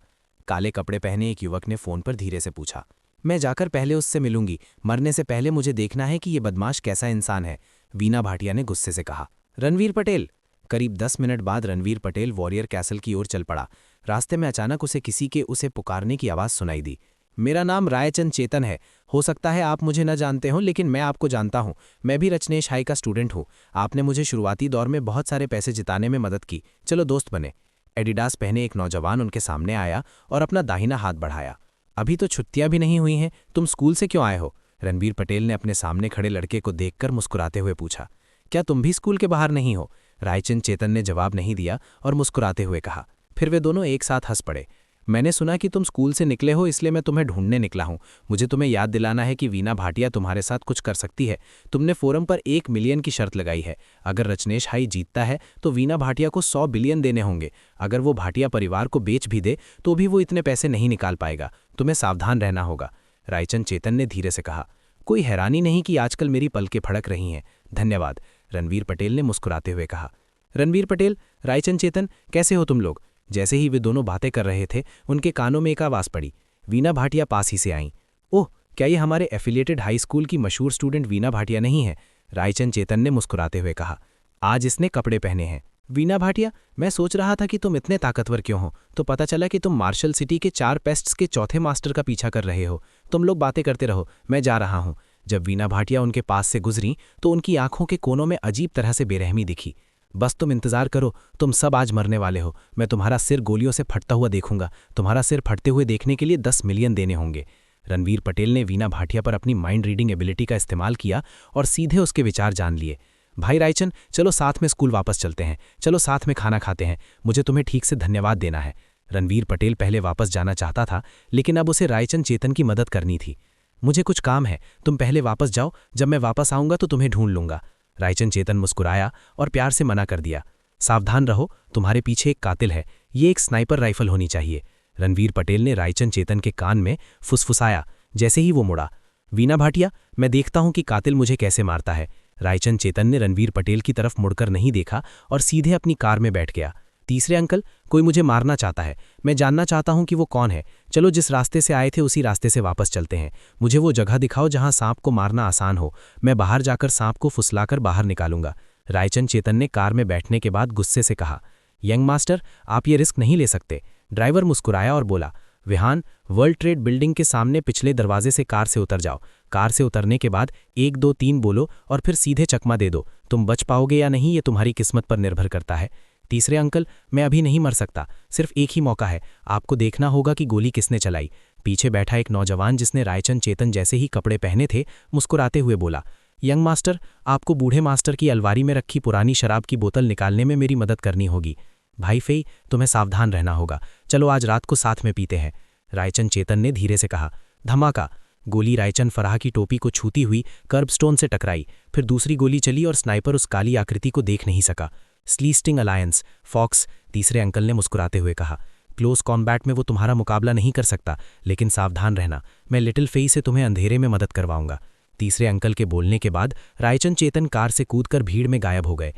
काले कपड़े पहने एक युवक ने फोन पर धीरे से पूछा। मैं जाकर पहले उससे मिलूंगी। मरने से पहले मुझे देखना है कि ये बदमाश कैसा इंसान है, वीना भाटिया ने गुस्से से कहा। रणवीर पटेल। करीब 10 मिनट बाद रणवीर पटेल वॉरियर कैसल की ओर चल पड़ा। रास्ते में अचानक उसे किसी के उसे पुकारने की आवाज़ सुनाई दी। मेरा नाम रायचंद चेतन है। हो सकता है आप मुझे न जानते हो, लेकिन मैं आपको जानता हूं। मैं भी रचनेश हाई का स्टूडेंट हूं। आपने मुझे शुरुआती दौर में बहुत सारे पैसे जिताने में मदद की। चलो दोस्त बने। एडिडास पहने एक नौजवान उनके सामने आया और अपना दाहिना हाथ बढ़ाया। अभी तो छुट्टियां भी नहीं हुई हैं, तुम स्कूल से क्यों आए हो? रणवीर पटेल ने अपने सामने खड़े लड़के को देखकर मुस्कुराते हुए पूछा। क्या तुम भी स्कूल के बाहर नहीं हो? रायचंद चेतन ने जवाब नहीं दिया और मुस्कुराते हुए कहा। फिर वे दोनों एक साथ हंस पड़े। मैंने सुना कि तुम स्कूल से निकले हो, इसलिए मैं तुम्हें ढूंढने निकला हूं। मुझे तुम्हें याद दिलाना है कि वीना भाटिया तुम्हारे साथ कुछ कर सकती है। तुमने फोरम पर 1 मिलियन की शर्त लगाई है। अगर रचनेश हाई जीतता है तो वीना भाटिया को 100 बिलियन देने होंगे। अगर वो भाटिया परिवार को बेच भी दे तो भी वो इतने पैसे नहीं निकाल पाएगा। तुम्हें सावधान रहना होगा, रायचंद चेतन ने धीरे से कहा। कोई हैरानी नहीं कि आजकल मेरी पलकें फड़क रही हैं। धन्यवाद, रणवीर पटेल ने मुस्कुराते हुए कहा। रणवीर पटेल, रायचंद चेतन, कैसे हो तुम लोग? जैसे ही वे दोनों बातें कर रहे थे, उनके कानों में एक आवाज़ पड़ी। वीना भाटिया पास ही से आईं। ओह, क्या ये हमारे एफिलिएटेड हाई स्कूल की मशहूर स्टूडेंट वीना भाटिया नहीं है? रायचंद चेतन ने मुस्कुराते हुए कहा। आज इसने कपड़े पहने हैं। वीना भाटिया, मैं सोच रहा था कि तुम इतने ताकतवर क्यों हो, तो पता चला कि तुम मार्शल सिटी के 4 पेस्ट्स के चौथे मास्टर का पीछा कर रहे हो। तुम लोग बातें करते रहो, मैं जा रहा हूं। जब वीना भाटिया उनके पास से गुजरी तो उनकी आंखों के कोनों में अजीब तरह से बेरहमी दिखी। बस तुम इंतजार करो, तुम सब आज मरने वाले हो। मैं तुम्हारा सिर गोलियों से फटता हुआ देखूंगा। तुम्हारा सिर फटते हुए देखने के लिए 10 मिलियन देने होंगे। रणवीर पटेल ने वीना भाटिया पर अपनी माइंड रीडिंग एबिलिटी का इस्तेमाल किया और सीधे उसके विचार जान लिए। भाई रायचंद, चलो साथ में स्कूल वापस चलते हैं। चलो साथ में खाना खाते हैं। मुझे तुम्हें ठीक से धन्यवाद देना है। रणवीर पटेल पहले वापस जाना चाहता था, लेकिन अब उसे रायचंद चेतन की मदद करनी थी। मुझे कुछ काम है, तुम पहले वापस जाओ। जब मैं वापस आऊंगा तो तुम्हें ढूंढ लूंगा। रायचंद चेतन मुस्कुराया और प्यार से मना कर दिया। सावधान रहो, तुम्हारे पीछे एक कातिल है। ये एक स्नाइपर राइफल होनी चाहिए। रणवीर पटेल ने रायचंद चेतन के कान में फुसफुसाया। जैसे ही वो मुड़ा, वीना भाटिया, मैं देखता हूं कि कातिल मुझे कैसे मारता है। रायचंद चेतन ने रणवीर पटेल की तरफ मुड़कर नहीं देखा और सीधे अपनी कार में बैठ गया। तीसरे अंकल, कोई मुझे मारना चाहता है। मैं जानना चाहता हूं कि वो कौन है। चलो जिस रास्ते से आए थे उसी रास्ते से वापस चलते हैं। मुझे वो जगह दिखाओ जहां सांप को मारना आसान हो। मैं बाहर जाकर सांप को फुसलाकर बाहर निकालूंगा। रायचंद चेतन ने कार में बैठने के बाद गुस्से से कहा। यंग मास्टर, आप ये रिस्क नहीं ले सकते। ड्राइवर मुस्कुराया और बोला। विहान, वर्ल्ड ट्रेड बिल्डिंग के सामने पिछले दरवाजे से कार से उतर जाओ। कार से उतरने के बाद 1 2 3 बोलो और फिर सीधे चकमा दे दो। तुम बच पाओगे या नहीं ये तुम्हारी किस्मत पर निर्भर करता है। तीसरे अंकल, मैं अभी नहीं मर सकता। सिर्फ एक ही मौका है। आपको देखना होगा कि गोली किसने चलाई। पीछे बैठा एक नौजवान जिसने रायचंद चेतन जैसे ही कपड़े पहने थे, मुस्कुराते हुए बोला। यंग मास्टर, आपको बूढ़े मास्टर की अलमारी में रखी पुरानी शराब की बोतल निकालने में मेरी मदद करनी होगी। भाई फेई, तुम्हें सावधान रहना होगा। चलो आज रात को साथ में पीते हैं। रायचंद चेतन ने धीरे से कहा। धमाका! गोली रायचंद फराह की टोपी को छूती हुई कर्बस्टोन से टकराई। फिर दूसरी गोली चली और स्नाइपर उस काली आकृति को देख नहीं सका। स्लीस्टिंग अलायंस, फॉक्स, तीसरे अंकल ने मुस्कुराते हुए कहा। क्लोज कॉम्बैट में वो तुम्हारा मुकाबला नहीं कर सकता, लेकिन सावधान रहना, मैं लिटिल फेई से तुम्हें अंधेरे में मदद करवाऊंगा। तीसरे अंकल के बोलने के बाद रायचंद चेतन कार से कूदकर भीड़ में गायब हो गए।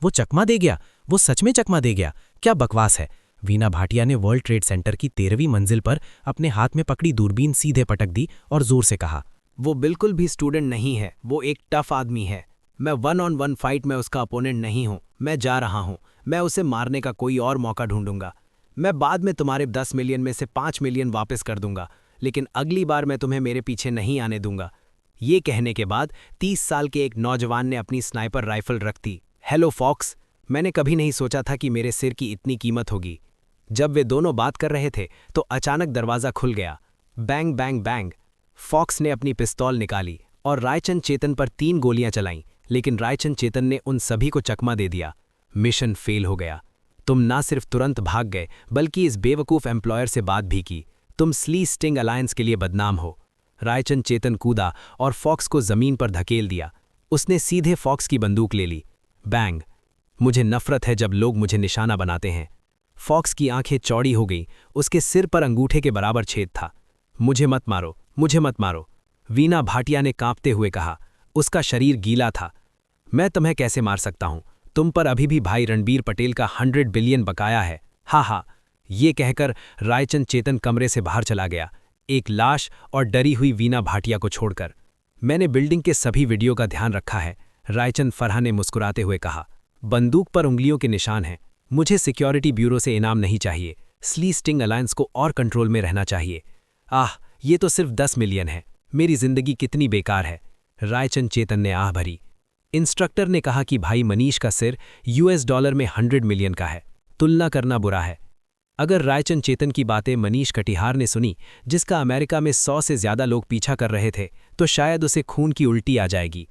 वो चकमा दे गया, वो सच में चकमा दे गया। क्या बकवास है। वीना भाटिया ने वर्ल्ड ट्रेड सेंटर की 13वीं मंजिल पर अपने हाथ में पकड़ी दूरबीन सीधे पटक दी और जोर से कहा। वो बिल्कुल भी स्टूडेंट नहीं है, वो एक टफ आदमी है। मैं 1-on-1 फाइट में उसका अपोनेंट नहीं हूं। मैं जा रहा हूं। मैं उसे मारने का कोई और मौका ढूंढूंगा। मैं बाद में तुम्हारे 10 मिलियन में से 5 मिलियन वापस कर दूंगा, लेकिन अगली बार मैं तुम्हें मेरे पीछे नहीं आने दूंगा। ये कहने के बाद 30 साल के एक नौजवान ने अपनी स्नाइपर राइफल रख दी। हेलो फॉक्स, मैंने कभी नहीं सोचा था कि मेरे सिर की इतनी कीमत होगी। जब वे दोनों बात कर रहे थे तो अचानक दरवाज़ा खुल गया। Bang bang bang. फॉक्स ने अपनी पिस्तौल निकाली और रायचंद चेतन पर 3 गोलियां चलाईं, लेकिन रायचंद चेतन ने उन सभी को चकमा दे दिया। मिशन फेल हो गया। तुम ना सिर्फ तुरंत भाग गए, बल्कि इस बेवकूफ़ एम्प्लॉयर से बात भी की। तुम स्ली स्टिंग अलायंस के लिए बदनाम हो। रायचंद चेतन कूदा और फॉक्स को ज़मीन पर धकेल दिया। उसने सीधे फॉक्स की बंदूक ले ली। बैंग। मुझे नफरत है जब लोग मुझे निशाना बनाते हैं। फॉक्स की आंखें चौड़ी हो गईं। उसके सिर पर अंगूठे के बराबर छेद था। मुझे मत मारो, मुझे मत मारो, वीना भाटिया ने कांपते हुए कहा। उसका शरीर गीला था। मैं तुम्हें कैसे मार सकता हूं? तुम पर अभी भी भाई रणबीर पटेल का 100 बिलियन बकाया है। हा हा। ये कहकर रायचंद चेतन कमरे से बाहर चला गया, एक लाश और डरी हुई वीना भाटिया को छोड़कर। मैंने बिल्डिंग के सभी वीडियो का ध्यान रखा है, रायचंद फरहा ने मुस्कुराते हुए कहा। बंदूक पर उंगलियों के निशान हैं। मुझे सिक्योरिटी ब्यूरो से इनाम नहीं चाहिए। स्ली स्टिंग अलायंस को और कंट्रोल में रहना चाहिए। आह, ये तो सिर्फ 10 मिलियन है। मेरी जिंदगी कितनी बेकार है। रायचंद चेतन ने आह भरी। इंस्ट्रक्टर ने कहा कि भाई मनीष का सिर $100 में 100 मिलियन का है। तुलना करना बुरा है। अगर रायचंद चेतन की बातें मनीष कटिहार ने सुनी, जिसका अमेरिका में 100 से ज्यादा लोग पीछा कर रहे थे, तो शायद उसे खून की उल्टी आ जाएगी।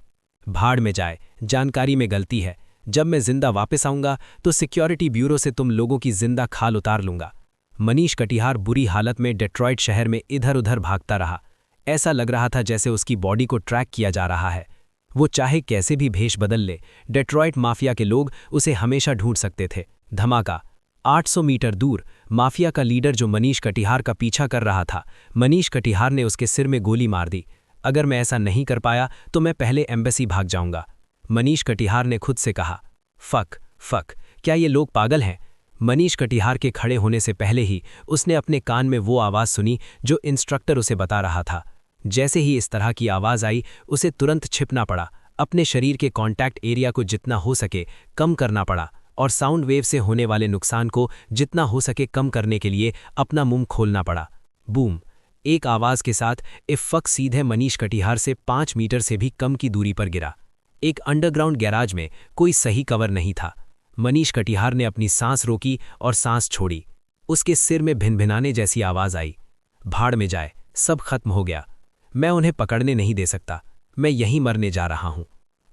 भाड़ में जाए, जानकारी में गलती है। जब मैं जिंदा वापस आऊंगा तो सिक्योरिटी ब्यूरो से तुम लोगों की जिंदा खाल उतार लूंगा। मनीष कटिहार बुरी हालत में डेट्रॉइट शहर में इधर उधर भागता रहा। ऐसा लग रहा था जैसे उसकी बॉडी को ट्रैक किया जा रहा है। वो चाहे कैसे भी भेष बदल ले, डेट्रॉइट माफिया के लोग उसे हमेशा ढूंढ सकते थे। धमाका। 800 मीटर दूर माफिया का लीडर जो मनीष कटिहार का पीछा कर रहा था, मनीष कटिहार ने उसके सिर में गोली मार दी। अगर मैं ऐसा नहीं कर पाया तो मैं पहले एम्बेसी भाग जाऊंगा, मनीष कटिहार ने खुद से कहा। फक, क्या ये लोग पागल हैं? मनीष कटिहार के खड़े होने से पहले ही उसने अपने कान में वो आवाज़ सुनी जो इंस्ट्रक्टर उसे बता रहा था। जैसे ही इस तरह की आवाज़ आई, उसे तुरंत छिपना पड़ा। अपने शरीर के कॉन्टैक्ट एरिया को जितना हो सके कम करना पड़ा और साउंड वेव से होने वाले नुकसान को जितना हो सके कम करने के लिए अपना मुंह खोलना पड़ा। बूम। एक आवाज़ के साथ इफ़क सीधे मनीष कटिहार से 5 मीटर से भी कम की दूरी पर गिरा। एक अंडरग्राउंड गैराज में कोई सही कवर नहीं था। मनीष कटिहार ने अपनी सांस रोकी और सांस छोड़ी। उसके सिर में भिनभिनाने जैसी आवाज़ आई। भाड़ में जाए, सब खत्म हो गया। मैं उन्हें पकड़ने नहीं दे सकता। मैं यहीं मरने जा रहा हूं,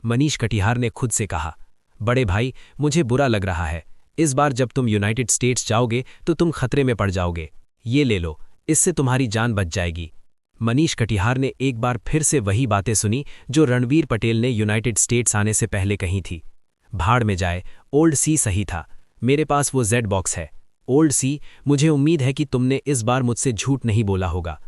मनीष कटिहार ने खुद से कहा। बड़े भाई, मुझे बुरा लग रहा है। इस बार जब तुम यूनाइटेड स्टेट्स जाओगे तो तुम खतरे में पड़ जाओगे। ये ले लो, इससे तुम्हारी जान बच जाएगी। मनीष कटिहार ने एक बार फिर से वही बातें सुनी जो रणवीर पटेल ने यूनाइटेड स्टेट्स आने से पहले कही थी। भाड़ में जाए, ओल्ड सी सही था। मेरे पास वो जेड बॉक्स है। ओल्ड सी, मुझे उम्मीद है कि तुमने इस बार मुझसे झूठ नहीं बोला होगा।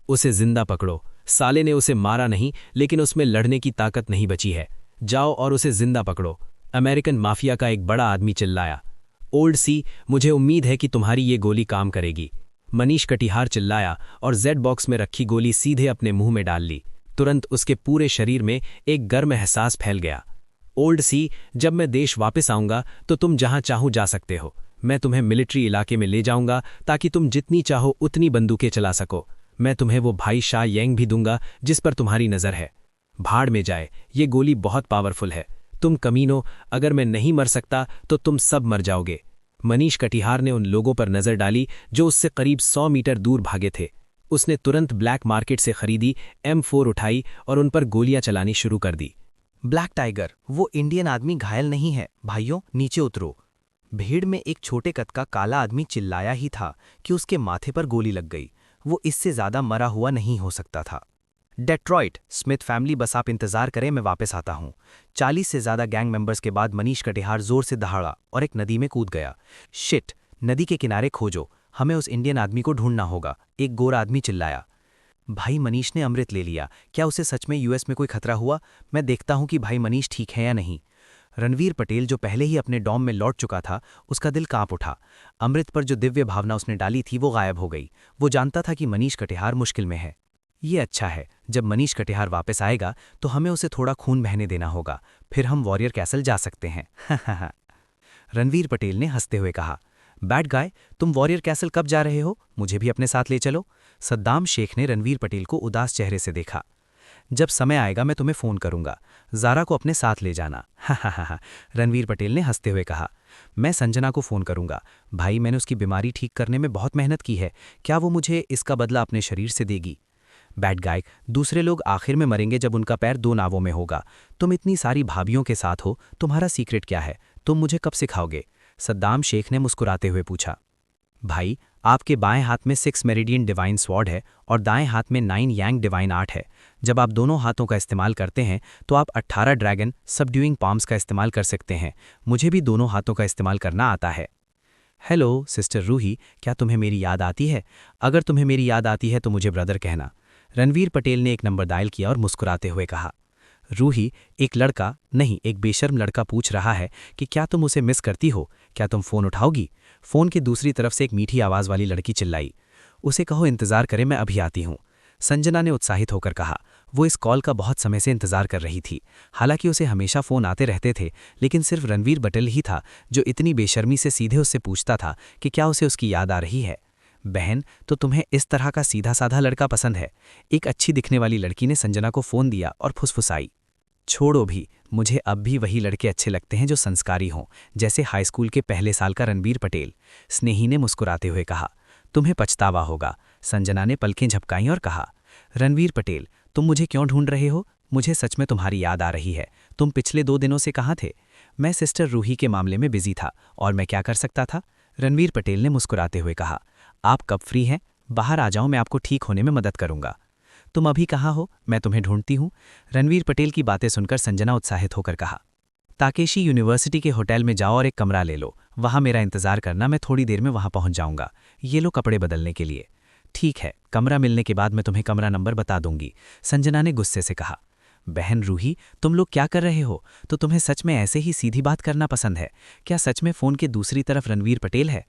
उसे जिंदा पकड़ो। साले ने उसे मारा नहीं, लेकिन उसमें लड़ने की ताकत नहीं बची है। जाओ और उसे जिंदा पकड़ो। अमेरिकन माफिया का एक बड़ा आदमी चिल्लाया। ओल्ड सी, मुझे उम्मीद है कि तुम्हारी ये गोली काम करेगी। मनीष कटिहार चिल्लाया और जेड बॉक्स में रखी गोली सीधे अपने मुंह में डाल ली। तुरंत उसके पूरे शरीर में एक गर्म एहसास फैल गया। ओल्ड सी, जब मैं देश वापस आऊंगा तो तुम जहां चाहो जा सकते हो। मैं तुम्हें मिलिट्री इलाके में ले जाऊंगा ताकि तुम जितनी चाहो उतनी बंदूकें चला सको। मैं तुम्हें वो भाई शाह येंग भी दूंगा जिस पर तुम्हारी नज़र है। भाड़ में जाए, ये गोली बहुत पावरफुल है। तुम कमीनो, अगर मैं नहीं मर सकता तो तुम सब मर जाओगे। मनीष कटिहार ने उन लोगों पर नज़र डाली जो उससे करीब 100 मीटर दूर भागे थे। उसने तुरंत ब्लैक मार्केट से खरीदी M4 उठाई और उन पर गोलियां चलानी शुरू कर दी। ब्लैक टाइगर, वो इंडियन आदमी घायल नहीं है। भाइयों, नीचे उतरो। भीड़ में एक छोटे कद का काला आदमी चिल्लाया ही था कि उसके माथे पर गोली लग गई। वो इससे ज्यादा मरा हुआ नहीं हो सकता था। डेट्रॉइट, स्मिथ फैमिली, बस आप इंतजार करें, मैं वापस आता हूं। 40 से ज्यादा गैंग मेंबर्स के बाद मनीष कटिहार जोर से दहाड़ा और एक नदी में कूद गया। शिट, नदी के किनारे खोजो, हमें उस इंडियन आदमी को ढूंढना होगा, एक गोरा आदमी चिल्लाया। भाई मनीष ने अमृत ले लिया। क्या उसे सच में यूएस में कोई खतरा हुआ? मैं देखता हूं कि भाई मनीष ठीक है या नहीं। रणवीर पटेल, जो पहले ही अपने डॉम में लौट चुका था, उसका दिल कांप उठा। अमृत पर जो दिव्य भावना उसने डाली थी वो गायब हो गई। वो जानता था कि मनीष कटिहार मुश्किल में है। ये अच्छा है, जब मनीष कटिहार वापस आएगा तो हमें उसे थोड़ा खून बहने देना होगा, फिर हम वॉरियर कैसल जा सकते हैं। रणवीर पटेल ने हंसते हुए कहा। बैड गाय, तुम वॉरियर कैसल कब जा रहे हो? मुझे भी अपने साथ ले चलो। सद्दाम शेख ने रणवीर पटेल को उदास चेहरे से देखा। जब समय आएगा मैं तुम्हें फ़ोन करूंगा, ज़ारा को अपने साथ ले जाना। हा, रणवीर पटेल ने हंसते हुए कहा। मैं संजना को फ़ोन करूंगा। भाई, मैंने उसकी बीमारी ठीक करने में बहुत मेहनत की है, क्या वो मुझे इसका बदला अपने शरीर से देगी? बैड गाय, दूसरे लोग आखिर में मरेंगे जब उनका पैर 2 नावों में होगा। तुम इतनी सारी भाभियों के साथ हो, तुम्हारा सीक्रेट क्या है? तुम मुझे कब सिखाओगे? सद्दाम शेख ने मुस्कुराते हुए पूछा। भाई, आपके बाएं हाथ में 6 मेरिडियन डिवाइन स्वॉर्ड है और दाएं हाथ में 9 यांग डिवाइन आर्ट है। जब आप दोनों हाथों का इस्तेमाल करते हैं तो आप 18 ड्रैगन सबड्यूइंग पाम्स का इस्तेमाल कर सकते हैं। मुझे भी दोनों हाथों का इस्तेमाल करना आता है। हेलो सिस्टर रूही, क्या तुम्हें मेरी याद आती है? अगर तुम्हें मेरी याद आती है तो मुझे ब्रदर कहना। रणवीर पटेल ने एक नंबर डायल किया और मुस्कुराते हुए कहा। रूही, एक लड़का नहीं, एक बेशर्म लड़का पूछ रहा है कि क्या तुम उसे मिस करती हो? क्या तुम फ़ोन उठाओगी? फ़ोन की दूसरी तरफ से एक मीठी आवाज़ वाली लड़की चिल्लाई। उसे कहो इंतज़ार करे, मैं अभी आती हूँ। संजना ने उत्साहित होकर कहा। वो इस कॉल का बहुत समय से इंतज़ार कर रही थी। हालांकि उसे हमेशा फ़ोन आते रहते थे, लेकिन सिर्फ रणवीर पटेल ही था जो इतनी बेशर्मी से सीधे उससे पूछता था कि क्या उसे उसकी याद आ रही है। बहन, तो तुम्हें इस तरह का सीधा साधा लड़का पसंद है? एक अच्छी दिखने वाली लड़की ने संजना को फ़ोन दिया और फुसफुसाई। छोड़ो भी, मुझे अब भी वही लड़के अच्छे लगते हैं जो संस्कारी हों, जैसे हाई स्कूल के पहले साल का रणवीर पटेल। स्नेही ने मुस्कुराते हुए कहा। तुम्हें पछतावा होगा। संजना ने पलकें झपकाईं और कहा। रणवीर पटेल, तुम मुझे क्यों ढूंढ रहे हो? मुझे सच में तुम्हारी याद आ रही है। तुम पिछले 2 दिनों से कहाँ थे? मैं सिस्टर रूही के मामले में बिजी था, और मैं क्या कर सकता था? रणवीर पटेल ने मुस्कुराते हुए कहा। आप कब फ्री हैं? बाहर आ जाओ, मैं आपको ठीक होने में मदद करूंगा। तुम अभी कहाँ हो? मैं तुम्हें ढूंढती हूँ। रणवीर पटेल की बातें सुनकर संजना उत्साहित होकर कहा। ताकेशी यूनिवर्सिटी के होटल में जाओ और एक कमरा ले लो, वहाँ मेरा इंतजार करना, मैं थोड़ी देर में वहाँ पहुँच जाऊँगा। ये लो कपड़े बदलने के लिए। ठीक है, कमरा मिलने के बाद मैं तुम्हें कमरा नंबर बता दूंगी, संजना ने गुस्से से कहा। बहन रूही, तुम लोग क्या कर रहे हो? तो तुम्हें सच में ऐसे ही सीधी बात करना पसंद है? क्या सच में फ़ोन के दूसरी तरफ रणवीर पटेल है?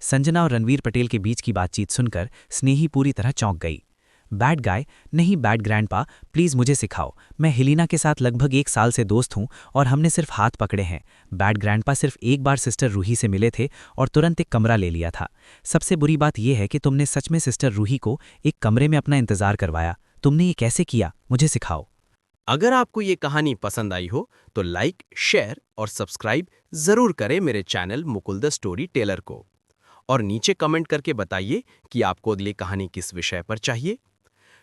संजना और रणवीर पटेल के बीच की बातचीत सुनकर स्नेही पूरी तरह चौंक गई। बैड गाय, नहीं बैड ग्रैंडपा, प्लीज़ मुझे सिखाओ। मैं हिलीना के साथ लगभग 1 साल से दोस्त हूँ और हमने सिर्फ हाथ पकड़े हैं। बैड ग्रैंडपा सिर्फ एक बार सिस्टर रूही से मिले थे और तुरंत एक कमरा ले लिया था। सबसे बुरी बात यह है कि तुमने सच में सिस्टर रूही को एक कमरे में अपना इंतजार करवाया। तुमने ये कैसे किया? मुझे सिखाओ। अगर आपको ये कहानी पसंद आई हो तो लाइक, शेयर और सब्सक्राइब ज़रूर करें मेरे channel Mukul the story teller को। और नीचे कमेंट करके बताइए कि आपको अगली कहानी किस विषय पर चाहिए।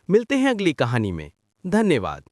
मिलते हैं अगली कहानी में। धन्यवाद।